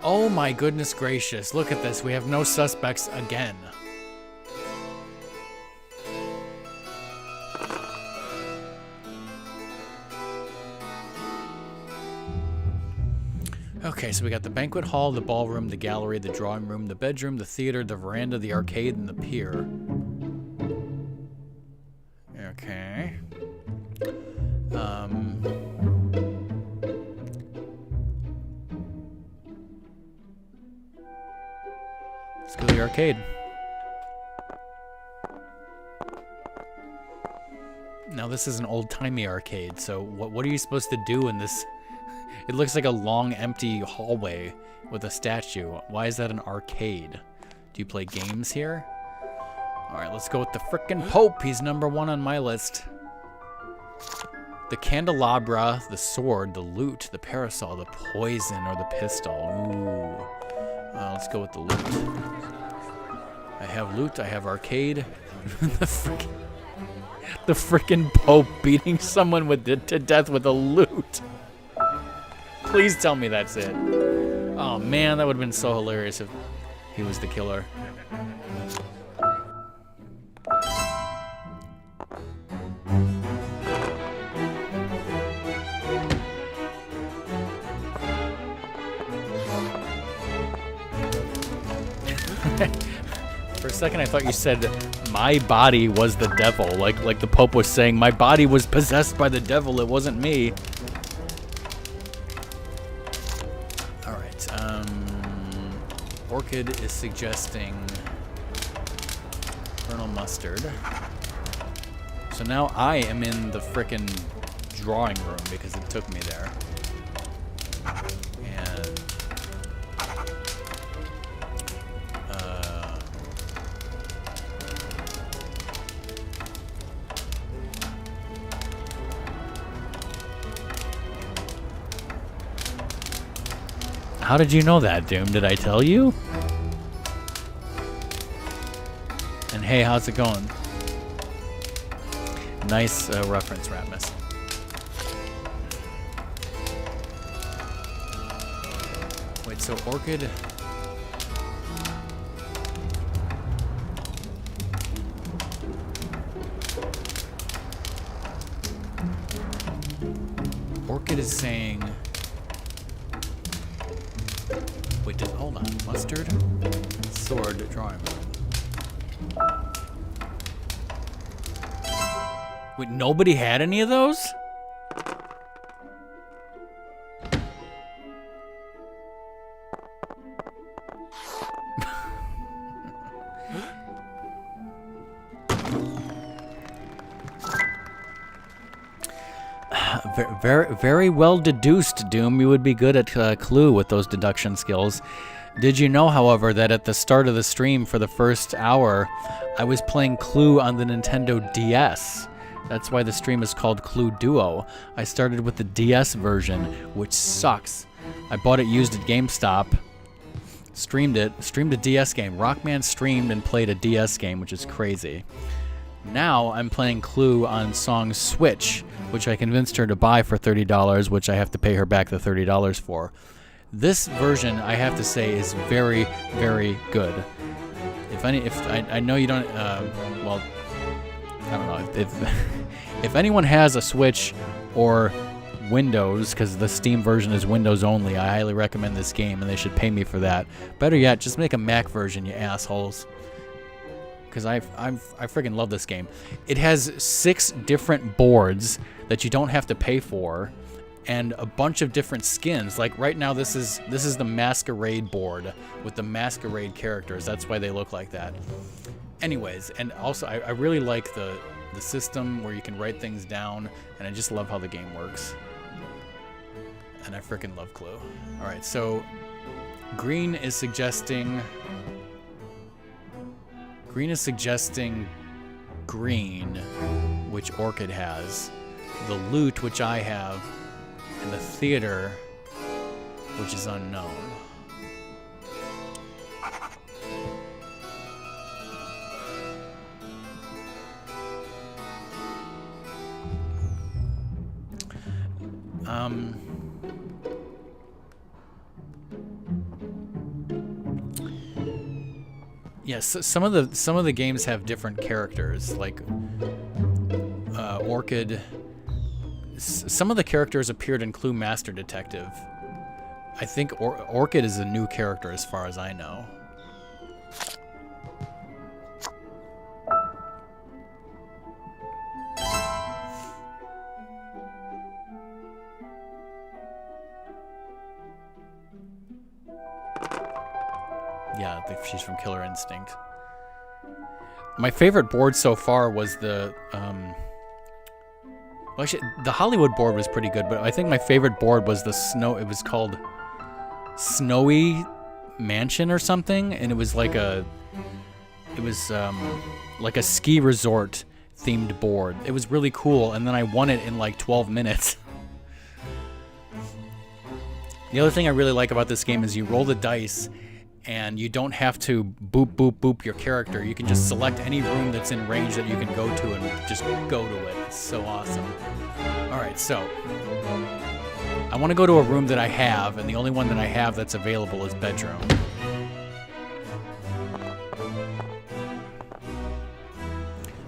Oh my goodness gracious. Look at this. We have no suspects again. Okay, so we got the banquet hall, the ballroom, the gallery, the drawing room, the bedroom, the theater, the veranda, the arcade, and the pier. Okay. Let's go to the arcade. Now this is an old-timey arcade, so what are you supposed to do in this? It looks like a long, empty hallway with a statue. Why is that an arcade? Do you play games here? Alright, let's go with the frickin' Pope. He's #1 on my list. The candelabra, the sword, the lute, the parasol, the poison, or the pistol. Ooh. Let's go with the lute. I have lute, I have arcade. The frickin' Pope beating someone to death with a lute. Please tell me that's it. Oh man, that would have been so hilarious if he was the killer. For a second I thought you said my body was the devil, like the Pope was saying my body was possessed by the devil, it wasn't me. Alright, Orchid is suggesting Colonel Mustard. So now I am in the frickin' drawing room because it took me there. And how did you know that, Doom? Did I tell you? And hey, how's it going? Nice reference, Ratmus. Wait, so Orchid... Orchid is saying... Wait, hold on. Mustard? Sword, drawing room. Wait, nobody had any of those? Very well deduced, Doom. You would be good at Clue with those deduction skills. Did you know, however, that at the start of the stream for the first hour, I was playing Clue on the Nintendo DS? That's why the stream is called Clue Duo. I started with the DS version, which sucks. I bought it used at GameStop, streamed a DS game. Rockman streamed and played a DS game, which is crazy. Now I'm playing Clue on Song's Switch, which I convinced her to buy for $30, which I have to pay her back the $30 for. This version, I have to say, is very, very good. If I know you don't, well, I don't know if anyone has a Switch or Windows, because the Steam version is Windows only, I highly recommend this game, and they should pay me for that. Better yet, just make a Mac version, you assholes. Because I freaking love this game. It has 6 different boards that you don't have to pay for, and a bunch of different skins. Like right now, this is the Masquerade board with the Masquerade characters. That's why they look like that. Anyways, and also I really like the system where you can write things down, and I just love how the game works. And I freaking love Clue. All right, so Green is suggesting green, which Orchid has, the loot, which I have, and the theater, which is unknown. Yes, some of the games have different characters, like Orchid. Some of the characters appeared in Clue Master Detective. I think Orchid is a new character as far as I know. Yeah, she's from Killer Instinct. My favorite board so far was the well, actually, the Hollywood board was pretty good, but I think my favorite board was the snow. It was called Snowy Mansion or something, and it was like a ski resort themed board. It was really cool, and then I won it in like 12 minutes. The other thing I really like about this game is you roll the dice, and you don't have to boop, boop, boop your character. You can just select any room that's in range that you can go to and just go to it. It's so awesome. All right, so I want to go to a room that I have, and the only one that I have that's available is bedroom.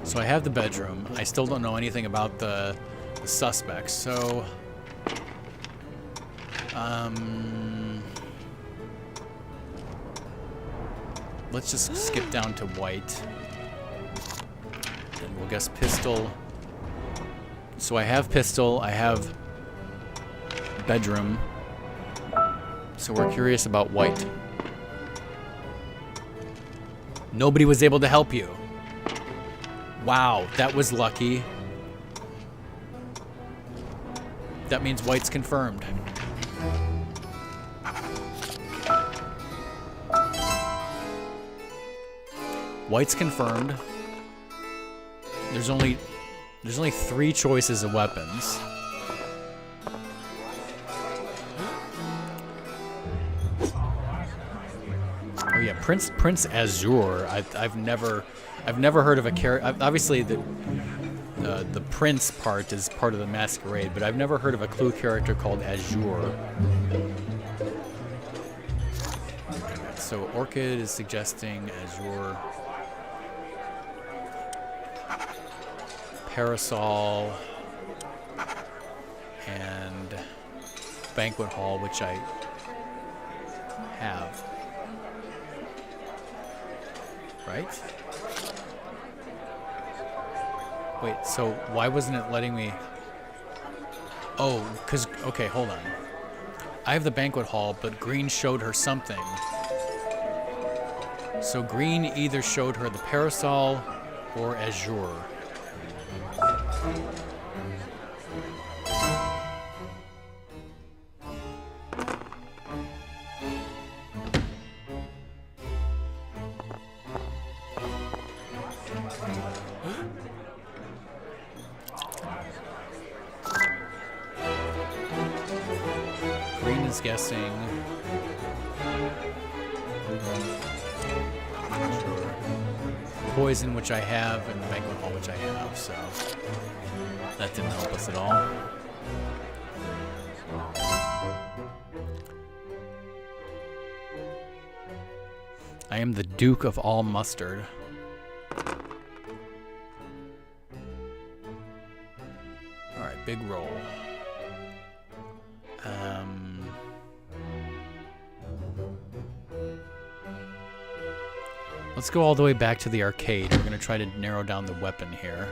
So I have the bedroom. I still don't know anything about the suspects, so let's just skip down to white. And we'll guess pistol. So I have pistol, I have bedroom. So we're curious about white. Nobody was able to help you. Wow, that was lucky. That means white's confirmed. White's confirmed. There's only 3 choices of weapons. Oh yeah, Prince Azure. I've never heard of a character. Obviously the Prince part is part of the Masquerade, but I've never heard of a Clue character called Azure. So Orchid is suggesting Azure. Parasol and Banquet Hall, which I have. Right? Wait, so why wasn't it letting me... Oh, because... Okay, hold on. I have the banquet hall, but Green showed her something. So Green either showed her the parasol or Azure. Green is guessing. Sure. Poison, which I have, and the banquet hall, which I have, so that didn't help us at all. I am the Duke of all mustard. Alright, big roll. Let's go all the way back to the arcade. We're going to try to narrow down the weapon here.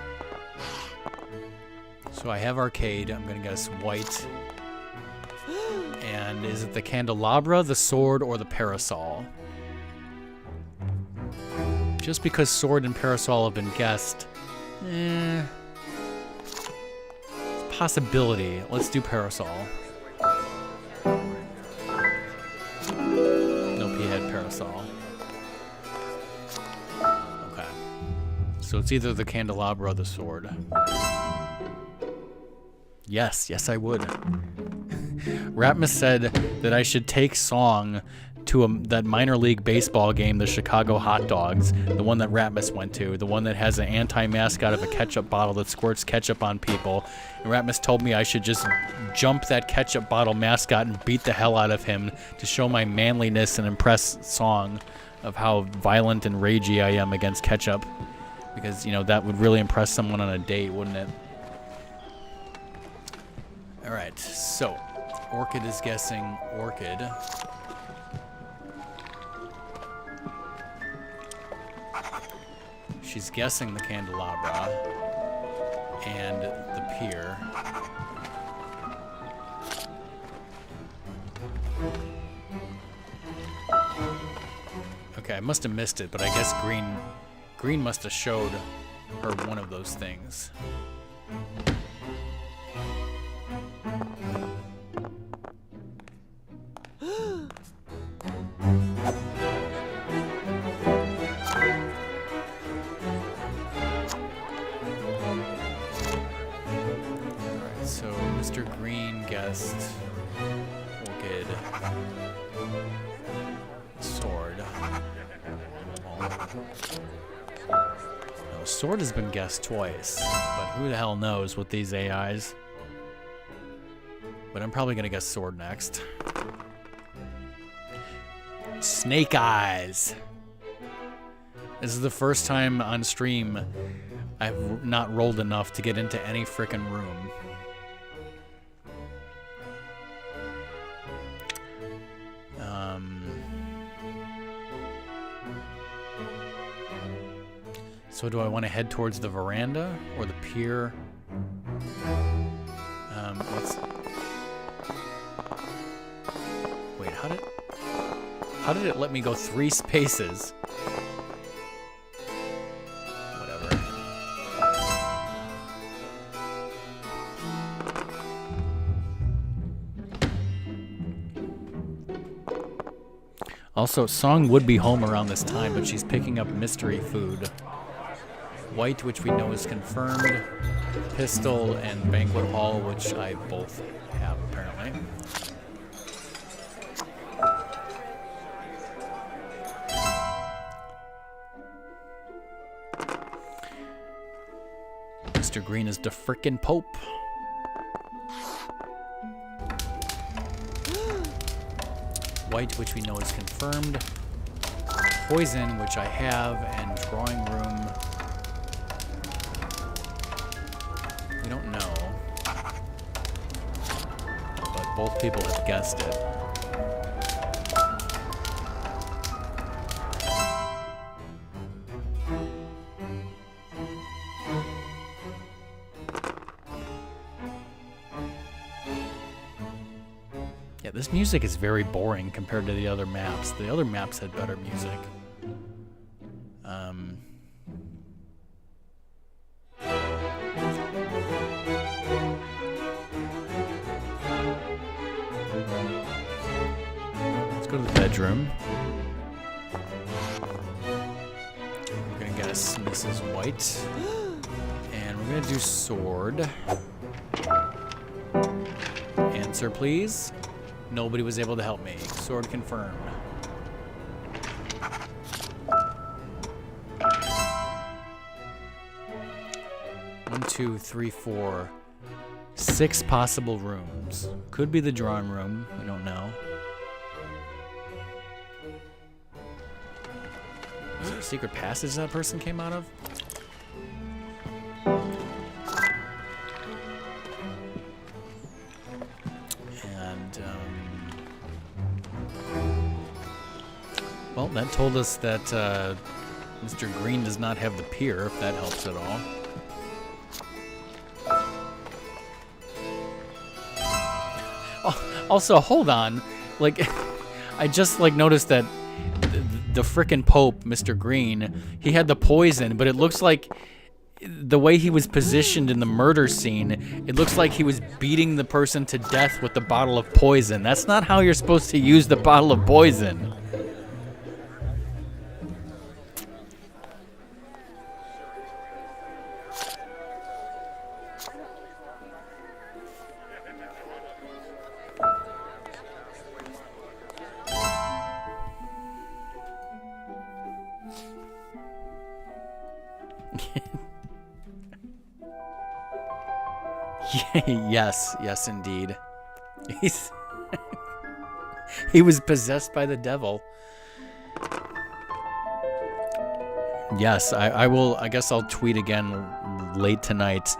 So I have arcade. I'm going to guess white. And is it the candelabra, the sword, or the parasol? Just because sword and parasol have been guessed. It's a possibility. Let's do parasol. Nope, he had parasol. Okay. So it's either the candelabra or the sword. Yes, yes I would. Ratmus said that I should take Song to that minor league baseball game, the Chicago Hot Dogs, the one that Ratmus went to, the one that has an anti-mascot of a ketchup bottle that squirts ketchup on people. And Ratmus told me I should just jump that ketchup bottle mascot and beat the hell out of him to show my manliness and impress Song of how violent and ragey I am against ketchup. Because, you know, that would really impress someone on a date, wouldn't it? Alright, so Orchid is guessing Orchid. She's guessing the candelabra and the pier. Okay, I must have missed it, but I guess Green must have showed her one of those things. Orchid. Sword. No, sword has been guessed twice, but who the hell knows with these AIs. But I'm probably gonna guess sword next. Snake Eyes. This is the first time on stream I've not rolled enough to get into any frickin' room. So do I want to head towards the veranda or the pier? Wait, how did it let me go 3 spaces? Whatever. Also, Song would be home around this time, but she's picking up mystery food. White, which we know is confirmed. Pistol and Banquet Hall, which I both have, apparently. Mr. Green is the frickin' Pope. White, which we know is confirmed. Poison, which I have, and drawing room. We don't know, but both people have guessed it. Yeah, this music is very boring compared to the other maps. The other maps had better music. Let's go to the bedroom. We're gonna guess Mrs. White. And we're gonna do sword. Answer, please. Nobody was able to help me. Sword confirmed. One, two, three, four. 6 possible rooms. Could be the drawing room. We don't know. Is there a secret passage that person came out of? Well, that told us that Mr. Green does not have the pier, if that helps at all. Oh, also, hold on. Like, I just, like, noticed that the frickin' Pope, Mr. Green, he had the poison, but it looks like the way he was positioned in the murder scene, it looks like he was beating the person to death with the bottle of poison. That's not how you're supposed to use the bottle of poison. Yes, indeed. He was possessed by the devil. Yes, I will. I guess I'll tweet again late tonight.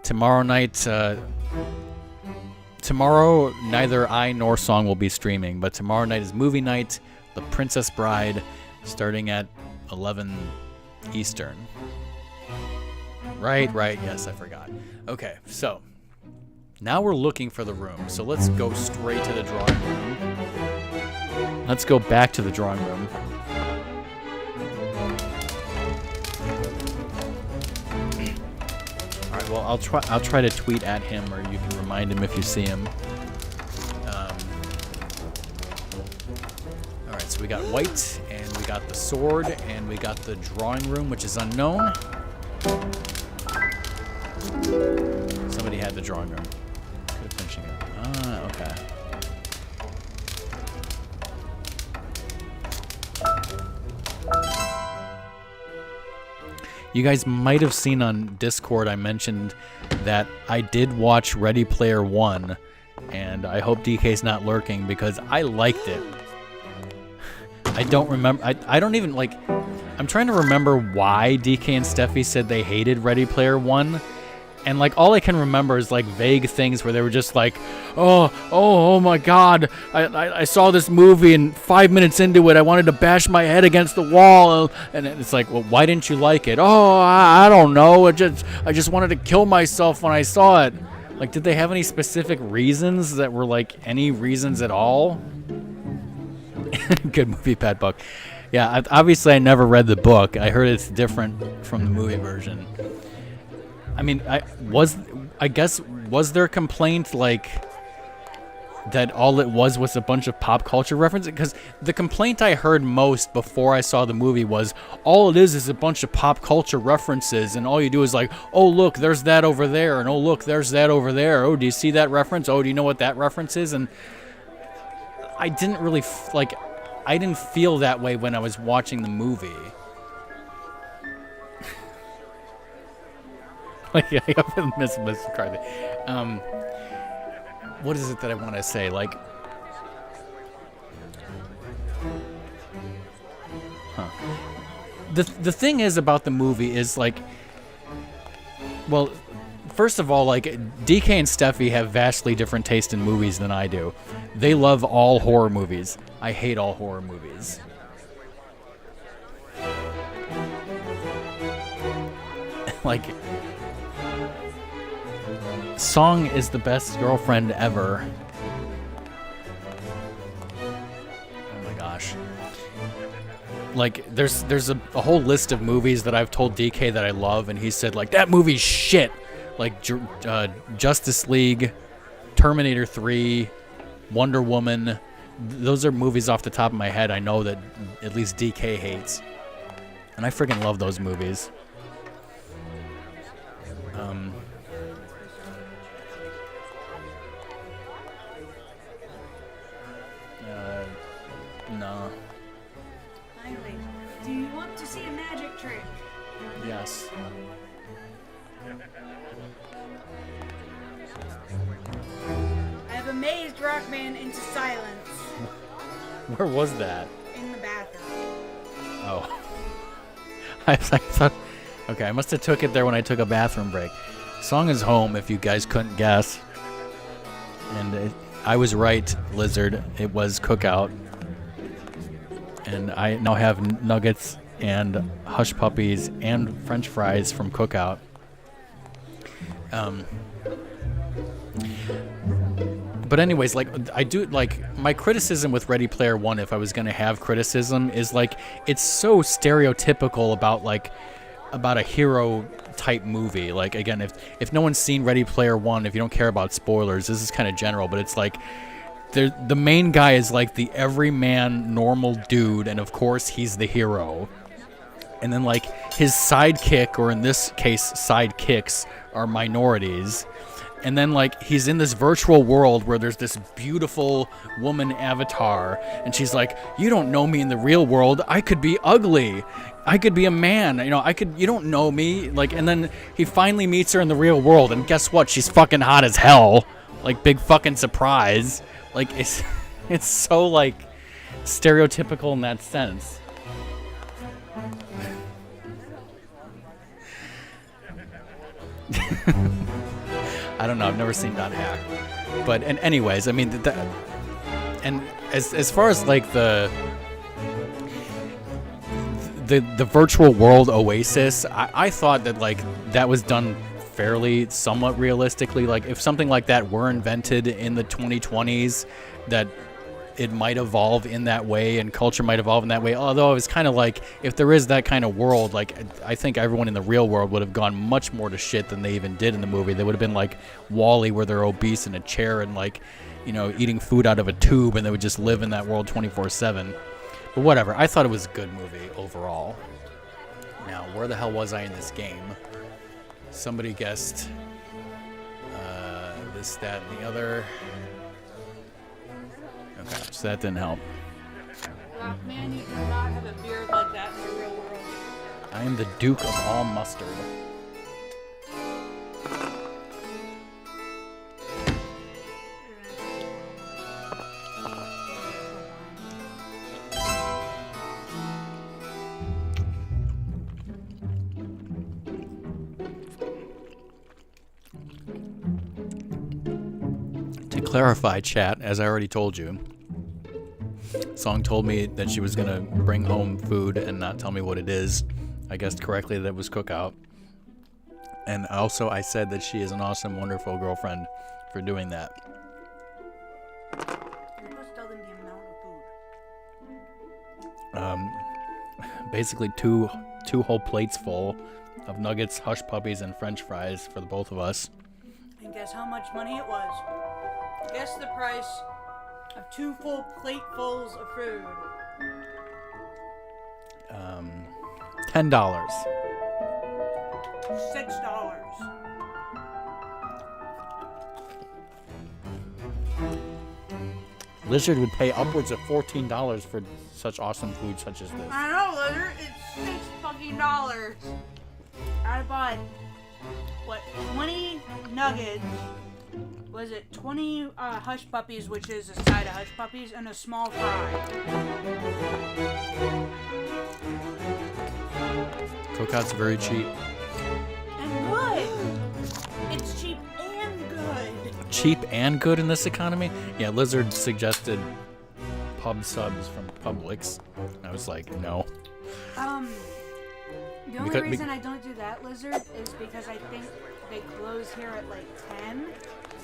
Tomorrow night. Tomorrow, neither I nor Song will be streaming, but tomorrow night is movie night. The Princess Bride, starting at 11 Eastern. Right. Yes, I forgot. Okay, so now we're looking for the room. So let's go straight to the drawing room. Let's go back to the drawing room. All right. Well, I'll try to tweet at him, or you can remind him if you see him. All right. So we got white, and we got the sword, and we got the drawing room, which is unknown. Somebody had the drawing room. Could have finishing it. Ah, okay. You guys might have seen on Discord I mentioned that I did watch Ready Player One, and I hope DK's not lurking because I liked it. I don't remember. I don't even like. I'm trying to remember why DK and Steffi said they hated Ready Player One. And, like, all I can remember is, like, vague things where they were just like, oh my God, I saw this movie and 5 minutes into it, I wanted to bash my head against the wall. And it's like, well, why didn't you like it? Oh, I don't know. I just wanted to kill myself when I saw it. Like, did they have any specific reasons that were, like, any reasons at all? Good movie, Pat Buck. Yeah, obviously I never read the book. I heard it's different from the movie version. I mean, I guess, was there a complaint, like, that all it was a bunch of pop culture references? Because the complaint I heard most before I saw the movie was, all it is a bunch of pop culture references, and all you do is like, oh, look, there's that over there, and oh, look, there's that over there. Oh, do you see that reference? Oh, do you know what that reference is? And I didn't really, I didn't feel that way when I was watching the movie. Like, I miss McCarthy. What is it that I want to say? Like, the thing is about the movie is like, well, first of all, like, DK and Steffi have vastly different taste in movies than I do. They love all horror movies. I hate all horror movies. Like, Song is the best girlfriend ever. like there's a whole list of movies that I've told DK that I love, and he said like that movie's shit. Like Justice League, Terminator 3, Wonder Woman. Those are movies off the top of my head I know that at least DK hates, and I freaking love those movies. No. Finally, do you want to see a magic trick? Yes. I have amazed Rockman into silence. Where was that? In the bathroom. Oh. I thought... Okay, I must have took it there when I took a bathroom break. Song is Home, if you guys couldn't guess. And I was right, Lizard. It was Cookout. And I now have nuggets and hush puppies and french fries from Cookout. But anyways, like, I do, like, my criticism with Ready Player One, if I was going to have criticism, is, like, it's so stereotypical about a hero type movie. Like, again, if no one's seen Ready Player One, if you don't care about spoilers, this is kind of general, but it's like, the main guy is like the everyman normal dude, and of course he's the hero. And then like his sidekick, or in this case sidekicks, are minorities. And then like he's in this virtual world where there's this beautiful woman avatar, and she's like, you don't know me in the real world. I could be ugly. I could be a man. You don't know me. Like, and then he finally meets her in the real world, and guess what? She's fucking hot as hell. Like, big fucking surprise. Like, it's so, like, stereotypical in that sense. I don't know. I've never seen that hack. But, and anyways, I mean, and as far as, like, the virtual world Oasis, I thought that, like, that was done fairly somewhat realistically. Like, if something like that were invented in the 2020s, that it might evolve in that way, and culture might evolve in that way. Although it was kind of like, if there is that kind of world, like, I think everyone in the real world would have gone much more to shit than they even did in the movie. They would have been like Wall-E, where they're obese in a chair and, like, you know, eating food out of a tube, and they would just live in that world 24/7. But whatever, I thought it was a good movie overall. Now, where the hell was I in this game? Somebody guessed this, that, and the other. Okay, so that didn't help. Rockman, you do not have a beard like that in the real world. I am the Duke of all mustard. To clarify, chat, as I already told you, Song told me that she was going to bring home food and not tell me what it is. I guessed correctly that it was Cookout. And also I said that she is an awesome, wonderful girlfriend for doing that. You must tell them the amount of food. Basically two whole plates full of nuggets, hush puppies, and french fries for the both of us. And guess how much money it was? Guess the price of 2 full platefuls of food. $10. $6. Lizard would pay upwards of $14 for such awesome food such as this. I know, Lizard. It's $6 fucking. I bought, 20 nuggets. Was it 20 hush puppies, which is a side of hush puppies, and a small fry. Cookout's very cheap. And good. It's cheap and good. Cheap and good in this economy? Yeah, Lizard suggested pub subs from Publix. I was like, no. The only reason I don't do that, Lizard, is because I think they close here at like 10,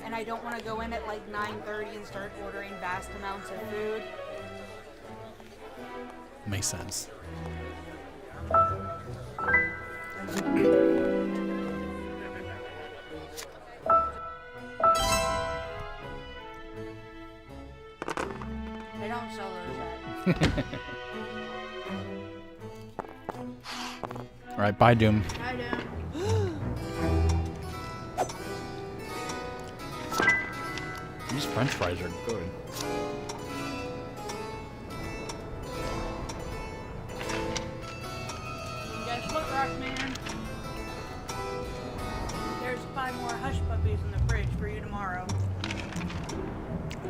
and I don't want to go in at like 9:30 and start ordering vast amounts of food. Makes sense. They don't sell those at. All right, bye, Doom. I do. These French fries are good. And guess what, Rockman? There's 5 more hush puppies in the fridge for you tomorrow.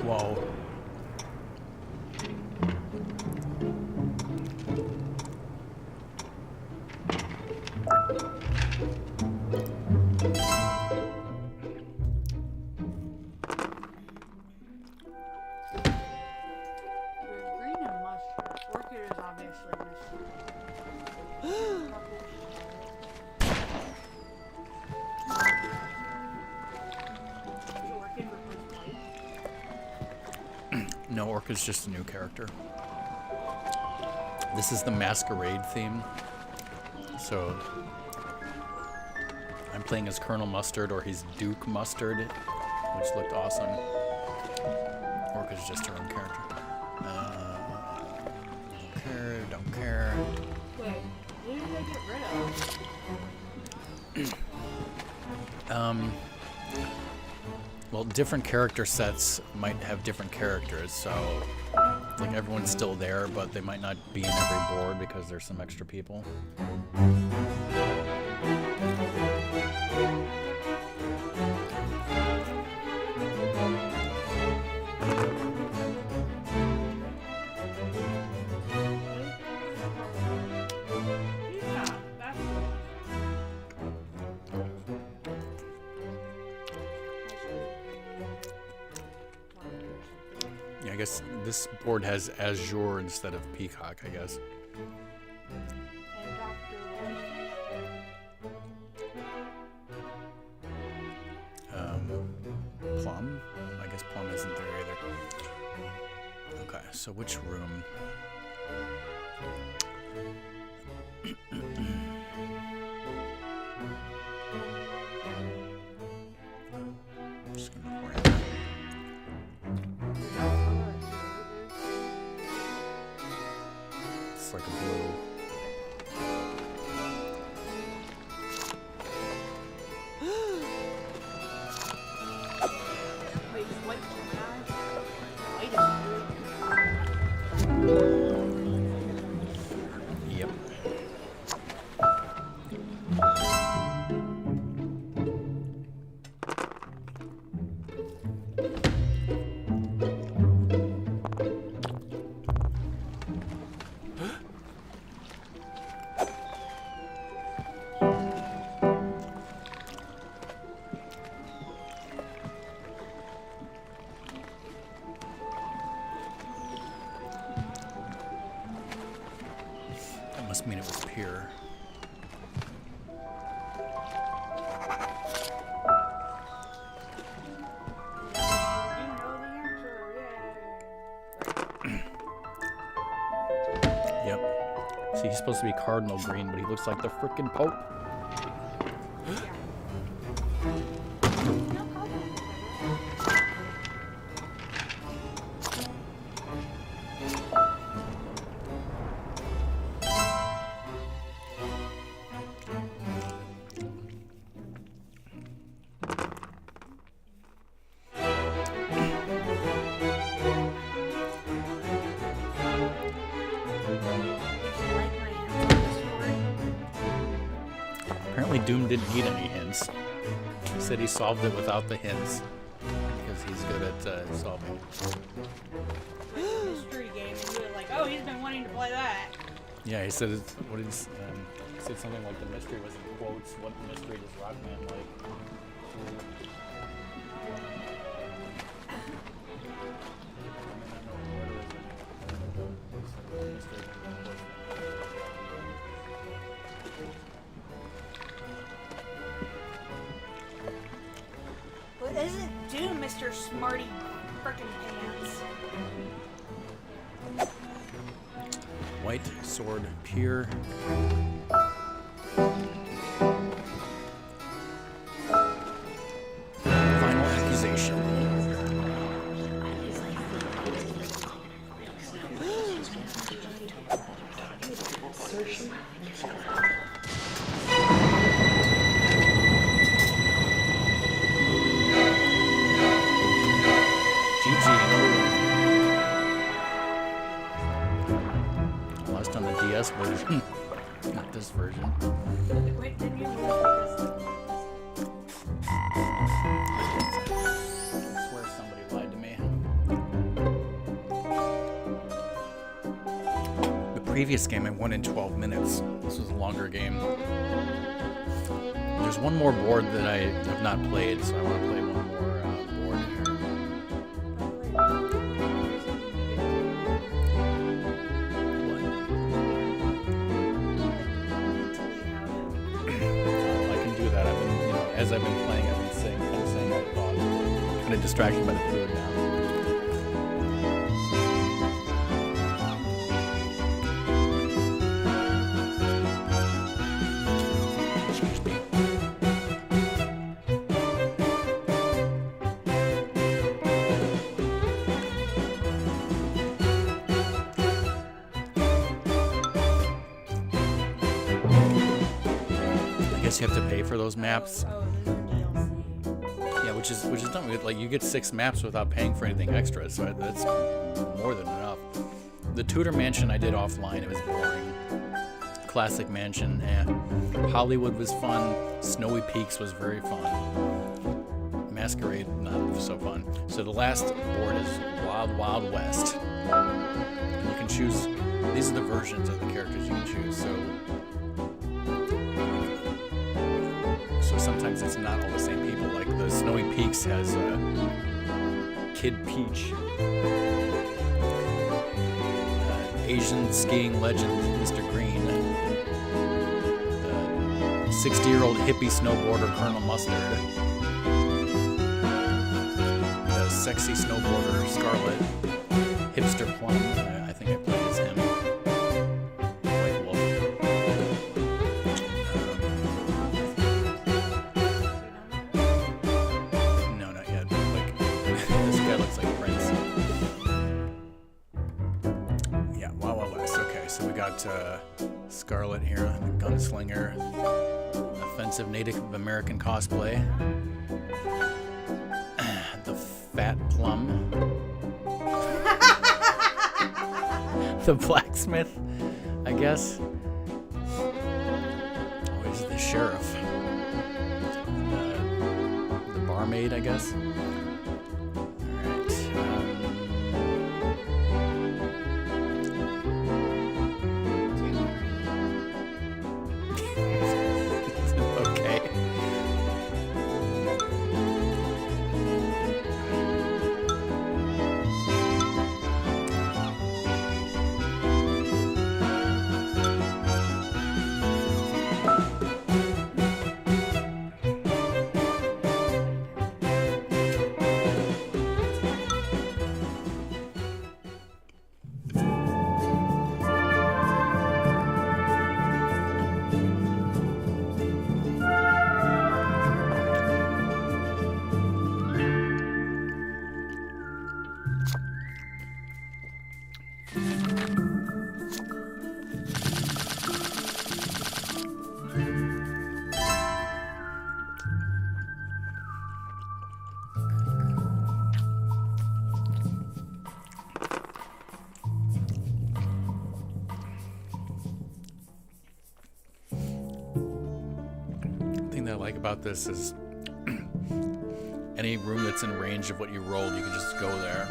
Whoa. There's green and mustard. Orchid is obviously missing. Is Orchid replaced White? No, Orca's just a new character. This is the Masquerade theme. So I'm playing as Colonel Mustard, or he's Duke Mustard, which looked awesome. Orca's just her own character. Don't care. Wait, who did they get rid of? Well, different character sets might have different characters, so like everyone's still there, but they might not be in every board because there's some extra people. Yeah, that's Yeah, I guess this board has Azure instead of Peacock, I guess. and Dr. Plum? I guess Plum isn't there either. Okay, so which room? Just gonna orient that. It's like a blue. Wait, is White Gemini? White is Yep. That must mean it was Pier. You know the answer, yay! Yep. See, he's supposed to be Cardinal Green, but he looks like the frickin' Pope. Apparently Doom didn't need any hints. He said he solved it without the hints because he's good at solving. Mystery game, and you're like, oh, he's been wanting to play that. Yeah, he said what did he said something like the mystery was in quotes. What mystery does Rockman like? What does it do, Mr. Smarty frickin' Pants? White Sword Pier. Final accusation. Lost on the DS version, not this version. Wait, did you? I swear somebody lied to me. The previous game I won in 12 minutes. This was a longer game. There's one more board that I have not played, so I want to play one more board here. I can do that. I've been, as I've been playing, I've been saying my thoughts. Kind of distracted by the food now. Excuse me. I guess you have to pay for those maps. Oh, these are DLC. Yeah, which is dumb. Like, you get 6 maps without paying for anything extra, so that's more than enough. The Tudor Mansion I did offline. It was boring. Classic Mansion, Hollywood was fun. Snowy Peaks was very fun. Masquerade, not so fun. So the last board is Wild Wild West. And you can choose. These are the versions of the characters you can choose. So sometimes it's not all the same people. Like the Snowy Peaks has Kid Peach, Asian skiing legend Mr. Green, 60-year-old hippie snowboarder Colonel Mustard, the sexy snowboarder Scarlet, Hipster Plum. I think I played as him. White Wolf. No, not yet. Like this guy looks like Prince. Yeah, Wild Wild West. Okay, so we got Scarlet here, the gunslinger, offensive Native American cosplay, the Fat Plum, the blacksmith, I guess. Oh, he's the sheriff, the barmaid, I guess. I like about this is any room that's in range of what you rolled, you can just go there.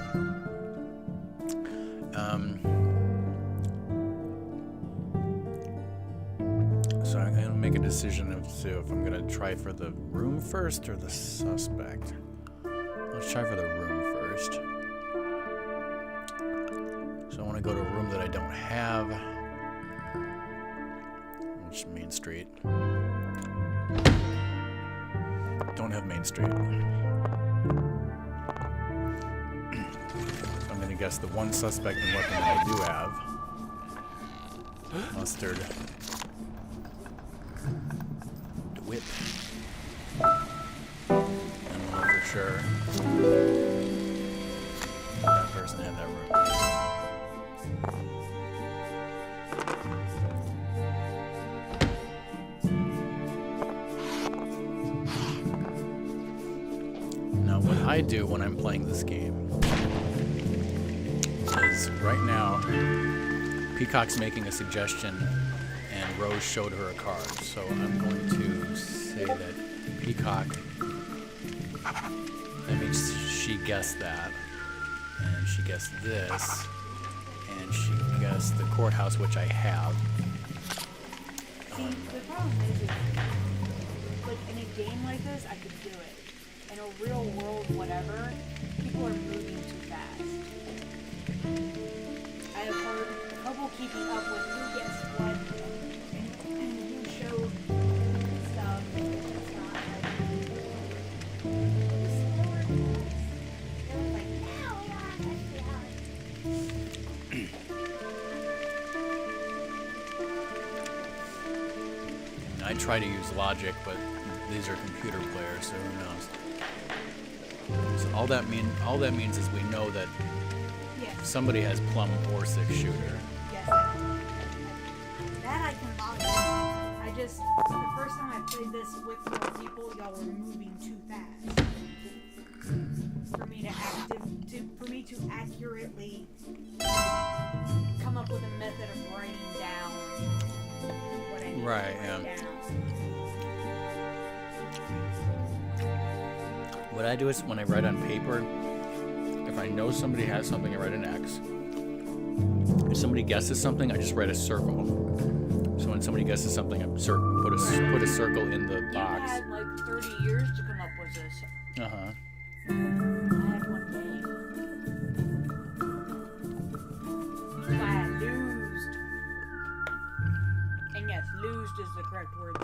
So I'm going to make a decision if I'm going to try for the room first or the suspect. Let's try for the room first. So I want to go to a room that I don't have, which is Main Street. Don't have Main Street. So I'm going to guess the one suspect and weapon that I do have. Mustard. DeWitt. I don't know for sure. That person had that room. Now, what I do when I'm playing this game is right now, Peacock's making a suggestion, and Rose showed her a card. So I'm going to say that Peacock, that means she guessed that, and she guessed this, and she guessed the courthouse, which I have. See, the problem is, like, in a game like this, I could do it. In a real world, whatever, people are moving too fast. I have heard trouble keeping up with who gets what and who showed stuff. It's not I try to use logic, but these are computer players, so who knows? So all that means is we know that somebody has plum or six shooter. Yes, that I can log. I just, the first time I played this with more people, y'all were moving too fast for me to accurately come up with a method of writing down what I need to write down. What I do is when I write on paper, if I know somebody has something, I write an X. If somebody guesses something, I just write a circle. So when somebody guesses something, I put a circle in the box. You had like 30 years to come up with this. Uh-huh. I had one day. I had loosed. And yes, loosed is the correct word.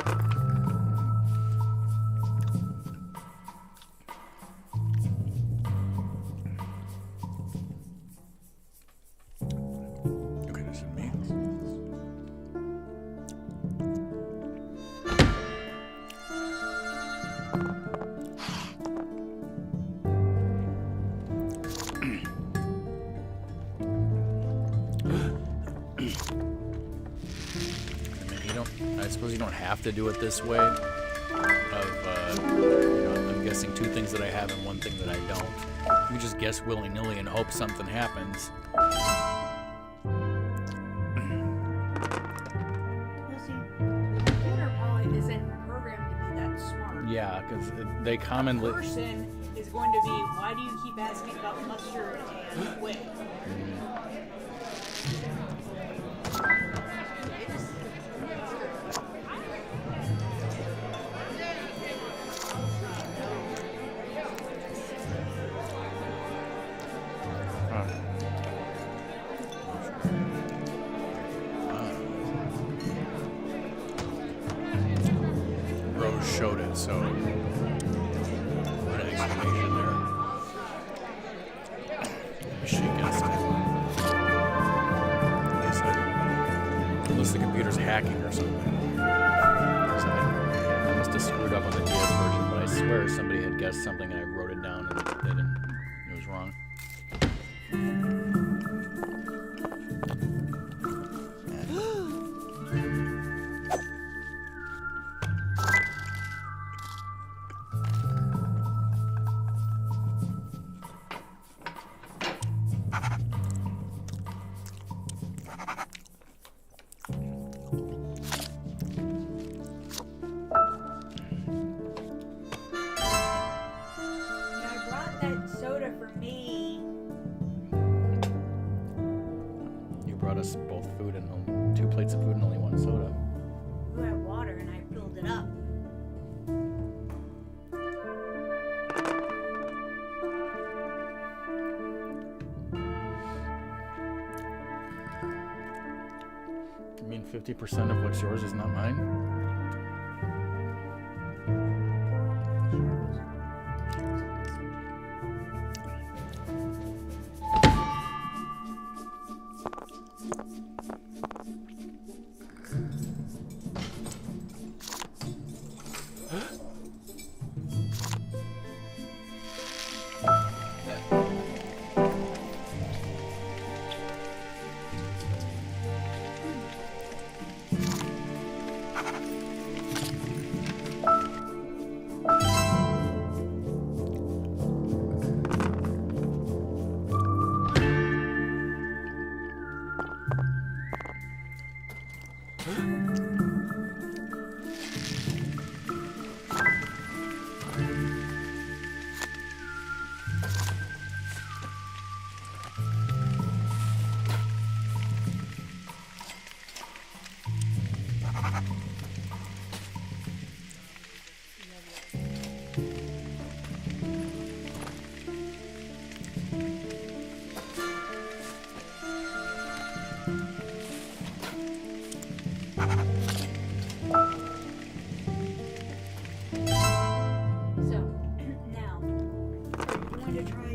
Okay, this is me. I suppose you don't have to do it this way. I'm guessing two things that I have and one thing that I don't. You just guess willy-nilly and hope something happens. Listen, the computer probably isn't programmed to be that smart. Yeah, because they commonly... The person is going to be, why do you keep asking about mustard and wit? Rose showed it, so put an exclamation there. She guessed it. Unless the computer's hacking or something. So I must have screwed up on the DS version, but I swear somebody had guessed something and I wrote it down and they didn't. It was wrong. Brought us both food and 2 plates of food and only 1 soda. You had water and I filled it up. You mean 50% of what's yours is not mine?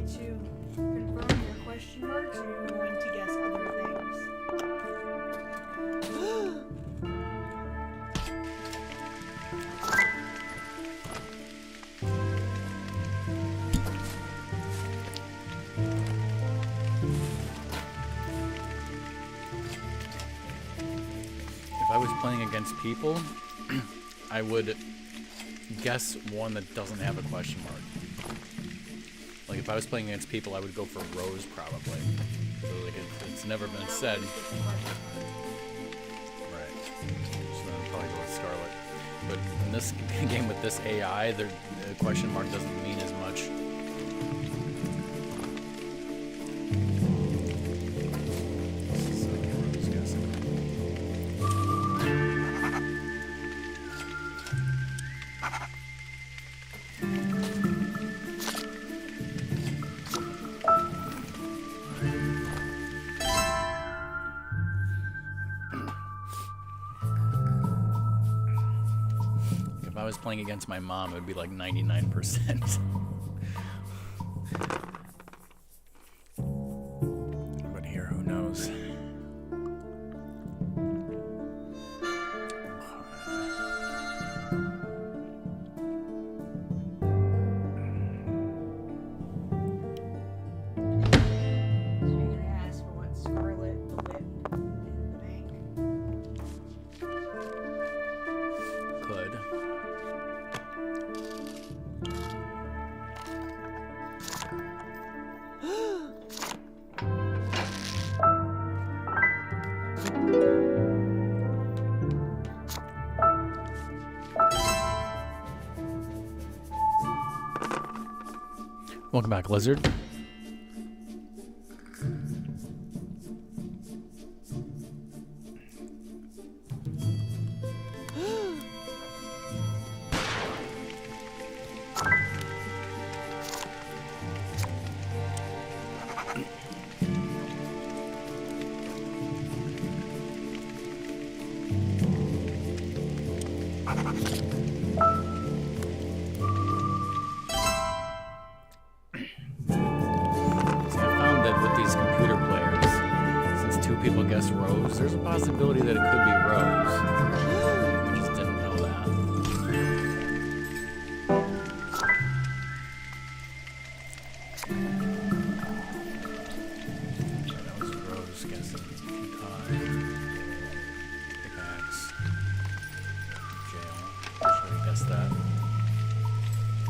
try to confirm your question marks, or are you going to guess other things? If I was playing against people, I would guess one that doesn't have a question mark. Like if I was playing against people, I would go for Rose probably. So like it's never been said. Right. So then I'd probably go with Scarlet. But in this game with this AI, the question mark doesn't mean as much. So Rose guessing. If I was playing against my mom, it would be like 99%. But here, who knows? So you're gonna ask for what Scarlet Whip in the bank. Could. Welcome back, Lizard. People guess Rose, there's a possibility that it could be Rose. I just didn't know that. Yeah, that was Rose guessing. Peacock, pickaxe, jail. Should have guessed that.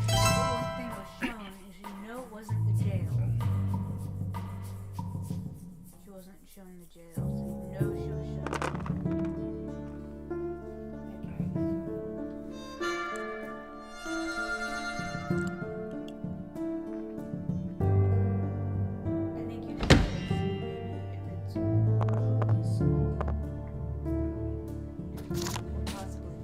One thing was shown is you know it wasn't the jail. She wasn't showing the jail, so you know she was showing. I think you should try to see maybe if it's Rose. Or possibly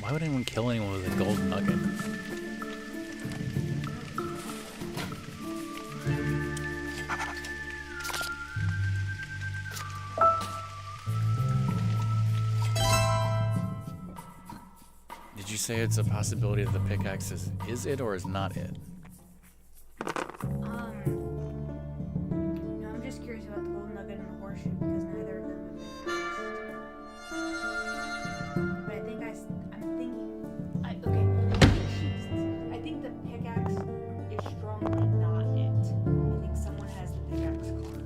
Why would anyone kill anyone with a gold nugget? Did you say it's a possibility that the pickaxe is it or is not it? No, I'm just curious about the gold nugget and the horseshoe because neither of them have been passed. But I think I think the pickaxe is strongly not it. I think someone has the pickaxe card.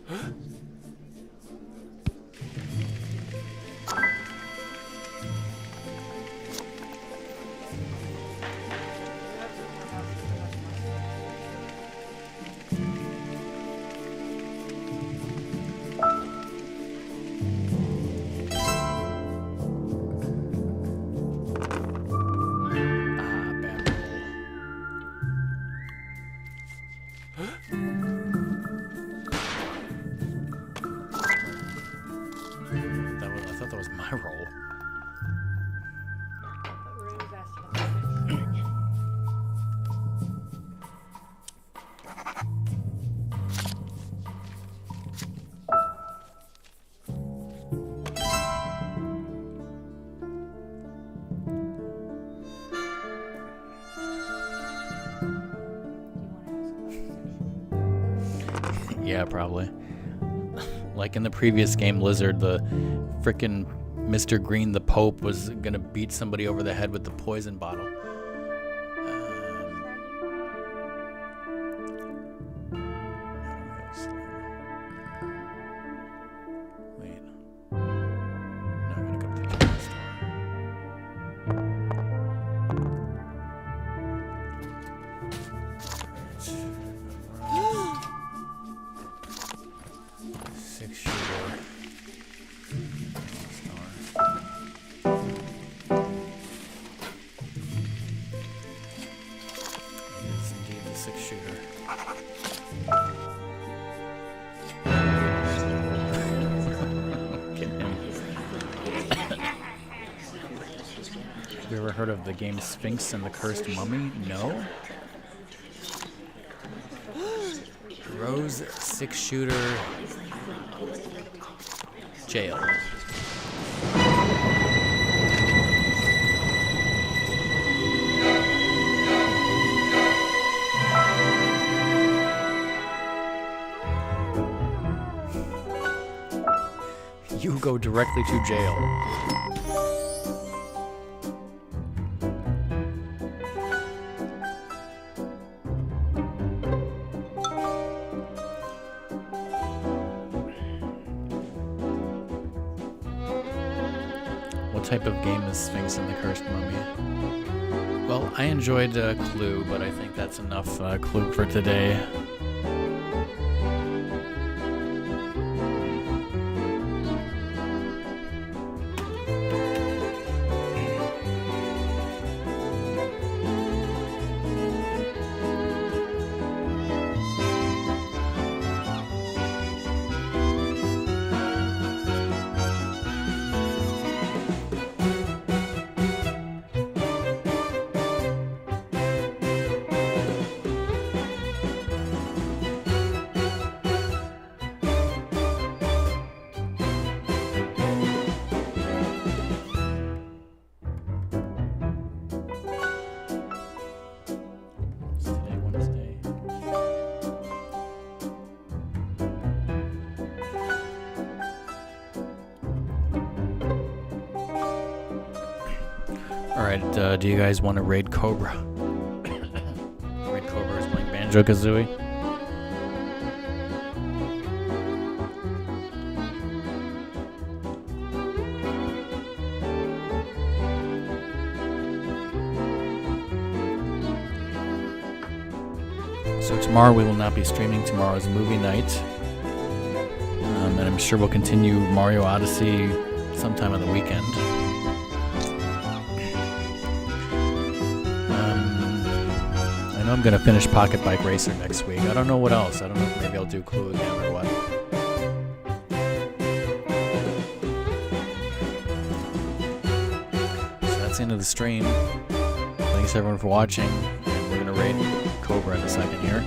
Bad roll. I thought that was my roll. Yeah, probably. Like in the previous game, Lizard, the frickin' Mr. Green, the Pope, was gonna beat somebody over the head with the poison bottle. Wait. Now I'm gonna go to the toy store. Six-shooter. It is indeed the six-shooter. Get him. Have you ever heard of the game Sphinx and the Cursed Mummy? No? Rose six-shooter jail. You go directly to jail. What type of game is Sphinx and the Cursed Mummy? Well, I enjoyed Clue, but I think that's enough Clue for today. Alright, do you guys want to raid Cobra? Raid Cobra is playing Banjo-Kazooie. So tomorrow we will not be streaming. Tomorrow is movie night. And I'm sure we'll continue Mario Odyssey sometime on the weekend. I know I'm going to finish Pocket Bike Racer next week. I don't know what else. I don't know if maybe I'll do Clue again or what. So that's the end of the stream. Thanks everyone for watching. And we're going to raid Cobra in a second here.